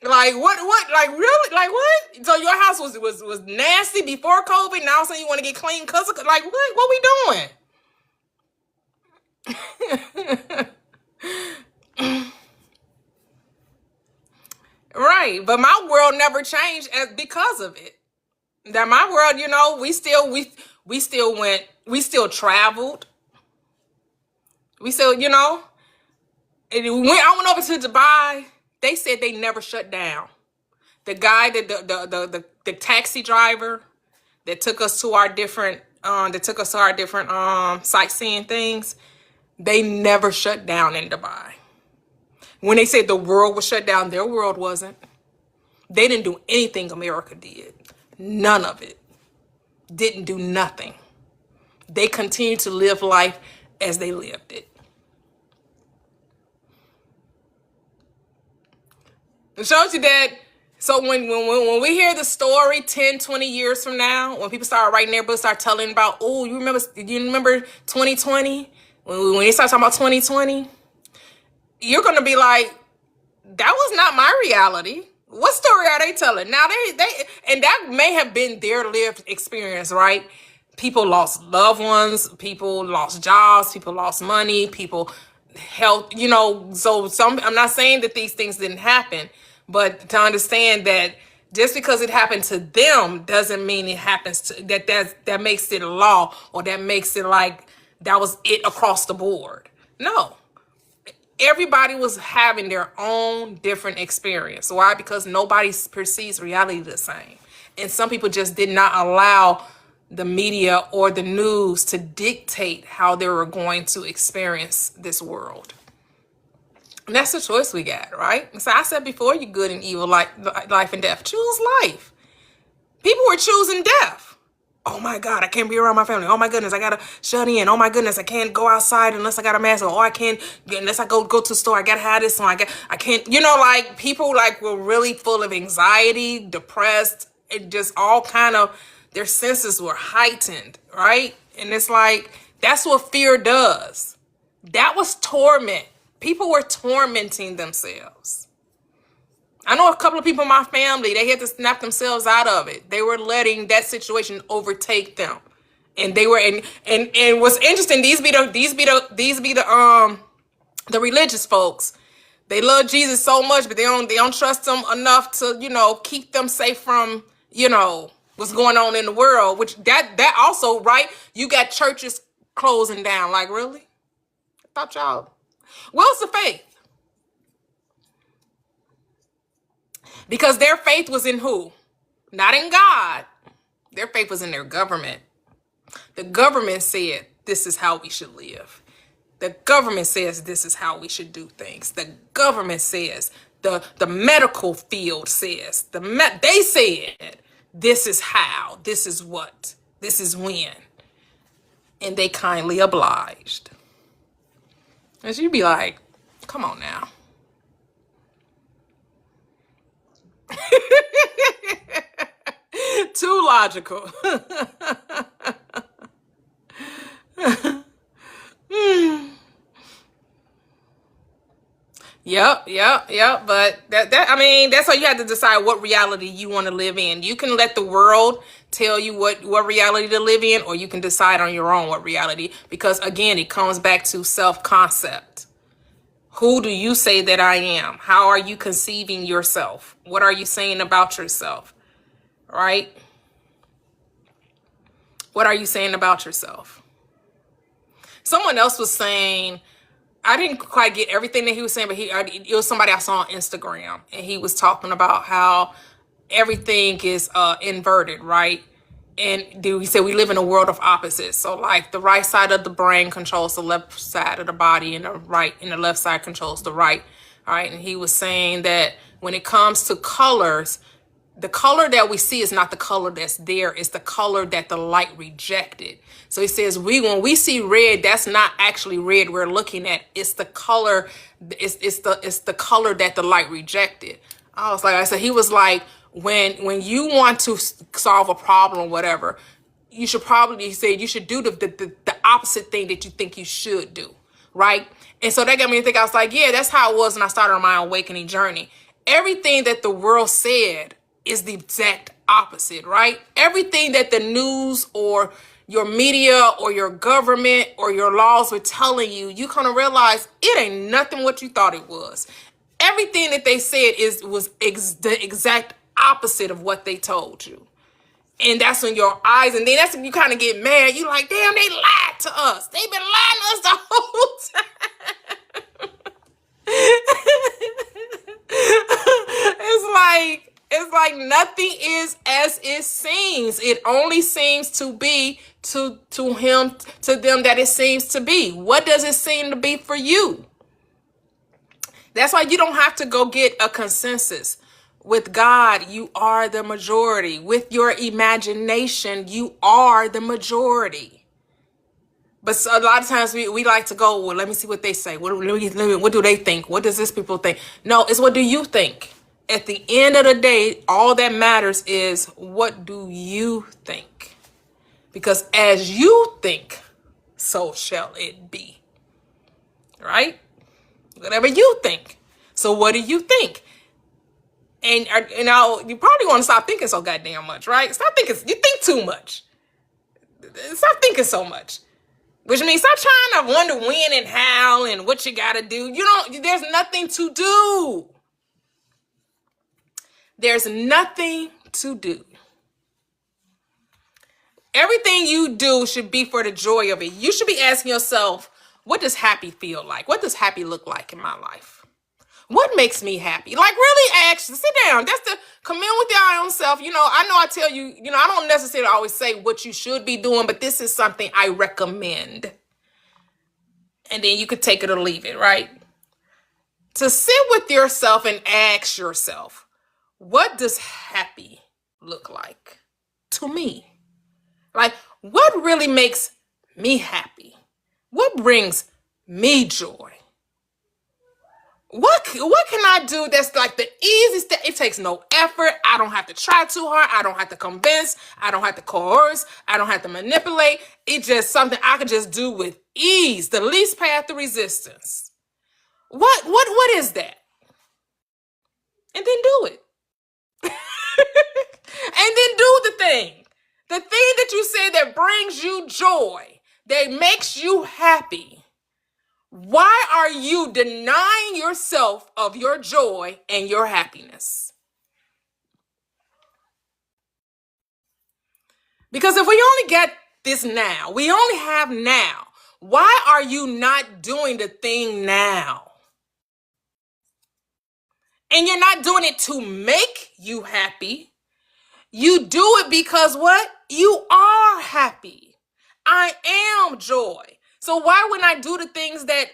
Like, what? Like, really? Like, what? So your house was nasty before COVID, now so you want to get clean because of, like, what we doing? Right, but my world never changed because of it. That my world, we still traveled. We said, you know, and when I went over to Dubai, they said they never shut down. The guy, the taxi driver that took us to our different sightseeing things, they never shut down in Dubai. When they said the world was shut down, their world wasn't. They didn't do anything America did. None of it. Didn't do nothing. They continued to live life as they lived it. It shows you that. So when we hear the story 10, 20 years from now, when people start writing their books, start telling about, oh, you remember 2020? When they start talking about 2020, you're going to be like, that was not my reality. What story are they telling? Now and that may have been their lived experience, right? People lost loved ones, people lost jobs, people lost money, people health, you know, so I'm not saying that these things didn't happen, but to understand that just because it happened to them doesn't mean it happens to that makes it a law, or that makes it like that was it across the board. No. Everybody was having their own different experience. Why? Because nobody perceives reality the same. And some people just did not allow the media or the news to dictate how they were going to experience this world. And that's the choice we got, right? So I said before, you good and evil, life and death. Choose life. People were choosing death. Oh my God, I can't be around my family. Oh my goodness, I gotta shut in. Oh my goodness, I can't go outside unless I got a mask on. Oh, I can't, unless I go to the store, I gotta have this on. I can't, you know, like people like were really full of anxiety, depressed, and just all kind of, their senses were heightened, right? And it's like, that's what fear does. That was torment. People were tormenting themselves. I know a couple of people in my family, they had to snap themselves out of it. They were letting that situation overtake them. And they were, and what's interesting, these be the religious folks. They love Jesus so much, but they don't trust him enough to, you know, keep them safe from, you know, what's going on in the world, which that also, right? You got churches closing down. Like, really? I thought y'all, where's the faith? Because their faith was in who? Not in God. Their faith was in their government. The government said, this is how we should live. The government says this is how we should do things. The government says, the medical field says, they said, this is how, this is what, this is when. And they kindly obliged. And you'd be like, come on now. Too logical. Yep. But that I mean, that's why you have to decide what reality you want to live in. You can let the world tell you what reality to live in, or you can decide on your own what reality. Because again, it comes back to self-concept. Who do you say that I am? How are you conceiving yourself? What are you saying about yourself? Right? What are you saying about yourself? Someone else was saying, I didn't quite get everything that he was saying, but it was somebody I saw on Instagram, and he was talking about how everything is inverted, right? And he said we live in a world of opposites. So like the right side of the brain controls the left side of the body, and the left side controls the right. All right. And he was saying that when it comes to colors, the color that we see is not the color that's there. It's the color that the light rejected. So he says when we see red, that's not actually red we're looking at. It's the color. It's the color that the light rejected. He was like, when you want to solve a problem or whatever, you should probably say you should do the opposite thing that you think you should do, right? And so that got me to think. I was like, yeah, that's how it was when I started on my awakening journey. Everything that the world said is the exact opposite, right? Everything that the news or your media or your government or your laws were telling you, you kind of realize it ain't nothing what you thought it was. Everything that they said was the exact opposite of what they told you. And that's when your eyes, and then that's when you kind of get mad. You like, damn, they lied to us. They've been lying to us the whole time. nothing is as it seems. It only seems to be to them that it seems to be. What does it seem to be for you? That's why you don't have to go get a consensus. With God, you are the majority. With your imagination, you are the majority. But a lot of times we like to go, well, let me see what they say. What do they think? What does this people think? No, it's what do you think? At the end of the day, all that matters is what do you think? Because as you think, so shall it be. Right? Whatever you think. So what do you think? And now you probably want to stop thinking so goddamn much, right? Stop thinking. You think too much. Stop thinking so much. Which means stop trying to wonder when and how and what you got to do. There's nothing to do. There's nothing to do. Everything you do should be for the joy of it. You should be asking yourself, what does happy feel like? What does happy look like in my life? What makes me happy? Like, really sit down. That's the commune with your own self. I know I tell you, I don't necessarily always say what you should be doing, but this is something I recommend. And then you could take it or leave it, right? To sit with yourself and ask yourself, what does happy look like to me? Like, what really makes me happy? What brings me joy? What can I do that's like the easiest step? It takes no effort. I don't have to try too hard. I don't have to convince. I don't have to coerce. I don't have to manipulate. It's just something I can just do with ease, the least path of resistance. What is that? And then do it. And then do the thing. The thing that you say that brings you joy, that makes you happy. Why are you denying yourself of your joy and your happiness? Because if we only get this now, we only have now, why are you not doing the thing now? And you're not doing it to make you happy. You do it because what? You are happy. I am joy. So why wouldn't I do the things that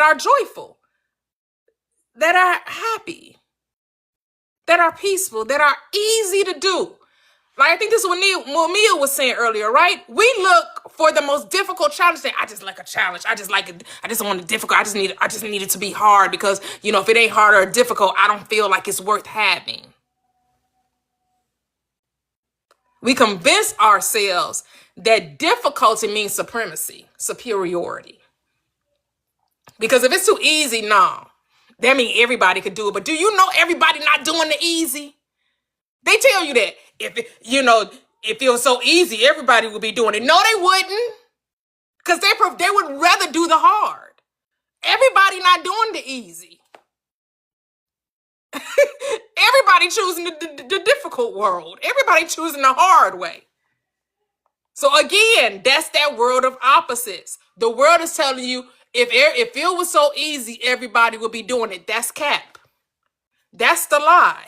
are joyful, that are happy, that are peaceful, that are easy to do? Like, I think this is what Mia was saying earlier, right? We look for the most difficult challenge. I just like a challenge. I just want it difficult. I just need it to be hard because, if it ain't hard or difficult, I don't feel like it's worth having. We convince ourselves that difficulty means supremacy, superiority. Because if it's too easy, no. That means everybody could do it. But do you know everybody not doing the easy? They tell you that. If it was so easy, everybody would be doing it. No, they wouldn't. Because they would rather do the hard. Everybody not doing the easy. Everybody choosing the difficult world. Everybody choosing the hard way. So again, that's that world of opposites. The world is telling you if it was so easy, everybody would be doing it. That's cap. That's the lie.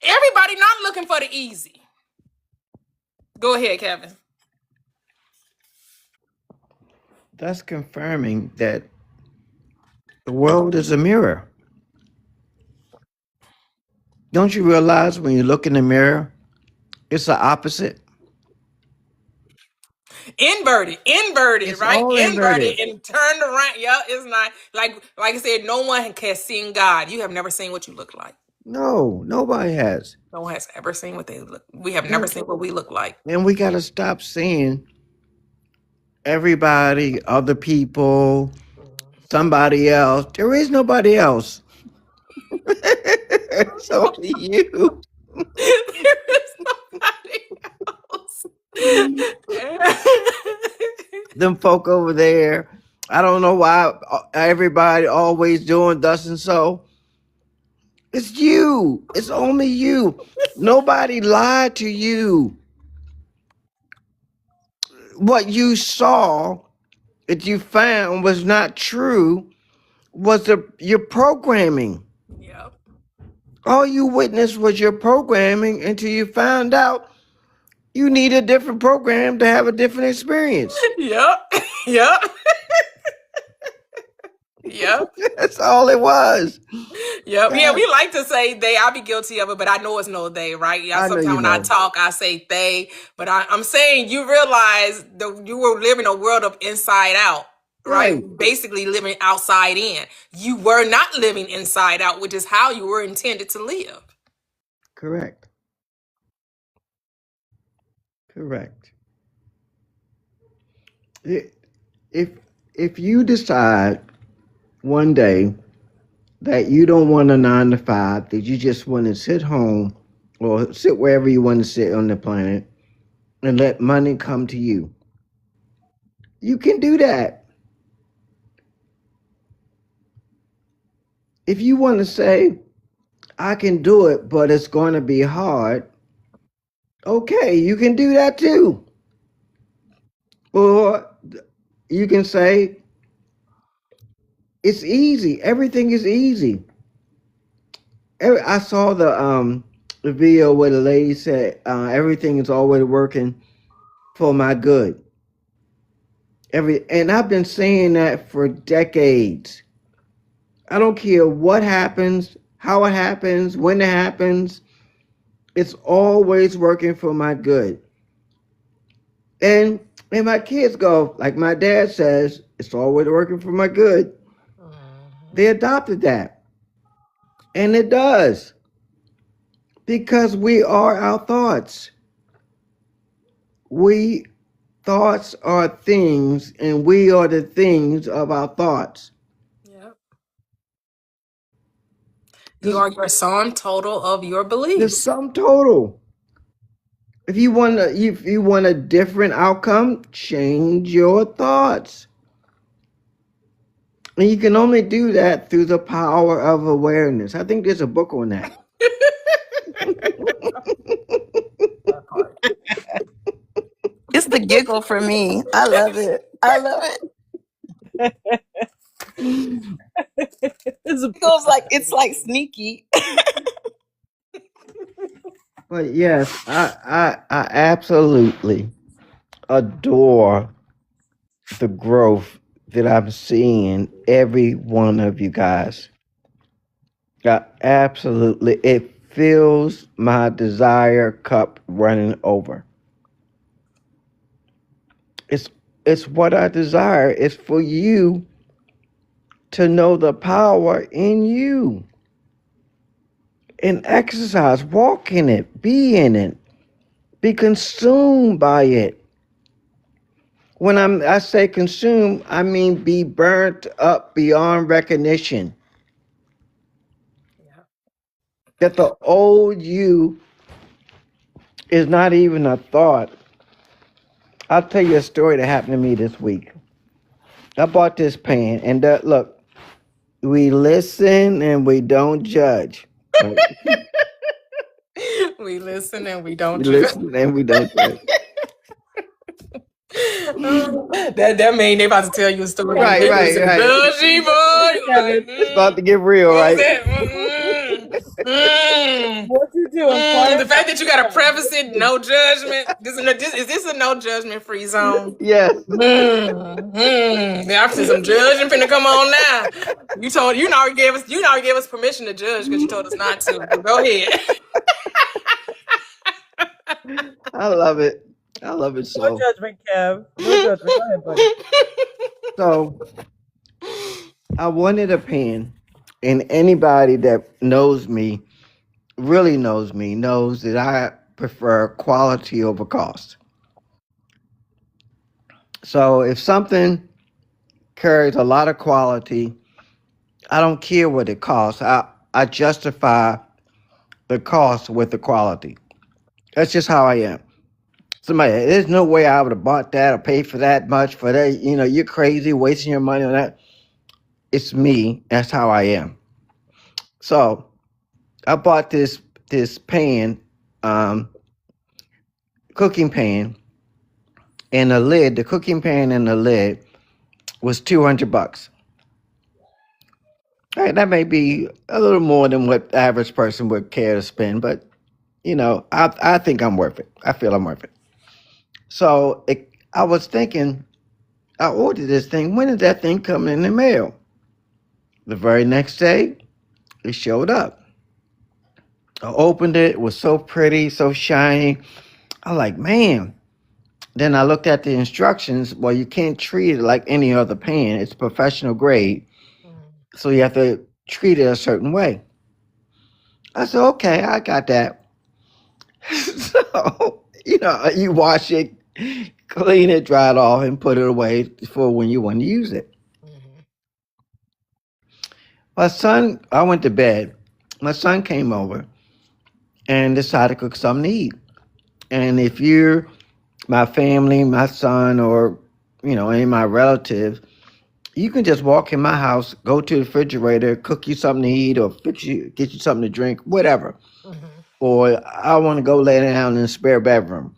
Everybody not looking for the easy. Go ahead, Kevin. That's confirming that the world is a mirror. Don't you realize when you look in the mirror, it's the opposite? Inverted, It's right? all Inverted inverted. and turned around. Yeah, it's not like I said, no one can see God. You have never seen what you look like. No, nobody has. No one has ever seen what they look. We have never seen what we look like. And we got to stop seeing everybody, other people, somebody else. There is nobody else. It's only you. There is nobody else. Them folk over there. I don't know why everybody always doing thus and so. It's you. It's only you. Nobody lied to you. What you saw that you found was not true was your programming. Yep. All you witnessed was your programming until you found out you need a different program to have a different experience. Yep. Yep. Yep. That's all it was. Yep. Yeah, God, we like to say they. I'll be guilty of it, but I know it's no they, right? Yeah. I know Sometimes you when I know. talk, I say they, but I'm saying you realize you were living a world of inside out, right? Right. Basically living outside in. You were not living inside out, which is how you were intended to live. Correct. Correct. If if you decide one day that you don't want a 9 to 5, that you just want to sit home or sit wherever you want to sit on the planet and let money come to you, you can do that. If you want to say, I can do it, but it's going to be hard, okay, you can do that too. Or you can say, it's easy. Everything is easy. I saw the video where the lady said, everything is always working for my good. And I've been saying that for decades. I don't care what happens, how it happens, when it happens. It's always working for my good. And my kids go, like my dad says, it's always working for my good. They adopted that. And it does. Because we are our thoughts. Thoughts are things, and we are the things of our thoughts. Yep. You are your sum total of your The beliefs. sum total. If you want a different outcome, change your thoughts. And you can only do that through the power of awareness. I think there's a book on that. It's the giggle for me. I love it. I love it. It goes like it's like sneaky. But yes, I absolutely adore the growth that I'm seeing every one of you guys. Absolutely, it fills my desire cup running over. It's what I desire. It's for you to know the power in you and exercise, walk in it, be in it, be consumed by it. When I say consume, I mean be burnt up beyond recognition. Yeah. That the old you is not even a thought. I'll tell you a story that happened to me this week. I bought this pan, and look, we listen and we don't judge. Right? We listen and we don't We judge. listen and we don't judge. That mean they about to tell you a story. Right. Judgy boy. It's about to get real, right? What you doing? The fact that you got to preface it, no judgment. Is this a no judgment free zone? Yes. The opposite, some judging finna come on now. You already gave us permission to judge because you told us not to. But go ahead. I love it. I love it so. No judgment, Kev. No judgment. Go ahead, buddy. So I wanted a pen, and anybody that knows me, really knows me, knows that I prefer quality over cost. So if something carries a lot of quality, I don't care what it costs. I justify the cost with the quality. That's just how I am. There's no way I would have bought that or paid for that much for that. You're crazy wasting your money on that. It's me. That's how I am. So I bought this pan, cooking pan, and the cooking pan and the lid was $200. Right, that may be a little more than what the average person would care to spend, but I think I'm worth it. I feel I'm worth it. So I was thinking, I ordered this thing. When did that thing come in the mail? The very next day, it showed up. I opened it. It was so pretty, so shiny. I like, man. Then I looked at the instructions. Well, you can't treat it like any other pen. It's professional grade. So you have to treat it a certain way. I said, okay, I got that. So, you wash it, clean it, dry it off, and put it away for when you want to use it. My son, I went to bed. My son came over and decided to cook something to eat. And if you're my family, my son, or any of my relatives, you can just walk in my house, go to the refrigerator, cook you something to eat, or get you something to drink, whatever. Or I want to go lay down in the spare bedroom.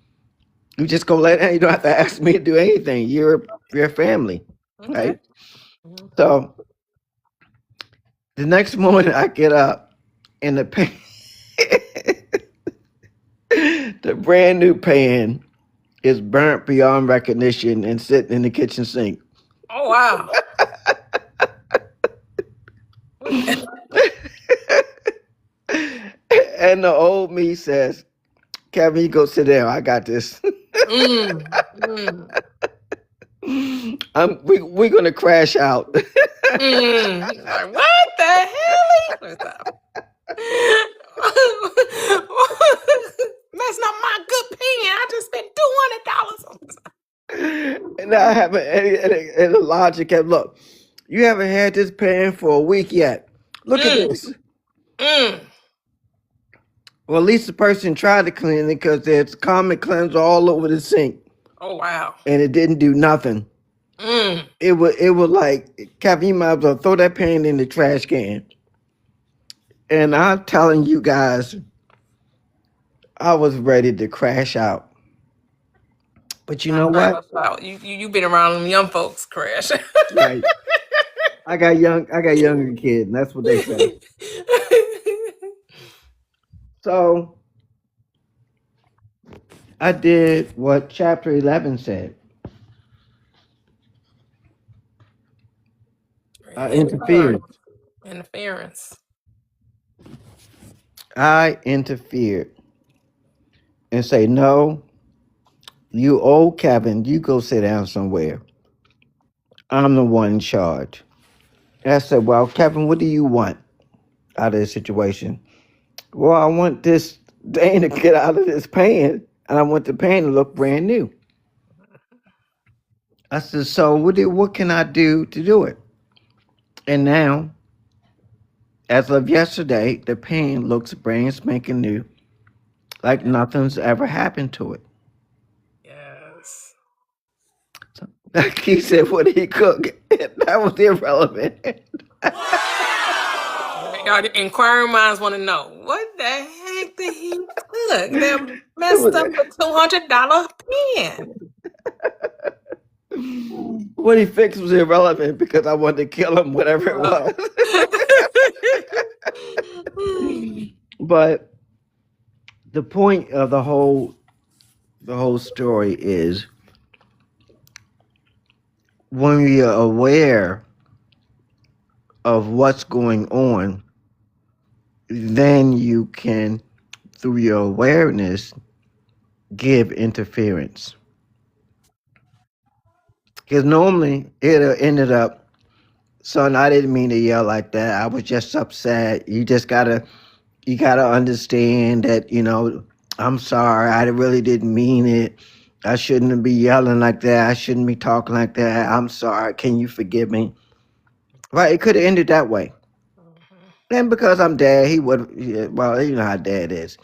You just go lay down. You don't have to ask me to do anything. You're family, right? So the next morning I get up and the brand new pan is burnt beyond recognition and sitting in the kitchen sink. Oh, wow. And the old me says, Kevin, you go sit down. I got this. We're gonna crash out. Like, what the hell? That's not my good pen. I just spent $200 on this. And I haven't and the logic kept, look, you haven't had this pen for a week yet. Look at this. Well, at least the person tried to clean it because there's common cleanser all over the sink. Oh, wow. And it didn't do nothing. It was like, Kevin, you might as well throw that pen in the trash can. And I'm telling you guys, I was ready to crash out. But you know what? You've been around them young folks, crash. Right. I got younger kids, and that's what they say. So I did what chapter 11 said. Interference. I interfered and say, no, you old Kevin, you go sit down somewhere. I'm the one in charge. And I said, well, Kevin, what do you want out of this situation? Well, I want this thing to get out of this pan, and I want the pan to look brand new. I said, so what can I do to do it? And now, as of yesterday, the pan looks brand spanking new, like nothing's ever happened to it. Yes. So, like he said, what did he cook? That was irrelevant. Y'all, inquiring minds want to know, what the heck did he cook? That messed up a $200 pen. What he fixed was irrelevant because I wanted to kill him, whatever it was. But the point of the whole story is, when we are aware of what's going on, then you can, through your awareness, give interference. Because normally it ended up, son, I didn't mean to yell like that. I was just upset. You gotta understand that, I'm sorry. I really didn't mean it. I shouldn't be yelling like that. I shouldn't be talking like that. I'm sorry. Can you forgive me? Right? It could have ended that way. And because I'm dad, he would, well, you know how dad is.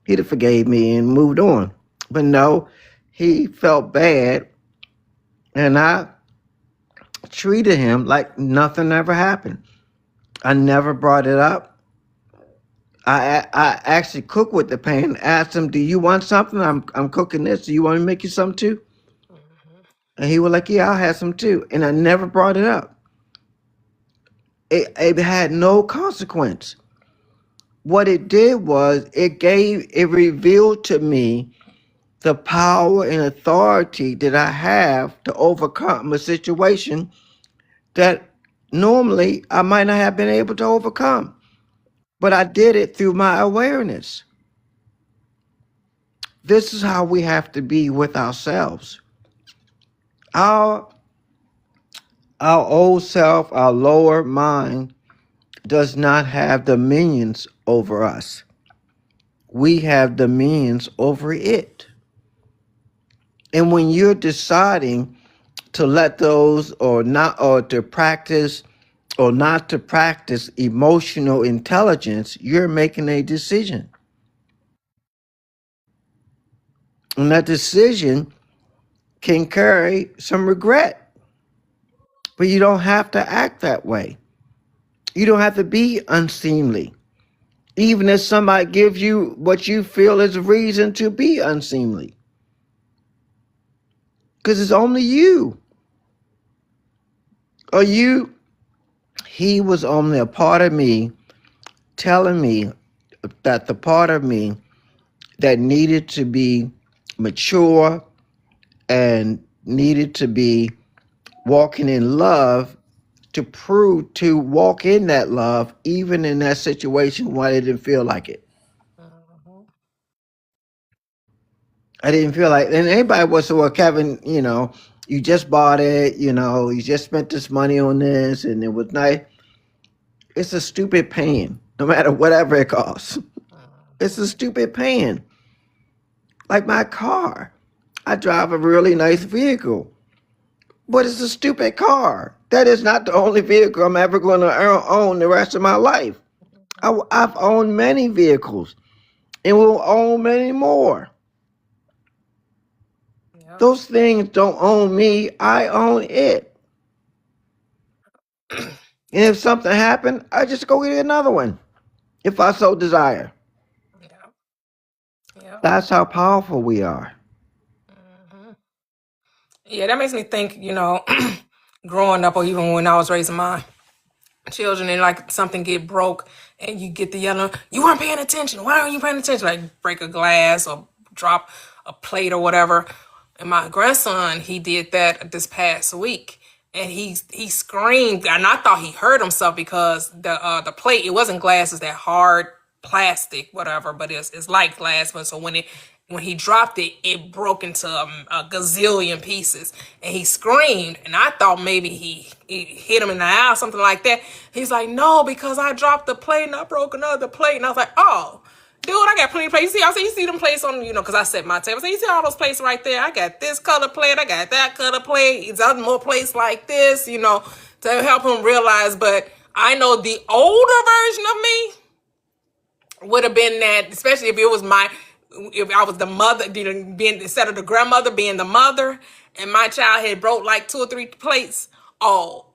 He'd have forgave me and moved on. But no, he felt bad. And I treated him like nothing ever happened. I never brought it up. I actually cooked with the pan. Asked him, "Do you want something? I'm cooking this. Do you want me to make you some too?" And he was like, "Yeah, I'll have some too." And I never brought it up. it had no consequence. What it did was it revealed to me the power and authority that I have to overcome a situation that normally I might not have been able to overcome. But I did it through my awareness. This is how we have to be with ourselves. Our old self, our lower mind, does not have dominions over us. We have dominions over it. And when you're deciding to let those or not, or to practice or not to practice emotional intelligence, you're making a decision. And that decision can carry some regret. But you don't have to act that way. You don't have to be unseemly. Even if somebody gives you what you feel is a reason to be unseemly. Because it's only you. Or he was only a part of me telling me that the part of me that needed to be mature and needed to be walking in love to walk in that love, even in that situation when I didn't feel like it. I didn't feel like, and anybody was, well, Kevin, you just bought it, you just spent this money on this, and it was nice. It's a stupid pain, no matter whatever it costs. It's a stupid pain. Like my car. I drive a really nice vehicle, but it's a stupid car. That is not the only vehicle I'm ever going to own the rest of my life. I've owned many vehicles and will own many more. Yeah. Those things don't own me. I own it. And if something happened, I just go get another one if I so desire. Yeah. That's how powerful we are. Yeah, that makes me think, growing up or even when I was raising my children and like something get broke and you get the yelling, you weren't paying attention. Why aren't you paying attention? Like break a glass or drop a plate or whatever. And my grandson, he did that this past week. And he screamed, and I thought he hurt himself because the plate, it wasn't glass, it's that hard plastic, whatever, but it's like glass. But so when he dropped it, it broke into a gazillion pieces, and he screamed. And I thought maybe he hit him in the eye or something like that. He's like, no, because I dropped the plate and I broke another plate. And I was like, oh. Dude, I got plenty of plates. You see them plates on, because I set my table. So you see all those plates right there? I got this color plate. I got that color plate. It's other more plates like this, to help him realize. But I know the older version of me would have been that, especially if I was the mother, being instead of the grandmother being the mother, and my child had broke like 2 or 3 plates. Oh,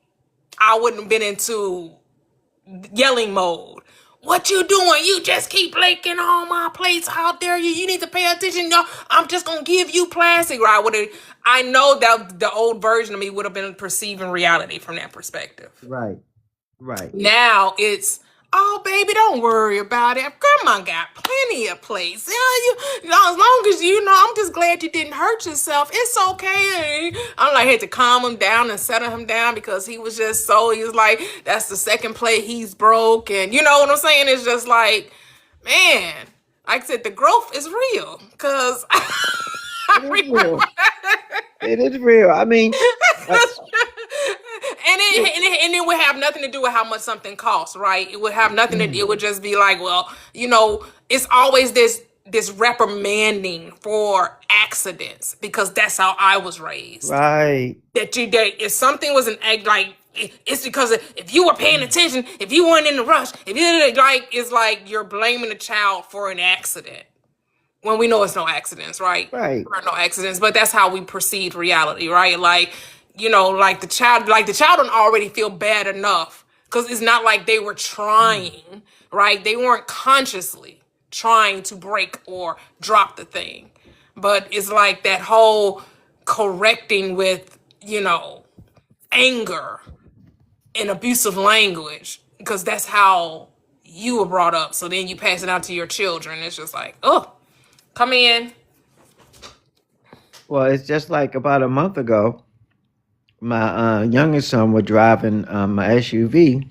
I wouldn't have been into yelling mode. What you doing? You just keep licking all my plates. How dare you? You need to pay attention. Yo, I'm just gonna give you plastic. Right? I know that the old version of me would have been perceiving reality from that perspective. Right. Now it's, oh baby, don't worry about it. Grandma got plenty of plates. As long as I'm just glad you didn't hurt yourself. It's okay. I'm like, had to calm him down and settle him down because he was like, that's the second plate he's broke, and you know what I'm saying? It's just like, man, like I said, the growth is real because I remember. It is real. I mean, and it would have nothing to do with how much something costs, right? It would have nothing to do. It would just be like, well, it's always this reprimanding for accidents because that's how I was raised. right. That if something was an egg, like it's because if you were paying attention, if you weren't in a rush, it's like you're blaming the child for an accident. When we know it's no accidents, right? Right. There are no accidents, but that's how we perceive reality, right? Like, like the child don't already feel bad enough because it's not like they were trying, right? They weren't consciously trying to break or drop the thing. But it's like that whole correcting with, anger in abusive language because that's how you were brought up. So then you pass it out to your children. It's just like, oh, come in. Well, it's just like about a month ago, my youngest son was driving my SUV,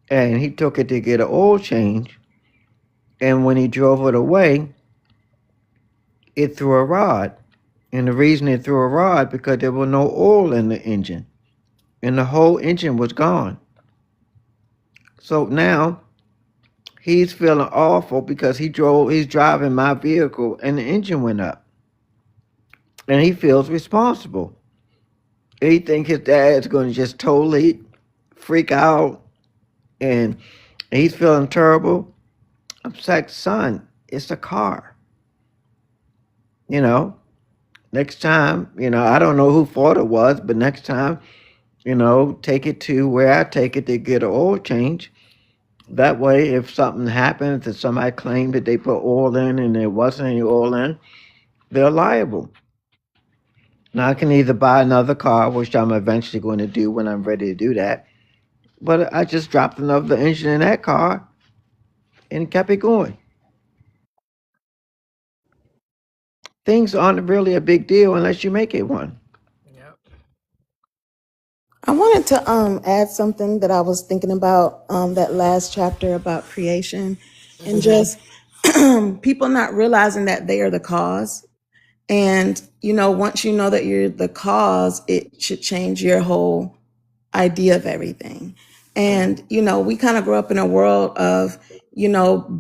and he took it to get an oil change. And when he drove it away, it threw a rod. And the reason it threw a rod because there was no oil in the engine, and the whole engine was gone. So now he's feeling awful because he's driving my vehicle and the engine went up, and he feels responsible. He thinks his dad's going to just totally freak out, and he's feeling terrible. I'm like, son, it's a car. You know, next time, I don't know who fault it was, but next time, take it to where I take it to get an oil change. That way, if something happens that somebody claimed that they put oil in and there wasn't any oil in, they're liable. Now, I can either buy another car, which I'm eventually going to do when I'm ready to do that, but I just dropped another engine in that car and kept it going. Things aren't really a big deal unless you make it one. Yep. I wanted to add something that I was thinking about that last chapter about creation and just people not realizing that they are the cause. And, once you know that you're the cause, it should change your whole idea of everything. And, we kind of grew up in a world of,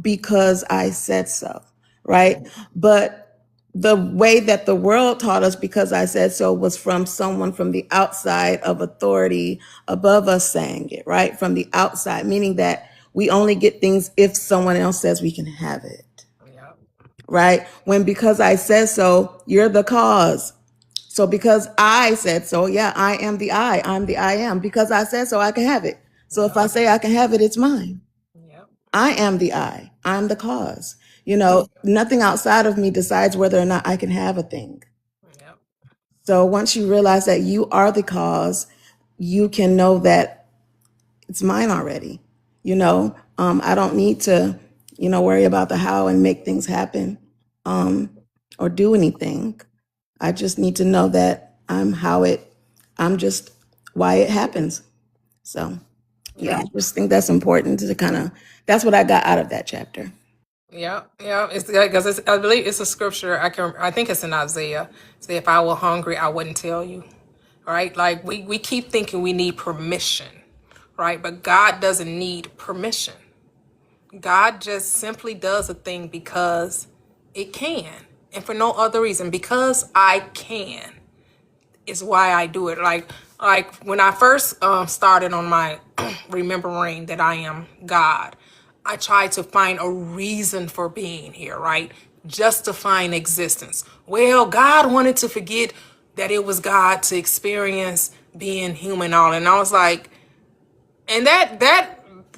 because I said so, right? But the way that the world taught us because I said so was from someone from the outside of authority above us saying it, right? From the outside, meaning that we only get things if someone else says we can have it. Yep. Right? When because I said so, you're the cause. So because I said so, yeah, I am the I. I'm the I am. Because I said so, I can have it. So if I say I can have it, it's mine. Yep. I am the I. I'm the cause. Nothing outside of me decides whether or not I can have a thing. Yep. So once you realize that you are the cause, you can know that it's mine already. I don't need to, worry about the how and make things happen or do anything. I just need to know that I'm just why it happens. So, yeah, I just think that's important to that's what I got out of that chapter. Yeah, yeah. It's because I believe it's a scripture. I think it's in Isaiah. Say, if I were hungry, I wouldn't tell you. Right? Like we keep thinking we need permission, right? But God doesn't need permission. God just simply does a thing because it can, and for no other reason. Because I can is why I do it. Like when I first started on my remembering that I am God, I tried to find a reason for being here, right? Justifying existence. Well, God wanted to forget that it was God to experience being human and all. And I was like, and that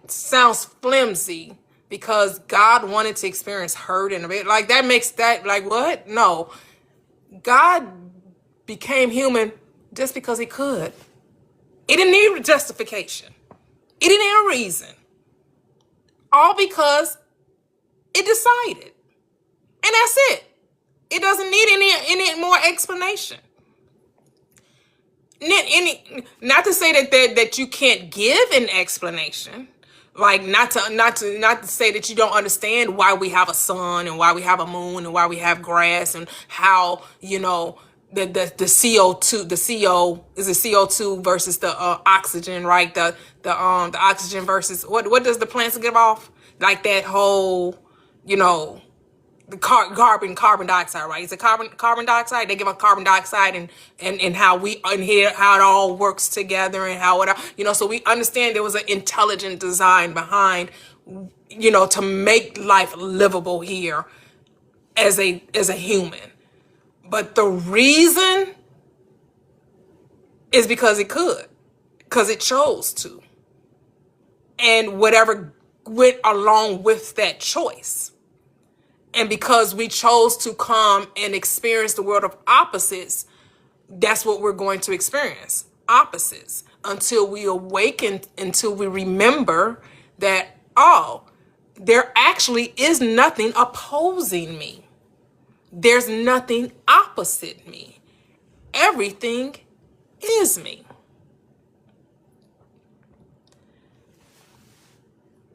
sounds flimsy because God wanted to experience hurt and a bit like that makes that like what? No. God became human just because he could. It didn't need a justification. It didn't need a reason. All because it decided. And that's it. It doesn't need any more explanation. Not to say that you can't give an explanation. Like not to say that you don't understand why we have a sun and why we have a moon and why we have grass and how the CO2 is the CO2 versus the oxygen, right? The oxygen versus what does the plants give off? Like that whole the carbon dioxide, right? It's a carbon dioxide. They give us carbon dioxide and how how it all works together and how it so we understand there was an intelligent design behind to make life livable here as a human. But the reason is because it could, because it chose to, and whatever went along with that choice. And because we chose to come and experience the world of opposites, that's what we're going to experience. Opposites. until we awaken, until we remember that, oh, there actually is nothing opposing me. There's nothing opposite me. Everything is me.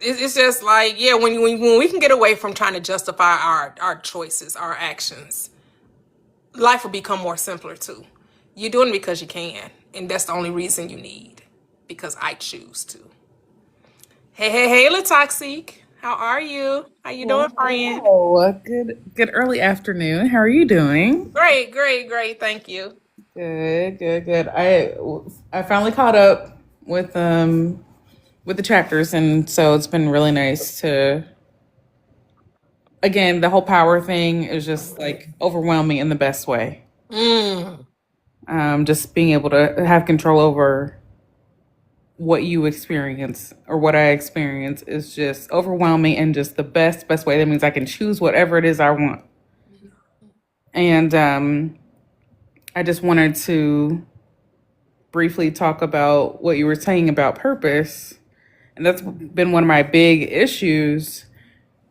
It's just like, yeah, when we can get away from trying to justify our choices, our actions, life will become more simpler too. You're doing it because you can, and that's the only reason you need, because I choose to. Hey, Latoxic. How are you? How you doing, friend? Oh, good early afternoon. How are you doing? Great. Thank you. Good. I finally caught up with the chapters, and so it's been really nice to, again, the whole power thing is just like overwhelming in the best way. Just being able to have control over what you experience or what I experience is just overwhelming, and just the best way. That means I can choose whatever it is I want. And I just wanted to briefly talk about what you were saying about purpose. And that's been one of my big issues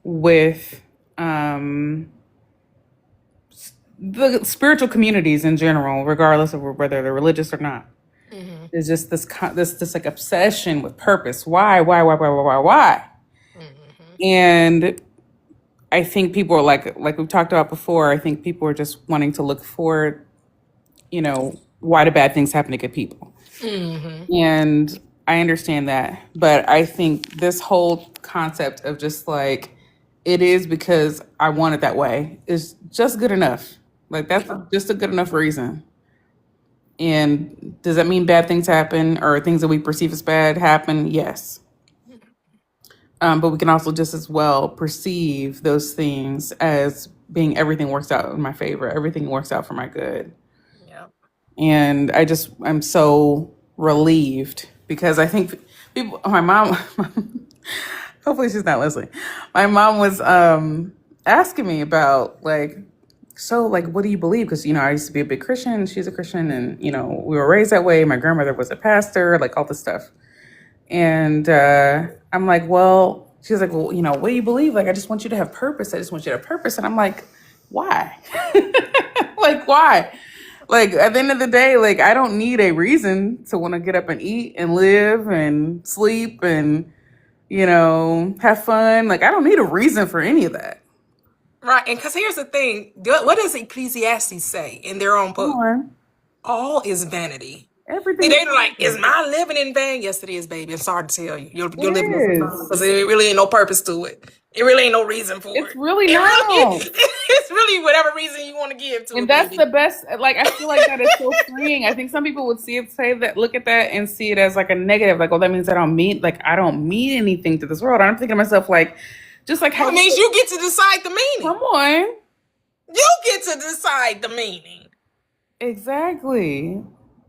with the spiritual communities in general, regardless of whether they're religious or not. There's just this like obsession with purpose. Why? And I think people are like we've talked about before, I think people are just wanting to look for, why do bad things happen to good people? And I understand that. But I think this whole concept of just like, it is because I want it that way is just good enough. Like, that's just a good enough reason. And does that mean bad things happen, or things that we perceive as bad happen? Yes. But we can also just as well perceive those things as being everything works out in my favor. Everything works out for my good. Yep. And I'm so relieved, because I think my mom, hopefully she's not listening. My mom was asking me about what do you believe? Because, I used to be a big Christian. She's a Christian, and, we were raised that way. My grandmother was a pastor, like all this stuff. And I'm like, well, she's like, well, what do you believe? Like, I just want you to have purpose. I just want you to have purpose. And I'm like, why? Like, why? Like, at the end of the day, like, I don't need a reason to want to get up and eat and live and sleep and, have fun. Like, I don't need a reason for any of that. Right, and because here's the thing. What does Ecclesiastes say in their own book? All is vanity. Everything. They're like, is my living in vain? Yes, it is, baby. I'm sorry to tell you. You're living in vain, because there really ain't no purpose to it. It really ain't no reason for it. It's really not. It's really whatever reason you want to give to it. And that's the best. Like, I feel like that is so freeing. I think some people would look at that and see it as like a negative. Like, oh, that means I don't mean anything to this world. I'm thinking to myself, like, just like how it means you get to decide the meaning. Come on. You get to decide the meaning. Exactly.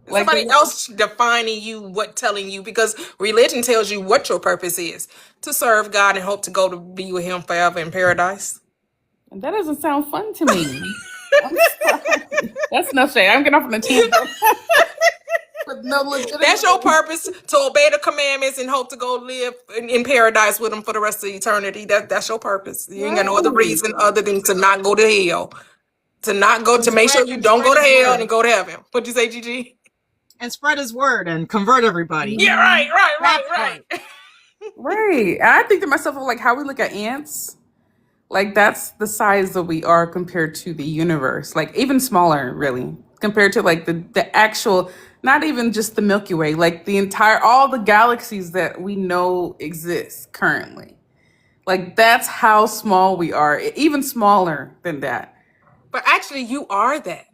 Like, somebody else defining you, telling you, because religion tells you what your purpose is: to serve God and hope to go to be with Him forever in paradise. And that doesn't sound fun to me. I'm sorry. That's no shade. I'm getting off on a tangent. That's your purpose, to obey the commandments and hope to go live in paradise with Him for the rest of eternity. That's your purpose. You ain't got no other reason other than to not go to hell, to make sure you don't go to hell and go to heaven. What'd you say, Gigi? And spread His word and convert everybody. Yeah, right. Right. And I think to myself, like, how we look at ants, like, that's the size that we are compared to the universe. Like, even smaller, really, compared to like the actual, not even just the Milky Way, like all the galaxies that we know exist currently. Like, that's how small we are, even smaller than that. But actually, you are that.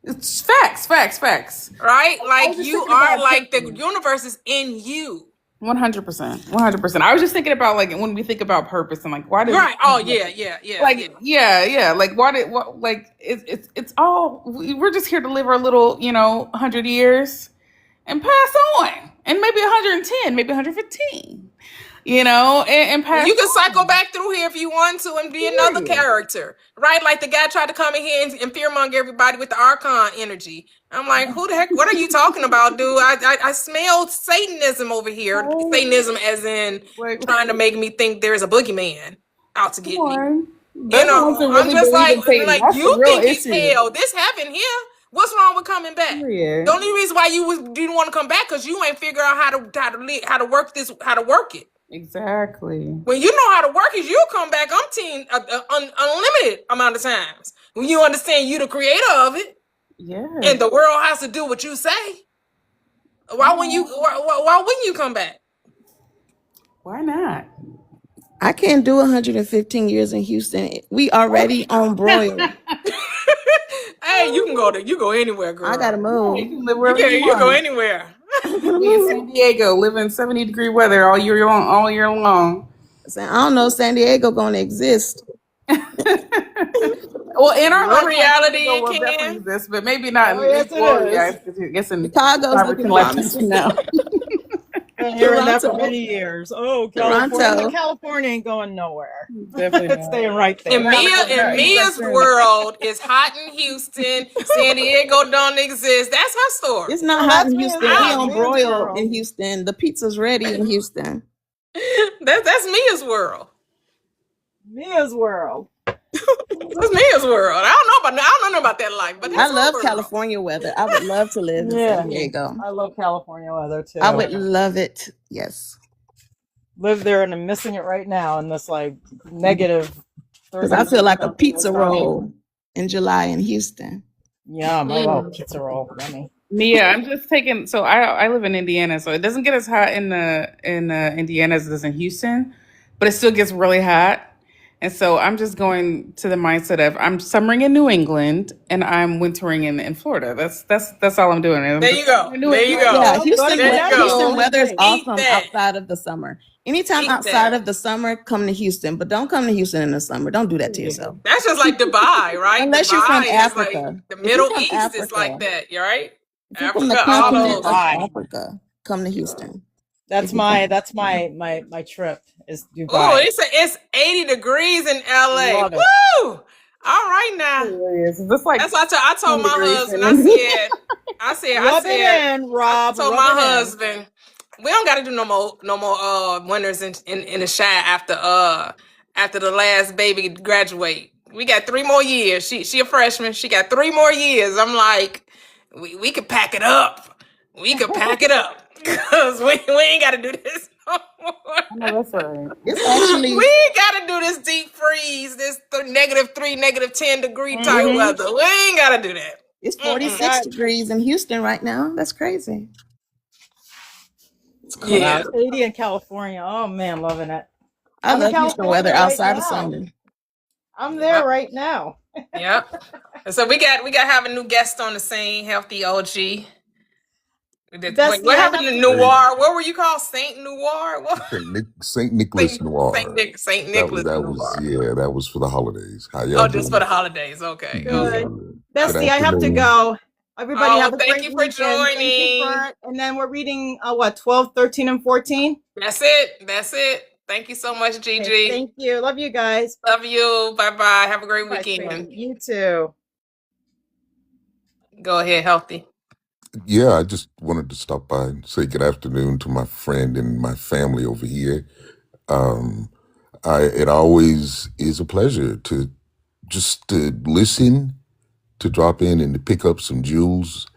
It's facts. Right? Like, you are, like, the universe is in you. 100%. I was just thinking about, like, when we think about purpose and, like, why did right? Oh, yeah. Like, yeah. Like, it's all, we're just here to live our little, 100 years and pass on, and maybe 110, maybe 115. and pass You can on. cycle back through here if you want to and be another Period. character, right? Like the guy tried to come in here and fearmonger everybody with the Archon energy. I'm like, who the heck? What are you talking about, dude? I smelled Satanism over here. Satanism, as in Like, trying to make me think there's a boogeyman out to come get me. on. They're the ones who I'm really just believe in Satan. like That's the you real think it's issue. hell. This heaven here. What's wrong with coming back? Period. The only reason why you didn't want to come back because you ain't figure out how to work it. Exactly. When you know how to work it, you'll come back unlimited amount of times. When you understand you the creator of it, Yeah. and the world has to do what you say. Why wouldn't you come back? Why not? I can't do 115 years in Houston. We already on broil. Hey, you go anywhere, girl. I gotta You move. can live wherever you You go want. anywhere. You can be in San Diego, live in 70-degree weather all year long. I don't know if San Diego gonna exist. Well, in our Your lifetime, reality, San Diego it will can. definitely exist, but maybe not Oh, in yes, it Florida. is. I guess in Chicago's 5 or looking 10 lifetimes promising. from now. Been hearing that for Toronto. many years. Oh, California. Toronto. California ain't going nowhere. Definitely It's not. staying right there. In Mia's world, is hot in Houston. San Diego don't exist. That's her story. It's not Well, hot that's in Mia's Houston. world. We on Mia's broil world. in Houston. The pizza's ready in Houston. That's Mia's world. Mia's world. That's Mia's world. I don't know about that life, but I that's her love world. California weather. I would love to live in Yeah. San Diego. I love California weather too. I would love it. Yes. Live there and I'm missing it right now in this like negative. Because I feel like a 30 pizza Wisconsin. roll in July in Houston. Yum. I love pizza roll. Yummy. Mia, I'm just taking. So I live in Indiana, so it doesn't get as hot in Indiana as it does in Houston, but it still gets really hot. And so I'm just going to the mindset of I'm summering in New England and I'm wintering in Florida. That's all I'm doing. There you go. There you go. Yeah, Go Houston, to Nashville. Houston weather is Eat awesome that. outside of the summer. Anytime Eat outside that. of the summer, come to Houston, but don't come to Houston in the summer. Don't do that to yourself. That's just like Dubai, right? Unless Dubai you're from is Africa. Like the If Middle you're from East is Africa, like that. You're right. If you're from the Africa, all continent those. of Dubai. Africa, come to Houston. That's my trip is Dubai. Oh, it's 80 degrees in LA. Love it. Woo! All right now. Hilarious. It's like That's what I told 10 my degrees husband. in- Rub it in, Rob. I told rub my it in. husband, we don't got to do no more winters in the shy after the last baby graduate. We got 3 more years. She a freshman. She got 3 more years. I'm like, we could pack it up. We could pack it up because we ain't got to do this no more. I know that's right. It's actually We ain't got to do this deep freeze, this -3, -10 degree type weather. We ain't got to do that. it's 46 degrees in Houston right now. That's crazy. It's cold. Yeah. It's 80 in California. Oh man, loving it. I I'm love in Houston weather California right outside of now. summer. I'm there right now. Yep. And so we got have a new guest on the scene, Healthy OG. Bestie, What I happened have to to- Noir? What were you called? Saint Noir? What? Saint Nicholas Noir. Saint Nicholas Noir. That was for the holidays. How y'all Oh, just for doing? the holidays. Okay. Yeah. Okay. Bestie, I have to afternoon. go. Everybody Oh, have a thank great you for weekend. Thank you joining. and then we're reading 12, 13, and 14. That's it. Thank you so much, Gigi. Okay, thank you. Love you guys. Love you. Bye-bye. Have a great Bye, weekend. sweetie. You too. Go ahead, Healthy. Yeah, I just wanted to stop by and say good afternoon to my friend and my family over here. It always is a pleasure to just to listen, to drop in and to pick up some jewels,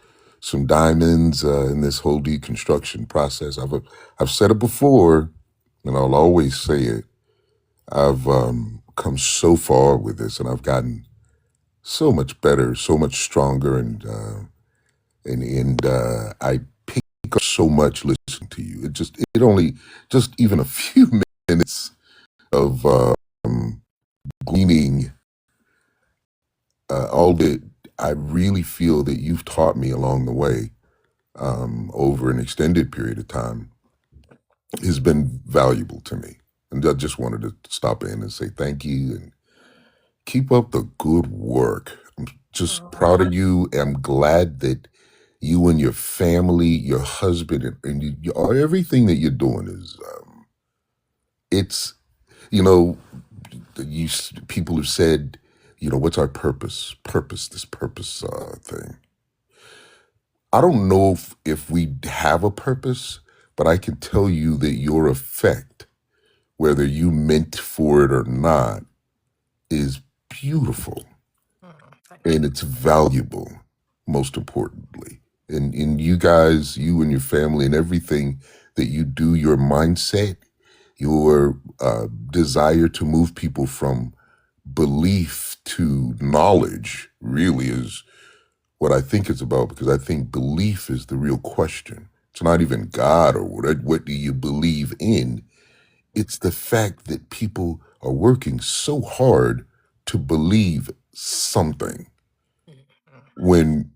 some diamonds in this whole deconstruction process. I've said it before, and I'll always say it. I've come so far with this, and I've gotten so much better, so much stronger, and I pick up so much listening to you. It only just even a few minutes of gleaning all that I really feel that you've taught me along the way over an extended period of time has been valuable to me. And I just wanted to stop in and say thank you and keep up the good work. I'm just proud of you. I'm glad that you and your family, your husband, and everything that you're doing It's, you know, people have said, what's our purpose? This purpose thing. I don't know if we have a purpose, but I can tell you that your effect, whether you meant for it or not, is beautiful and it's valuable, most importantly. And you guys, you and your family and everything that you do, your mindset, your desire to move people from belief to knowledge really is what I think it's about, because I think belief is the real question. It's not even God or what do you believe in. It's the fact that people are working so hard to believe something, when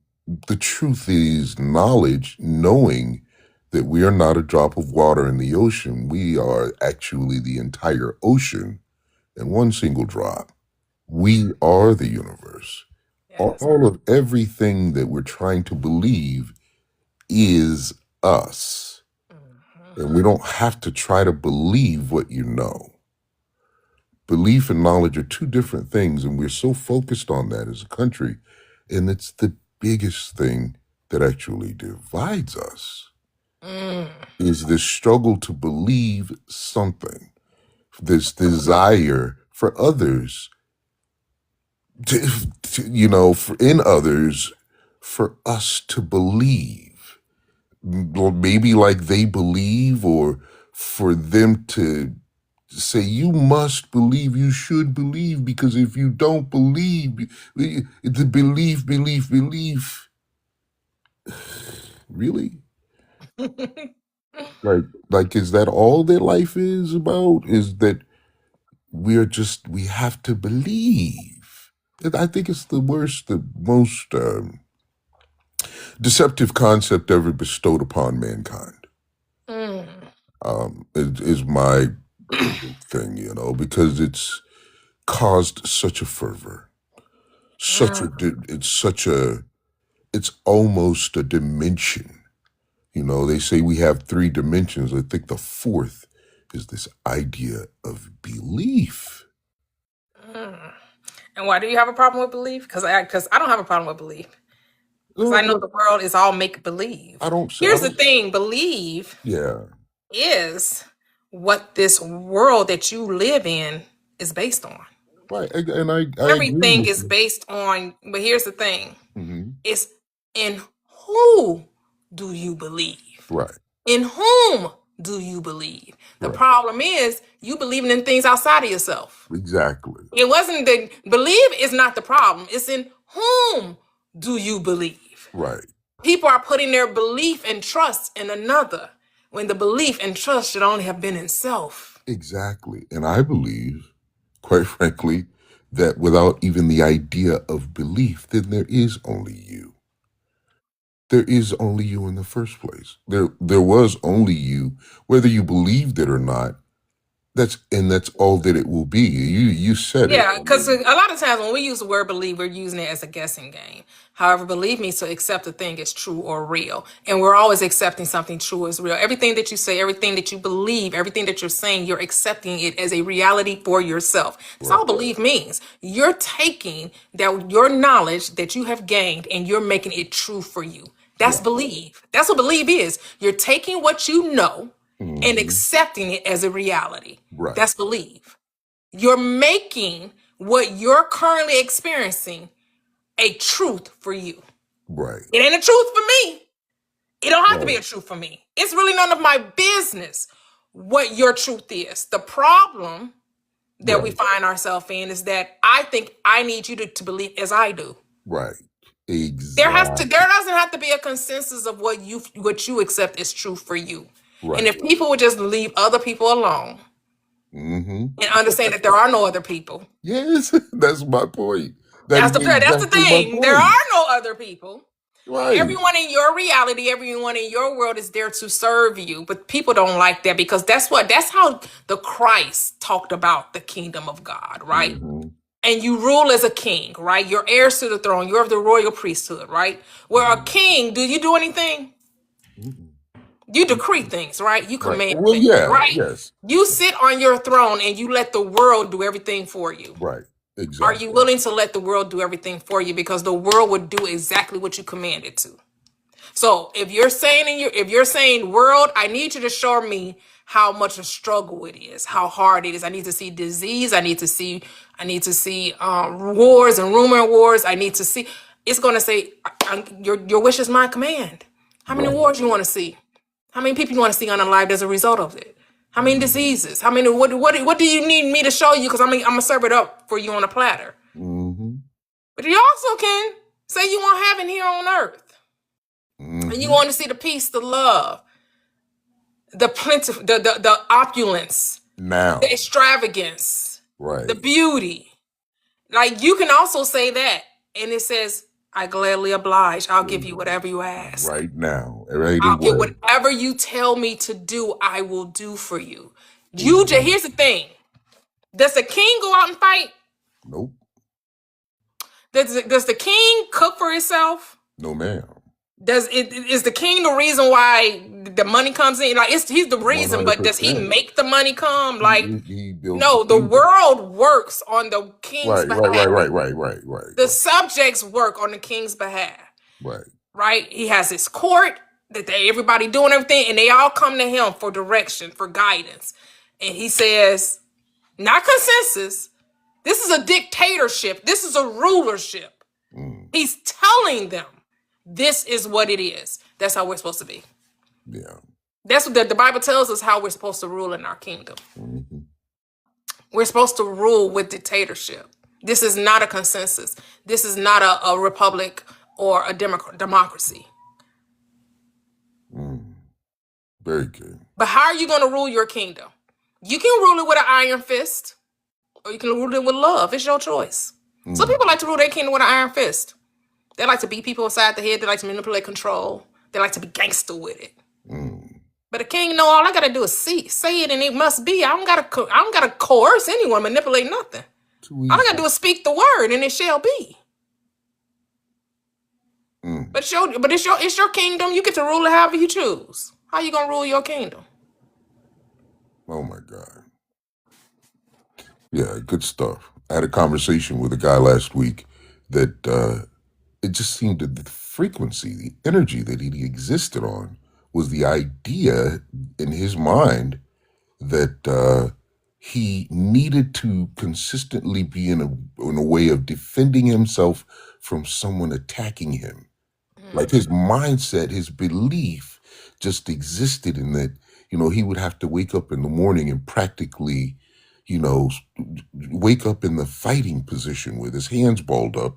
the truth is knowledge, knowing that we are not a drop of water in the ocean. We are actually the entire ocean in one single drop. We are the universe. Yes. All of everything that we're trying to believe is us. And we don't have to try to believe what you know. Belief and knowledge are two different things, and we're so focused on that as a country, and it's the biggest thing that actually divides us, is this struggle to believe something, this desire for others, in others, for us to believe, or maybe like they believe, or for them to say, you must believe, you should believe, because if you don't believe, the belief, really? Like, is that all that life is about? Is that we have to believe? I think it's the most deceptive concept ever bestowed upon mankind. Is my thing, because it's caused such a fervor, it's almost a dimension. They say we have 3 dimensions. I think the 4th is this idea of belief. And why do you have a problem with belief? Because I don't have a problem with belief. Because I know the world is all make believe. Here's the thing: believe is what this world that you live in is based on. Right, and I everything is based on. But here's the thing: it's in who do you believe? Right. In whom do you believe? The problem is you believing in things outside of yourself. Exactly. It wasn't believe is not the problem. It's in whom do you believe? Right. People are putting their belief and trust in another, when the belief and trust should only have been in self. Exactly. And I believe, quite frankly, that without even the idea of belief, then there is only you. There is only you in the first place. There was only you, whether you believed it or not. That's all that it will be. You said it. Yeah, because a lot of times when we use the word believe, we're using it as a guessing game. However, believe means to accept a thing as true or real. And we're always accepting something true as real. Everything that you say, everything that you believe, everything that you're saying, you're accepting it as a reality for yourself. That's all believe means. You're taking your knowledge that you have gained and you're making it true for you. That's believe. That's what believe is. You're taking what you know and accepting it as a reality. Right. That's believe. You're making what you're currently experiencing a truth for you. Right. It ain't a truth for me. It don't have to be a truth for me. It's really none of my business what your truth is. The problem that we find ourselves in is that I think I need you to believe as I do. Right. Exactly. There doesn't have to be a consensus of what you accept as true for you. Right. And if people would just leave other people alone and understand that there are no other people. Yes, that's my point. That's the thing. There are no other people. Right. Everyone in your reality, everyone in your world is there to serve you. But people don't like that, because that's how the Christ talked about the kingdom of God, right? And you rule as a king, right? You're heirs to the throne. You're of the royal priesthood, right? Where a king, do you do anything? You decree things, right? You Right. command Well, things, yeah, right? yes. You sit on your throne and you let the world do everything for you. Right. Are you Exactly. willing to let the world do everything for you? Because the world would do exactly what you command it to. So if you're saying world, I need you to show me how much a struggle it is, how hard it is. I need to see disease. I need to see wars and rumor wars. I need to see. It's going to say your wish is my command. How many Right. wars you want to see? How many people you want to see unalived as a result of it? How many diseases? How many? What do you need me to show you? Because I'm gonna serve it up for you on a platter. Mm-hmm. But you also can say you want heaven here on earth. Mm-hmm. And you want to see the peace, the love, the plenty, the opulence, Now. the extravagance, Right. the beauty. Like you can also say that, and it says, "I gladly oblige. I'll give you whatever you ask. Right now. Right I'll get away. whatever you tell me to do. I will do for you." Here's the thing: does the king go out and fight? Nope. Does the king cook for himself? No, ma'am. Is the king the reason why the money comes in? Like he's the reason, but does he 100%. make the money come? Like He builds no, the kingdom. world works on the king's behalf. Right. The subjects work on the king's behalf. Right? He has his court that everybody doing everything, and they all come to him for direction, for guidance. And he says, not consensus. This is a dictatorship. This is a rulership. He's telling them this is what it is. That's how we're supposed to be. Yeah. That's what the Bible tells us how we're supposed to rule in our kingdom. Mm-hmm. We're supposed to rule with dictatorship. This is not a consensus. This is not a republic or a democracy. Very good. But how are you going to rule your kingdom? You can rule it with an iron fist, or you can rule it with love. It's your choice. Some people like to rule their kingdom with an iron fist. They like to beat people upside the head. They like to manipulate control. They like to be gangster with it. But a king know all I gotta do is say it, and it must be. I don't gotta coerce anyone, manipulate nothing. All I gotta do is speak the word, and it shall be. But it's your kingdom. You get to rule it however you choose. How you gonna rule your kingdom? Oh my God. Yeah, good stuff. I had a conversation with a guy last week that it just seemed that the frequency, the energy that he existed on was the idea in his mind that he needed to consistently be in a way of defending himself from someone attacking him. Like his mindset, his belief just existed in that, he would have to wake up in the morning and practically, wake up in the fighting position with his hands balled up,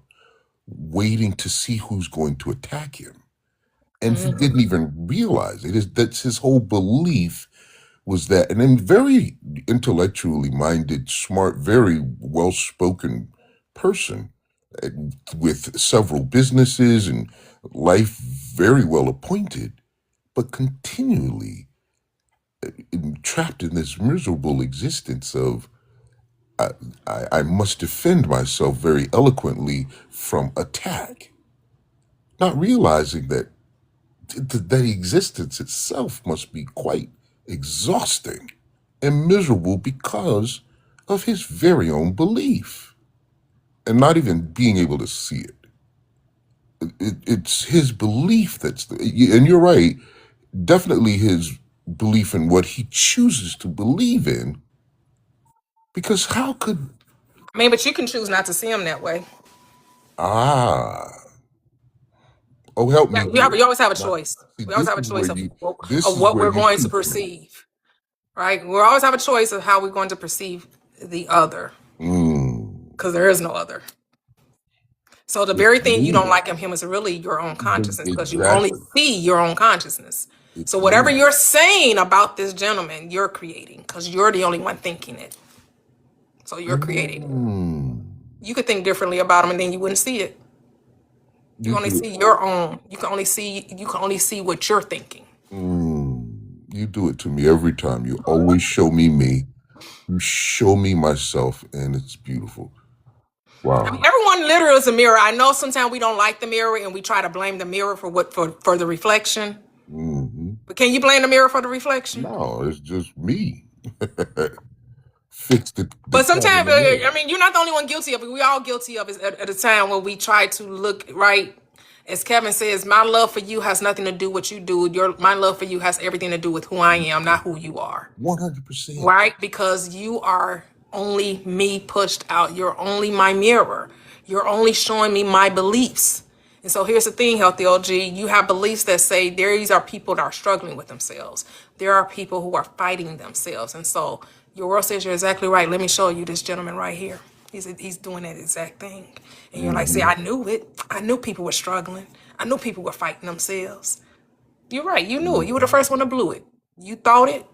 waiting to see who's going to attack him. And he didn't even realize it. That's his whole belief was that. And then very intellectually minded, smart, very well-spoken person with several businesses and life very well appointed, but continually trapped in this miserable existence of I must defend myself very eloquently from attack, not realizing that that existence itself must be quite exhausting and miserable because of his very own belief and not even being able to see it. It's his belief and you're right, definitely his belief in what he chooses to believe in, because how could But you can choose not to see him that way. help me You here. always have a choice. See, We always this have a is where choice of this is what where we're you going to teach me. perceive. Right? We always have a choice of how we're going to perceive the other. Because there is no other. So the very thing you don't like in him is really your own consciousness, because you only see your own consciousness. So whatever you're saying about this gentleman, you're creating, because you're the only one thinking it. So you're creating. You could think differently about him, and then you wouldn't see it. You only see your own. You can only see what you're thinking. You do it to me every time. You always show me me. You show me myself, and it's beautiful. Wow. Everyone literally is a mirror. I know sometimes we don't like the mirror, and we try to blame the mirror for the reflection. Can you blame the mirror for the reflection? No, it's just me. Fix the But cat in sometimes, the mirror. I mean, you're not the only one guilty of it. We all guilty of it at a time when we try to look right. As Kevin says, my love for you has nothing to do with what you do. My love for you has everything to do with who I am, not who you are. 100%. Right? Because you are only me pushed out. You're only my mirror. You're only showing me my beliefs. And so here's the thing, Healthy OG, you have beliefs that say these are people that are struggling with themselves. There are people who are fighting themselves. And so your world says you're exactly right. Let me show you this gentleman right here. He's doing that exact thing. And you're like, see, Mm-hmm. I knew it. I knew people were struggling. I knew people were fighting themselves. You're right. You knew it. You were the first one to blew it. You thought it.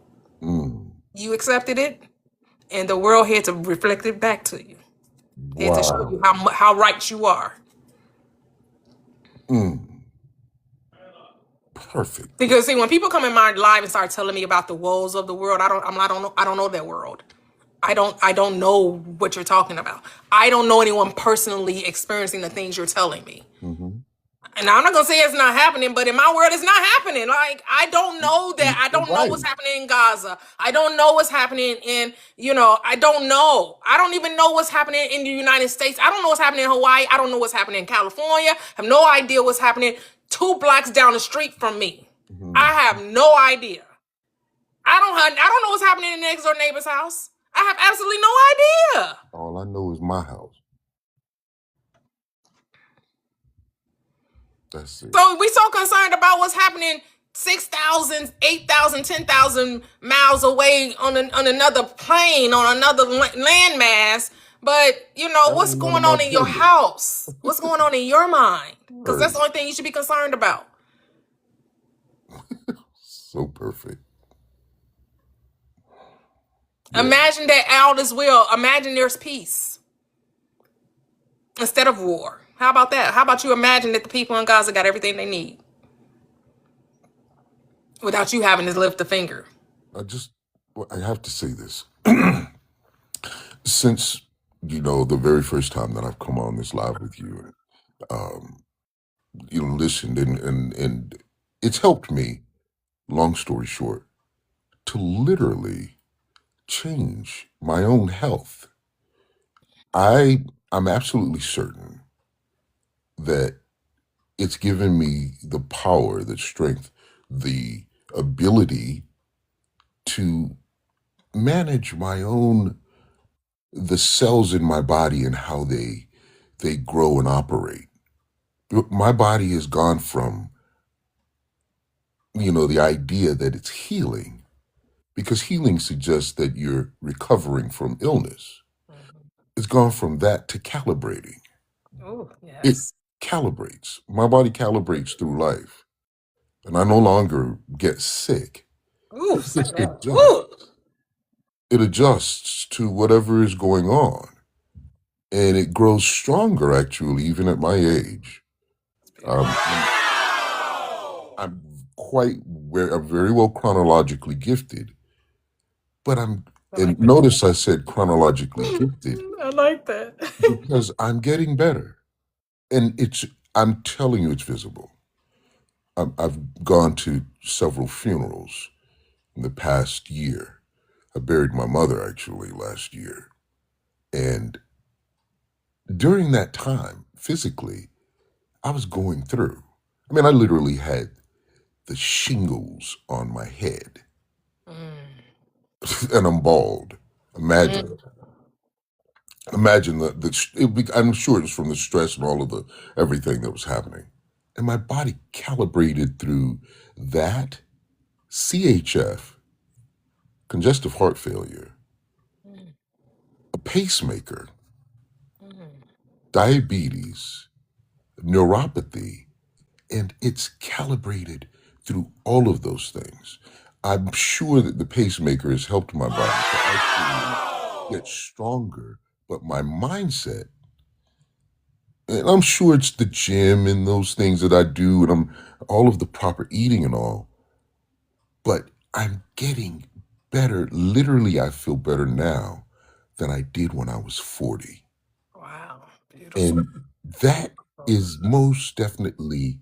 Mm. You accepted it. And the world had to reflect it back to you. Had to show you Wow. how right you are. Mm. Perfect. Because see, when people come in my live and start telling me about the woes of the world, I don't know that world. I don't know what you're talking about. I don't know anyone personally experiencing the things you're telling me. Mm-hmm. And I'm not gonna say it's not happening, but in my world, it's not happening. Like, I don't know that. I You're don't know what's right. happening in Gaza. I don't know what's happening in, I don't know. I don't even know what's happening in the United States. I don't know what's happening in Hawaii. I don't know what's happening in California. I have no idea what's happening 2 blocks down the street from me. Mm-hmm. I have no idea. I don't know what's happening in the next door neighbor's house. I have absolutely no idea. All I know is my house. That's it. So we so concerned about what's happening 6,000, 8,000, 10,000 miles away on another plane, on another landmass. But, That what's ain't none of going my on in your business. house? What's going on in your mind? Because that's Right. the only thing you should be concerned about. So perfect. Yeah. Imagine that all is well. Imagine there's peace instead of war. How about that? How about you imagine that the people in Gaza got everything they need without you having to lift a finger? I have to say this. Since, the very first time that I've come on this live with you, um, listened and it's helped me, long story short, to literally change my own health. I'm absolutely certain that it's given me the power, the strength, the ability to manage the cells in my body and how they grow and operate. My body has gone from, the idea that it's healing, because healing suggests that you're recovering from illness. It's gone from that to calibrating. Oh, It yes. calibrates. My body calibrates through life, and I no longer get sick. Ooh, It say just that. adjusts. Ooh. It adjusts to whatever is going on, and it grows stronger. Actually, even at my age, um, I'm, I'm I'm very well chronologically gifted, but I like and that. notice I said chronologically gifted I like that. because I'm getting better, and I'm telling you, it's visible. I've gone to several funerals in the past year. I buried my mother actually last year, and during that time, physically, I was going through. I mean, I literally had the shingles on my head, and I'm bald. Imagine, imagine I'm sure it was from the stress and all of the everything that was happening, and my body calibrated through that CHF, congestive heart failure, a pacemaker, diabetes, neuropathy, and it's calibrated through all of those things. I'm sure that the pacemaker has helped my body to actually get stronger, but my mindset, and I'm sure it's the gym and those things that I do, and I'm all of the proper eating and all, but I'm getting better. Literally, I feel better now than I did when I was 40. Wow. Beautiful. And that is most definitely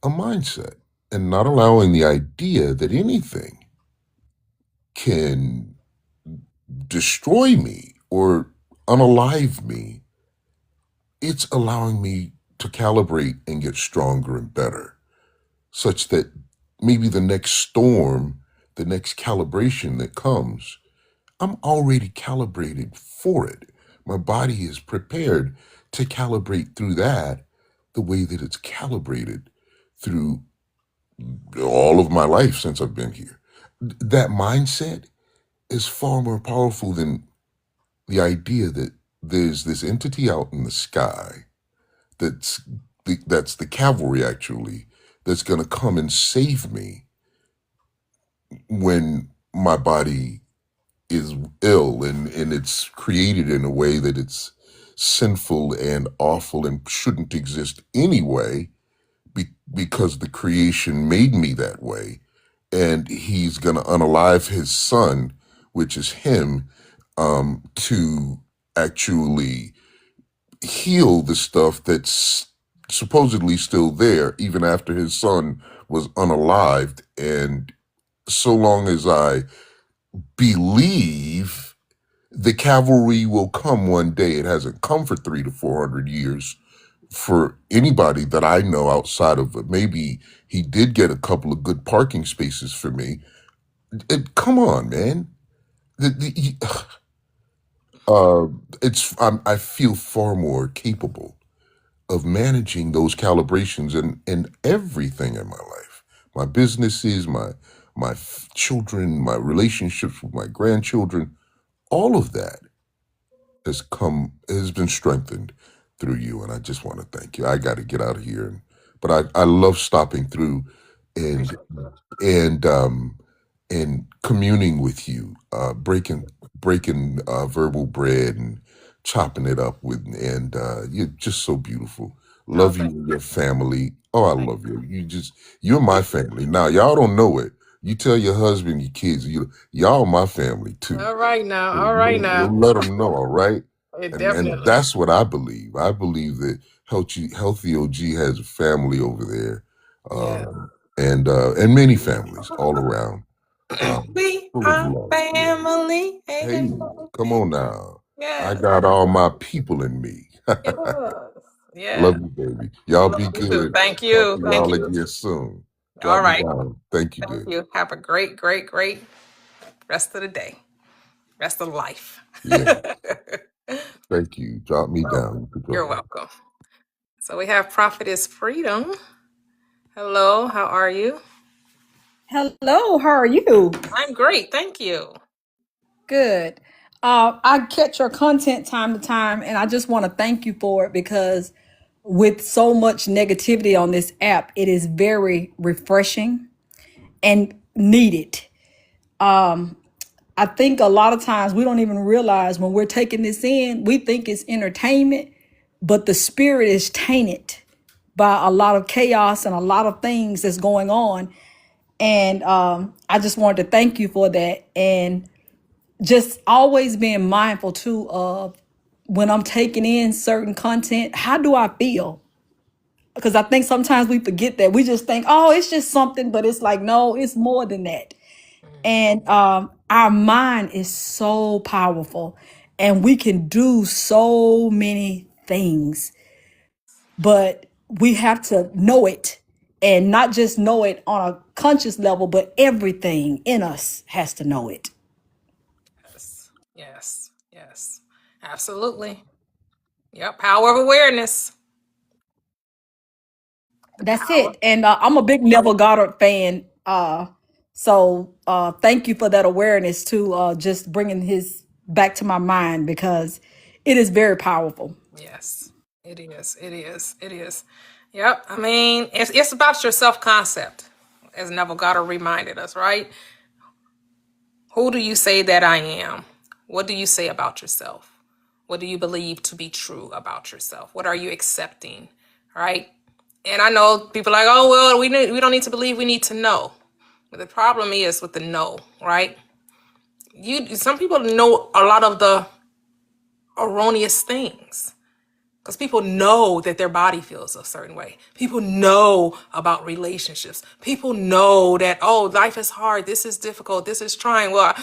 a mindset. and not allowing the idea that anything can destroy me or unalive me. It's allowing me to calibrate and get stronger and better, such that maybe the next storm, the next calibration that comes, I'm already calibrated for it. My body is prepared to calibrate through that the way that it's calibrated through all of my life since I've been here. That mindset is far more powerful than the idea that there's this entity out in the sky that's that's the cavalry actually that's going to come and save me when my body is ill and it's created in a way that it's sinful and awful and shouldn't exist anyway because the creation made me that way, and he's going to unalive his son, which is him, to actually heal the stuff that's supposedly still there even after his son was unalived. And so long as I believe the cavalry will come one day, it hasn't come for 300 to 400 years for anybody that I know outside of maybe he did get a couple of good parking spaces for me. Come on, man. I feel far more capable of managing those calibrations and everything in my life, my businesses, my children, my relationships with my grandchildren, all of that has been strengthened through you, and I just want to thank you. I got to get out of here, but I love stopping through and and um and communing with you, breaking verbal bread and chopping it up with, and you're just so beautiful. Oh, Love you thank and your family. Oh, I thank love you. You're my family. Now, y'all don't know it. You tell your husband, your kids, y'all my family you. too. All right now. So All right now. you'll let them know, all right? And Definitely. that's what I believe. I believe that healthy OG has a family over there, Yeah. and many families all around, We full of are love. Yeah. family. Hey, hey, Hey, come hey. on now. I Yes. got all my people in me. Yes. Love Yeah. you, baby. Y'all Love be you too. good. Thank Talk you. to Thank y'all you. again soon. All Drop me right. down. Thank you, Thank dear. you. Have a great, great, great rest of the day. Rest of life. Yeah, thank you. Drop me down. You can You're drop me. welcome. So we have Prophetess Freedom. Hello, how are you? Hello, how are you? I'm great, thank you. Good. I catch your content time to time, and I just want to thank you for it because with so much negativity on this app, it is very refreshing and needed. I think a lot of times we don't even realize when we're taking this in, we think it's entertainment, but the spirit is tainted by a lot of chaos and a lot of things that's going on. And I just wanted to thank you for that. And just always being mindful too of when I'm taking in certain content, how do I feel? Because I think sometimes we forget that. We just think, oh, it's just something, but it's like, no, it's more than that. And our mind is so powerful and we can do so many things, but we have to know it, and not just know it on a conscious level, but everything in us has to know it. Yes, yes, yes, absolutely. Yep, power of awareness. The That's power. it. And I'm a big Neville Goddard fan. So thank you for that awareness to just bringing his back to my mind because it is very powerful. Yes, it is. It is. It is. Yep. I mean, it's about your self concept, as Neville Goddard reminded us, right? Who do you say that I am? What do you say about yourself? What do you believe to be true about yourself? What are you accepting? Right? And I know people are like, oh well, we don't need to believe, we need to know. But the problem is with the know, right? Some people know a lot of the erroneous things. Because people know that their body feels a certain way. People know about relationships. People know that, oh, life is hard. This is difficult. This is trying. Well,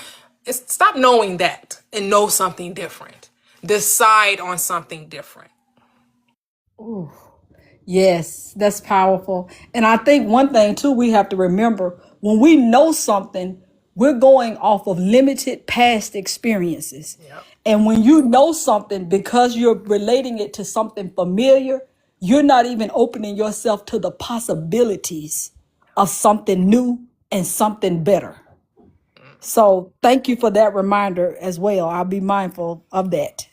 stop knowing that and know something different. Decide on something different. Ooh, yes, that's powerful. And I think one thing too, we have to remember when we know something, we're going off of limited past experiences. Yep. And when you know something, because you're relating it to something familiar, you're not even opening yourself to the possibilities of something new and something better. So thank you for that reminder as well. I'll be mindful of that.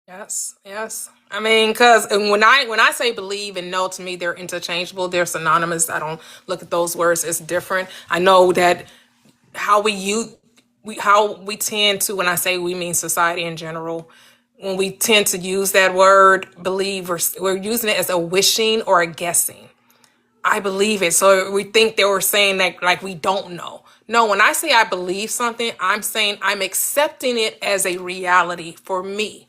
Yes, yes. I mean, because when I say believe and know, to me they're interchangeable. They're synonymous. I don't look at those words as different. I know that how we tend to, when I say we mean society in general, when we tend to use that word believe, we're using it as a wishing or a guessing. I believe it. So we think they were saying that like we don't know. No, when I say I believe something, I'm saying I'm accepting it as a reality for me.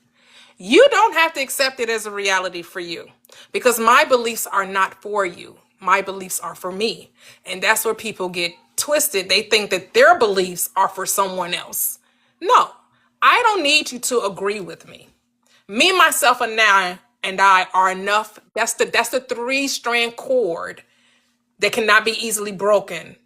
You don't have to accept it as a reality for you, because my beliefs are not for you. My beliefs are for me. And that's where people get twisted. They think that their beliefs are for someone else. No, I don't need you to agree with me. Me, myself, and I are enough. That's the three-strand cord that cannot be easily broken.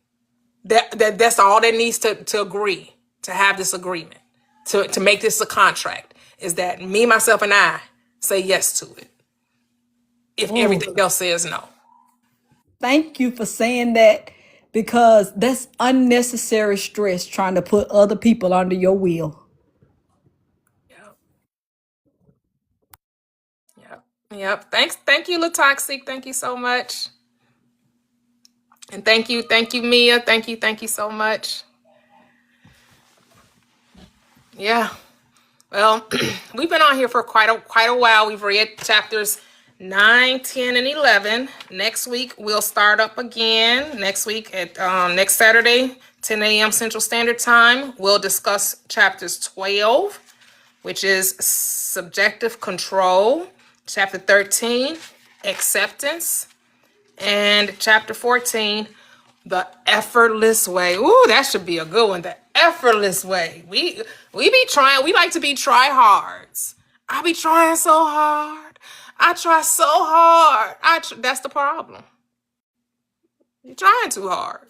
That's all that needs to agree, to have this agreement, to make this a contract, is that me, myself, and I say yes to it. If Oh, everything else says no. thank you for saying that, because that's unnecessary stress trying to put other people under your wheel. Yep. Yep. Yep. Thank you, Latoxic. Thank you so much. And thank you, Mia. Thank you so much. Yeah. Well, we've been on here for quite a while. We've read chapters 9, 10, and 11. Next week we'll start up again. Next week at next Saturday, 10 a.m. Central Standard Time, we'll discuss chapters 12, which is subjective control. Chapter 13, acceptance, and chapter 14, the effortless way. Ooh, that should be a good one. The effortless way. We be trying. We like to be try-hards. I be trying so hard. I try so hard. That's the problem. You're trying too hard.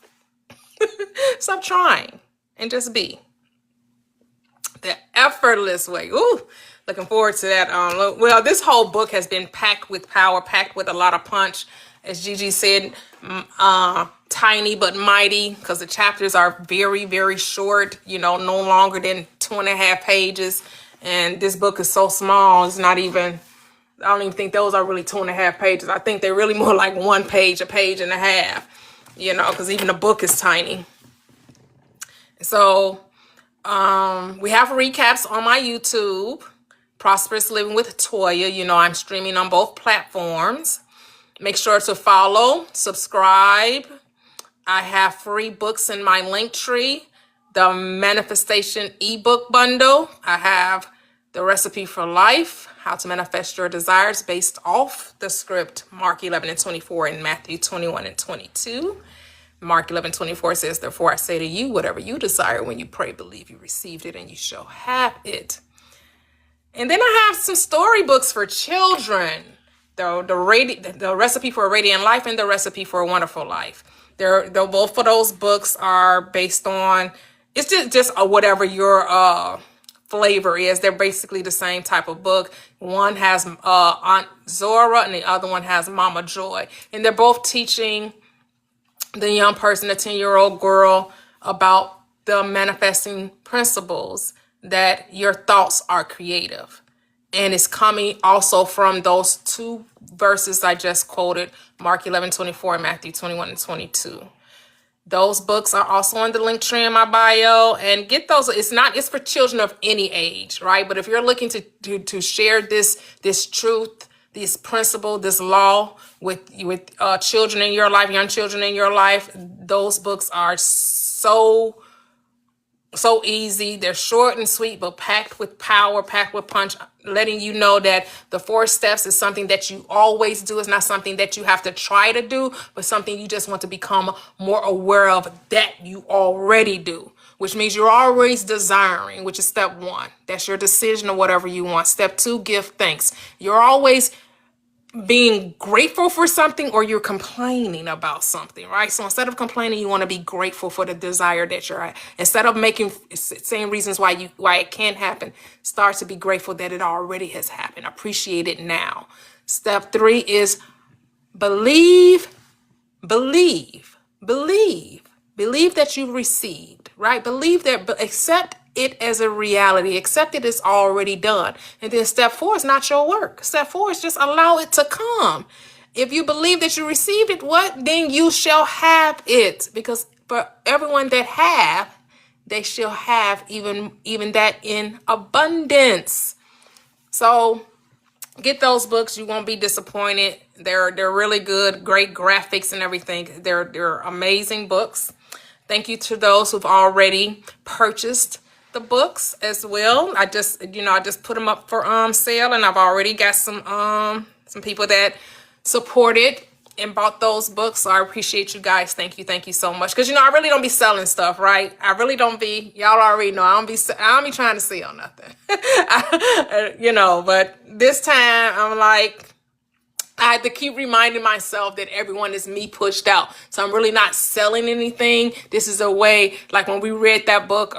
Stop trying and just be. The effortless way. Ooh, looking forward to that. Well, this whole book has been packed with power, packed with a lot of punch. As Gigi said, tiny but mighty, because the chapters are very, very short, no longer than 2.5 pages. And this book is so small, it's not even, I don't even think those are really 2.5 pages. I think they're really more like 1 page, a page and a half, because even the book is tiny. So we have recaps on my YouTube, Prosperous Living with Toyia. I'm streaming on both platforms. Make sure to follow, subscribe. I have free books in my link tree. The Manifestation ebook bundle. I have The Recipe for Life, How to Manifest Your Desires based off the script Mark 11:24 and Matthew 21:22. Mark 11:24 says, therefore I say to you, whatever you desire when you pray, believe you received it and you shall have it. And then I have some storybooks for children. The Recipe for a Radiant Life and The Recipe for a Wonderful Life. They're both of those books are based on, it's just whatever your flavor is. They're basically the same type of book. One has Aunt Zora and the other one has Mama Joy. And they're both teaching the young person, the 10-year-old girl, about the manifesting principles, that your thoughts are creative. And it's coming also from those two verses I just quoted, Mark 11:24 and Matthew 21:22. Those books are also on the link tree in my bio, and get those. It's for children of any age, right? But if you're looking to share this truth, this principle, this law with children in your life, young children in your life, those books are so so easy. They're short and sweet, but packed with power, packed with punch, letting you know that the 4 steps is something that you always do. It's not something that you have to try to do, but something you just want to become more aware of that you already do, which means you're always desiring, which is step 1. That's your decision of whatever you want. Step 2, give thanks. You're always being grateful for something, or you're complaining about something, right? So instead of complaining, you want to be grateful for the desire that you're at. Instead of saying reasons why it can't happen, start to be grateful that it already has happened. Appreciate it now. Step 3 is believe, believe, believe, believe that you've received, right? Believe that, but accept it as a reality. Accept it is already done. And then step 4 is not your work. Step 4 is just allow it to come. If you believe that you received it, what? Then you shall have it. Because for everyone that have, they shall have even that in abundance. So get those books. You won't be disappointed. They're really good, great graphics and everything. They're amazing books. Thank you to those who've already purchased the books as well. I just put them up for sale, and I've already got some people that supported and bought those books. So I appreciate you guys. Thank you so much. Because I really don't be selling stuff, right? I really don't be. Y'all already know I don't be trying to sell nothing. But this time I'm like, I had to keep reminding myself that everyone is me pushed out. So I'm really not selling anything. This is a way, like when we read that book,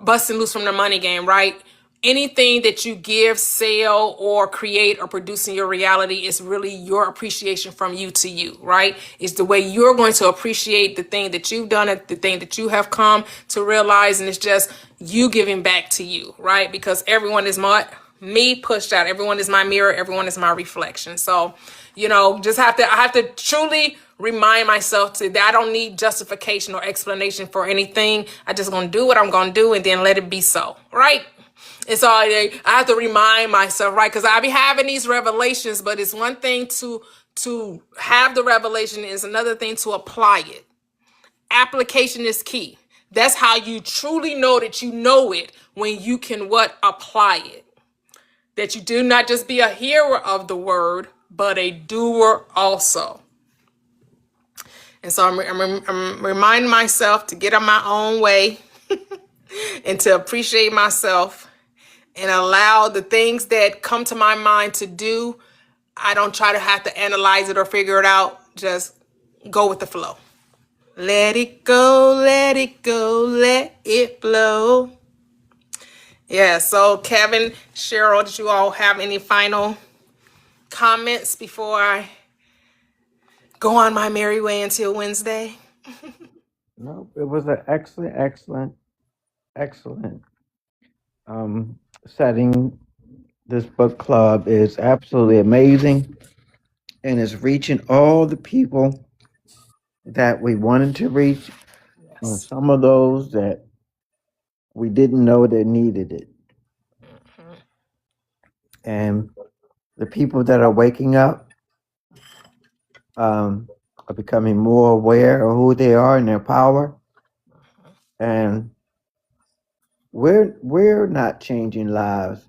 Busting Loose from the Money Game, right? Anything that you give, sell, or create or produce in your reality is really your appreciation from you to you, right? It's the way you're going to appreciate the thing that you've done, the thing that you have come to realize, and it's just you giving back to you, right? Because everyone is me pushed out. Everyone is my mirror. Everyone is my reflection. So, I have to truly remind myself that I don't need justification or explanation for anything. I just gonna do what I'm gonna do and then let it be so, right? And so I have to remind myself, right? Because I be having these revelations, but it's one thing to have the revelation, is another thing to apply it. Application is key. That's how you truly know that you know it, when you can apply it. That you do not just be a hearer of the word, but a doer also. And so I'm reminding myself to get on my own way and to appreciate myself and allow the things that come to my mind to do. I don't try to have to analyze it or figure it out. Just go with the flow. Let it go, let it go, let it flow. Yeah, so Kevin, Cheryl, did you all have any final comments before I go on my merry way until Wednesday? No, it was an excellent setting. This book club is absolutely amazing, and is reaching all the people that we wanted to reach, and Yes. some of those that we didn't know that needed it. And the people that are waking up are becoming more aware of who they are and their power. And we're not changing lives.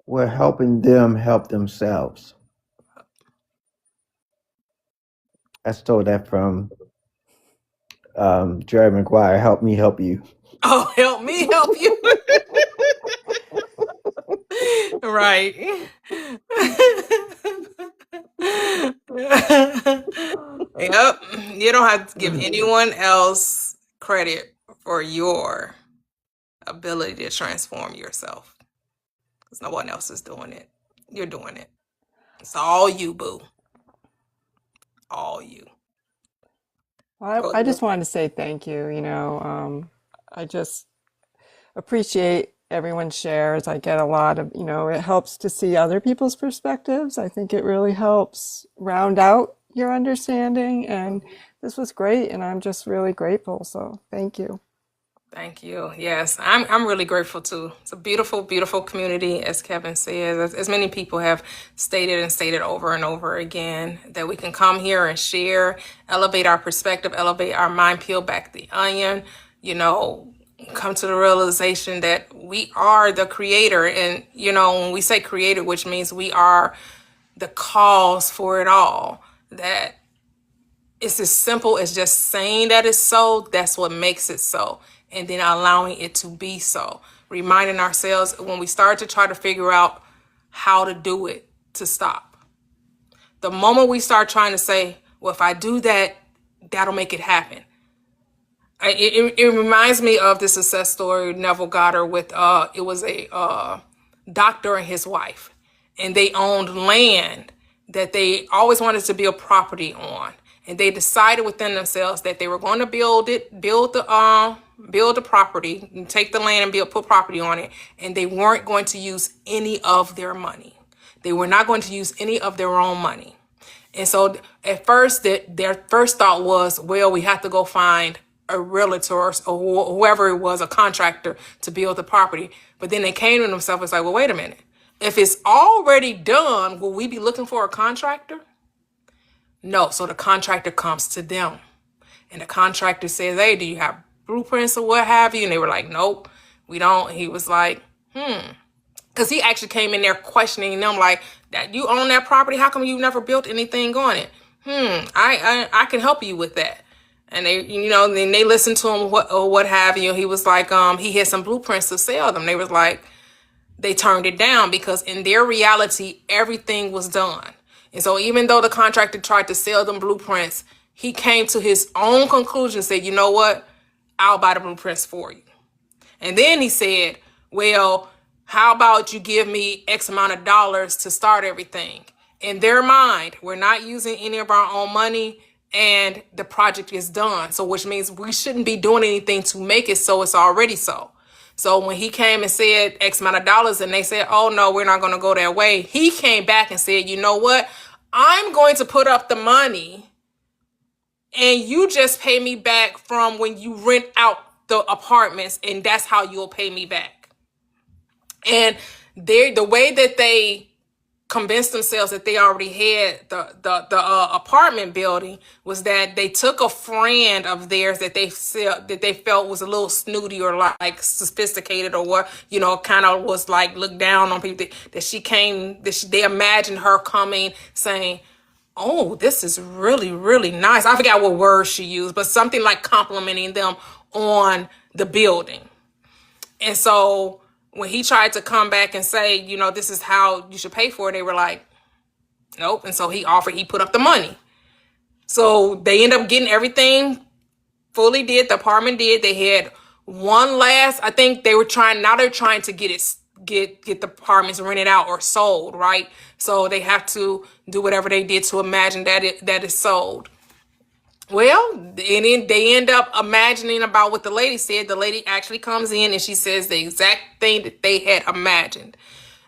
We're helping them help themselves. I stole that from Jerry Maguire. Help me help you. Oh, help me help you. Right. Yep. You don't have to give anyone else credit for your ability to transform yourself, because no one else is doing it. You're doing it. It's all you, boo. All you. I just wanted to say thank you. I just appreciate everyone's shares. I get a lot of, it helps to see other people's perspectives. I think it really helps round out your understanding. And this was great. And I'm just really grateful. So thank you. Thank you. Yes, I'm really grateful too. It's a beautiful, beautiful community, as Kevin says. As many people have stated and stated over and over again, that we can come here and share, elevate our perspective, elevate our mind, peel back the onion, you know, come to the realization that we are the creator. And, you know, when we say creator, which means we are the cause for it all, that it's as simple as just saying that it's so. That's what makes it so. And then allowing it to be so. Reminding ourselves when we start to try to figure out how to do it, to stop. The moment we start trying to say, well, if I do that, that'll make it happen. It reminds me of the success story, Neville Goddard, with it was a doctor and his wife, and they owned land that they always wanted to build property on, and they decided within themselves that they were going to build the property, and take the land and put property on it, and they weren't going to use any of their money. They were not going to use any of their own money. And so at first, their first thought was, well, we have to go find a realtor or whoever it was, a contractor, to build the property. But then they came to themselves and was like, well, wait a minute. If it's already done, will we be looking for a contractor? No. So the contractor comes to them. And the contractor says, hey, do you have blueprints or what have you? And they were like, nope, we don't. He was like, because he actually came in there questioning them, like, that you own that property? How come you never built anything on it? I can help you with that. And they, you know, then they listened to him, what have you. He was like, he had some blueprints to sell them. They was like, they turned it down because in their reality, everything was done. And so even though the contractor tried to sell them blueprints, he came to his own conclusion, said, you know what? I'll buy the blueprints for you. And then he said, well, how about you give me X amount of dollars to start everything? In their mind, we're not using any of our own money and the project is done. So which means we shouldn't be doing anything to make it so. It's already so. So when he came and said X amount of dollars and they said, oh, no, we're not going to go that way. He came back and said, you know what? I'm going to put up the money and you just pay me back from when you rent out the apartments, and that's how you'll pay me back. And the way that they convinced themselves that they already had the apartment building was that they took a friend of theirs that they felt was a little snooty or like sophisticated or what, you know, kind of was like looked down on people, they imagined her coming saying, oh, this is really, really nice. I forgot what word she used, but something like complimenting them on the building. And so when he tried to come back and say, you know, this is how you should pay for it, they were like, nope. And so he put up the money. So they end up getting everything fully did. The apartment did. They had one last, I think they're trying to get the apartments rented out or sold, right? So they have to do whatever they did to imagine that it's sold. Well, and then they end up imagining about what the lady said. The lady actually comes in and she says the exact thing that they had imagined.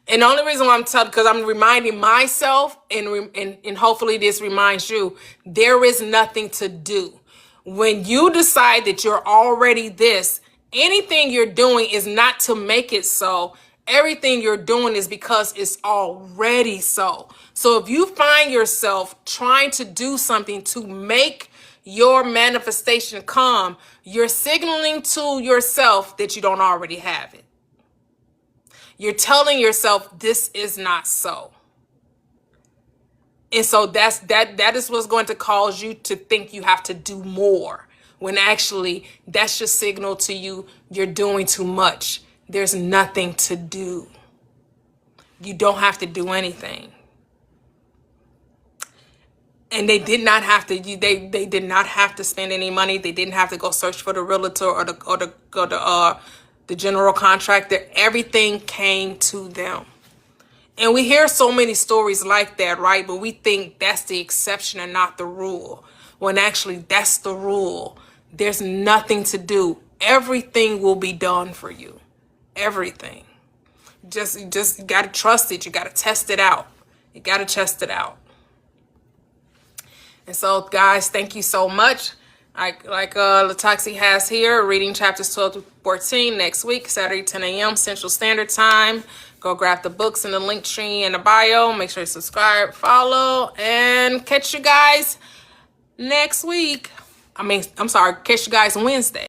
And the only reason why I'm telling, because I'm reminding myself, and hopefully this reminds you, there is nothing to do. When you decide that you're already this, anything you're doing is not to make it so. Everything you're doing is because it's already so. So if you find yourself trying to do something to make your manifestation come, you're signaling to yourself that you don't already have it. You're telling yourself this is not so. And so that is what's going to cause you to think you have to do more, when actually that's just signal to you you're doing too much. There's nothing to do. You don't have to do anything. And they did not have to. They did not have to spend any money. They didn't have to go search for the realtor or the general contractor. Everything came to them. And we hear so many stories like that, right? But we think that's the exception and not the rule. When actually that's the rule. There's nothing to do. Everything will be done for you. Everything. You just got to trust it. You got to test it out. You got to test it out. And so, guys, thank you so much. Like Latoxi has here, reading chapters 12 to 14 next week, Saturday, 10 a.m. Central Standard Time. Go grab the books in the link tree in the bio. Make sure you subscribe, follow, and catch you guys next week. I'm sorry, catch you guys Wednesday.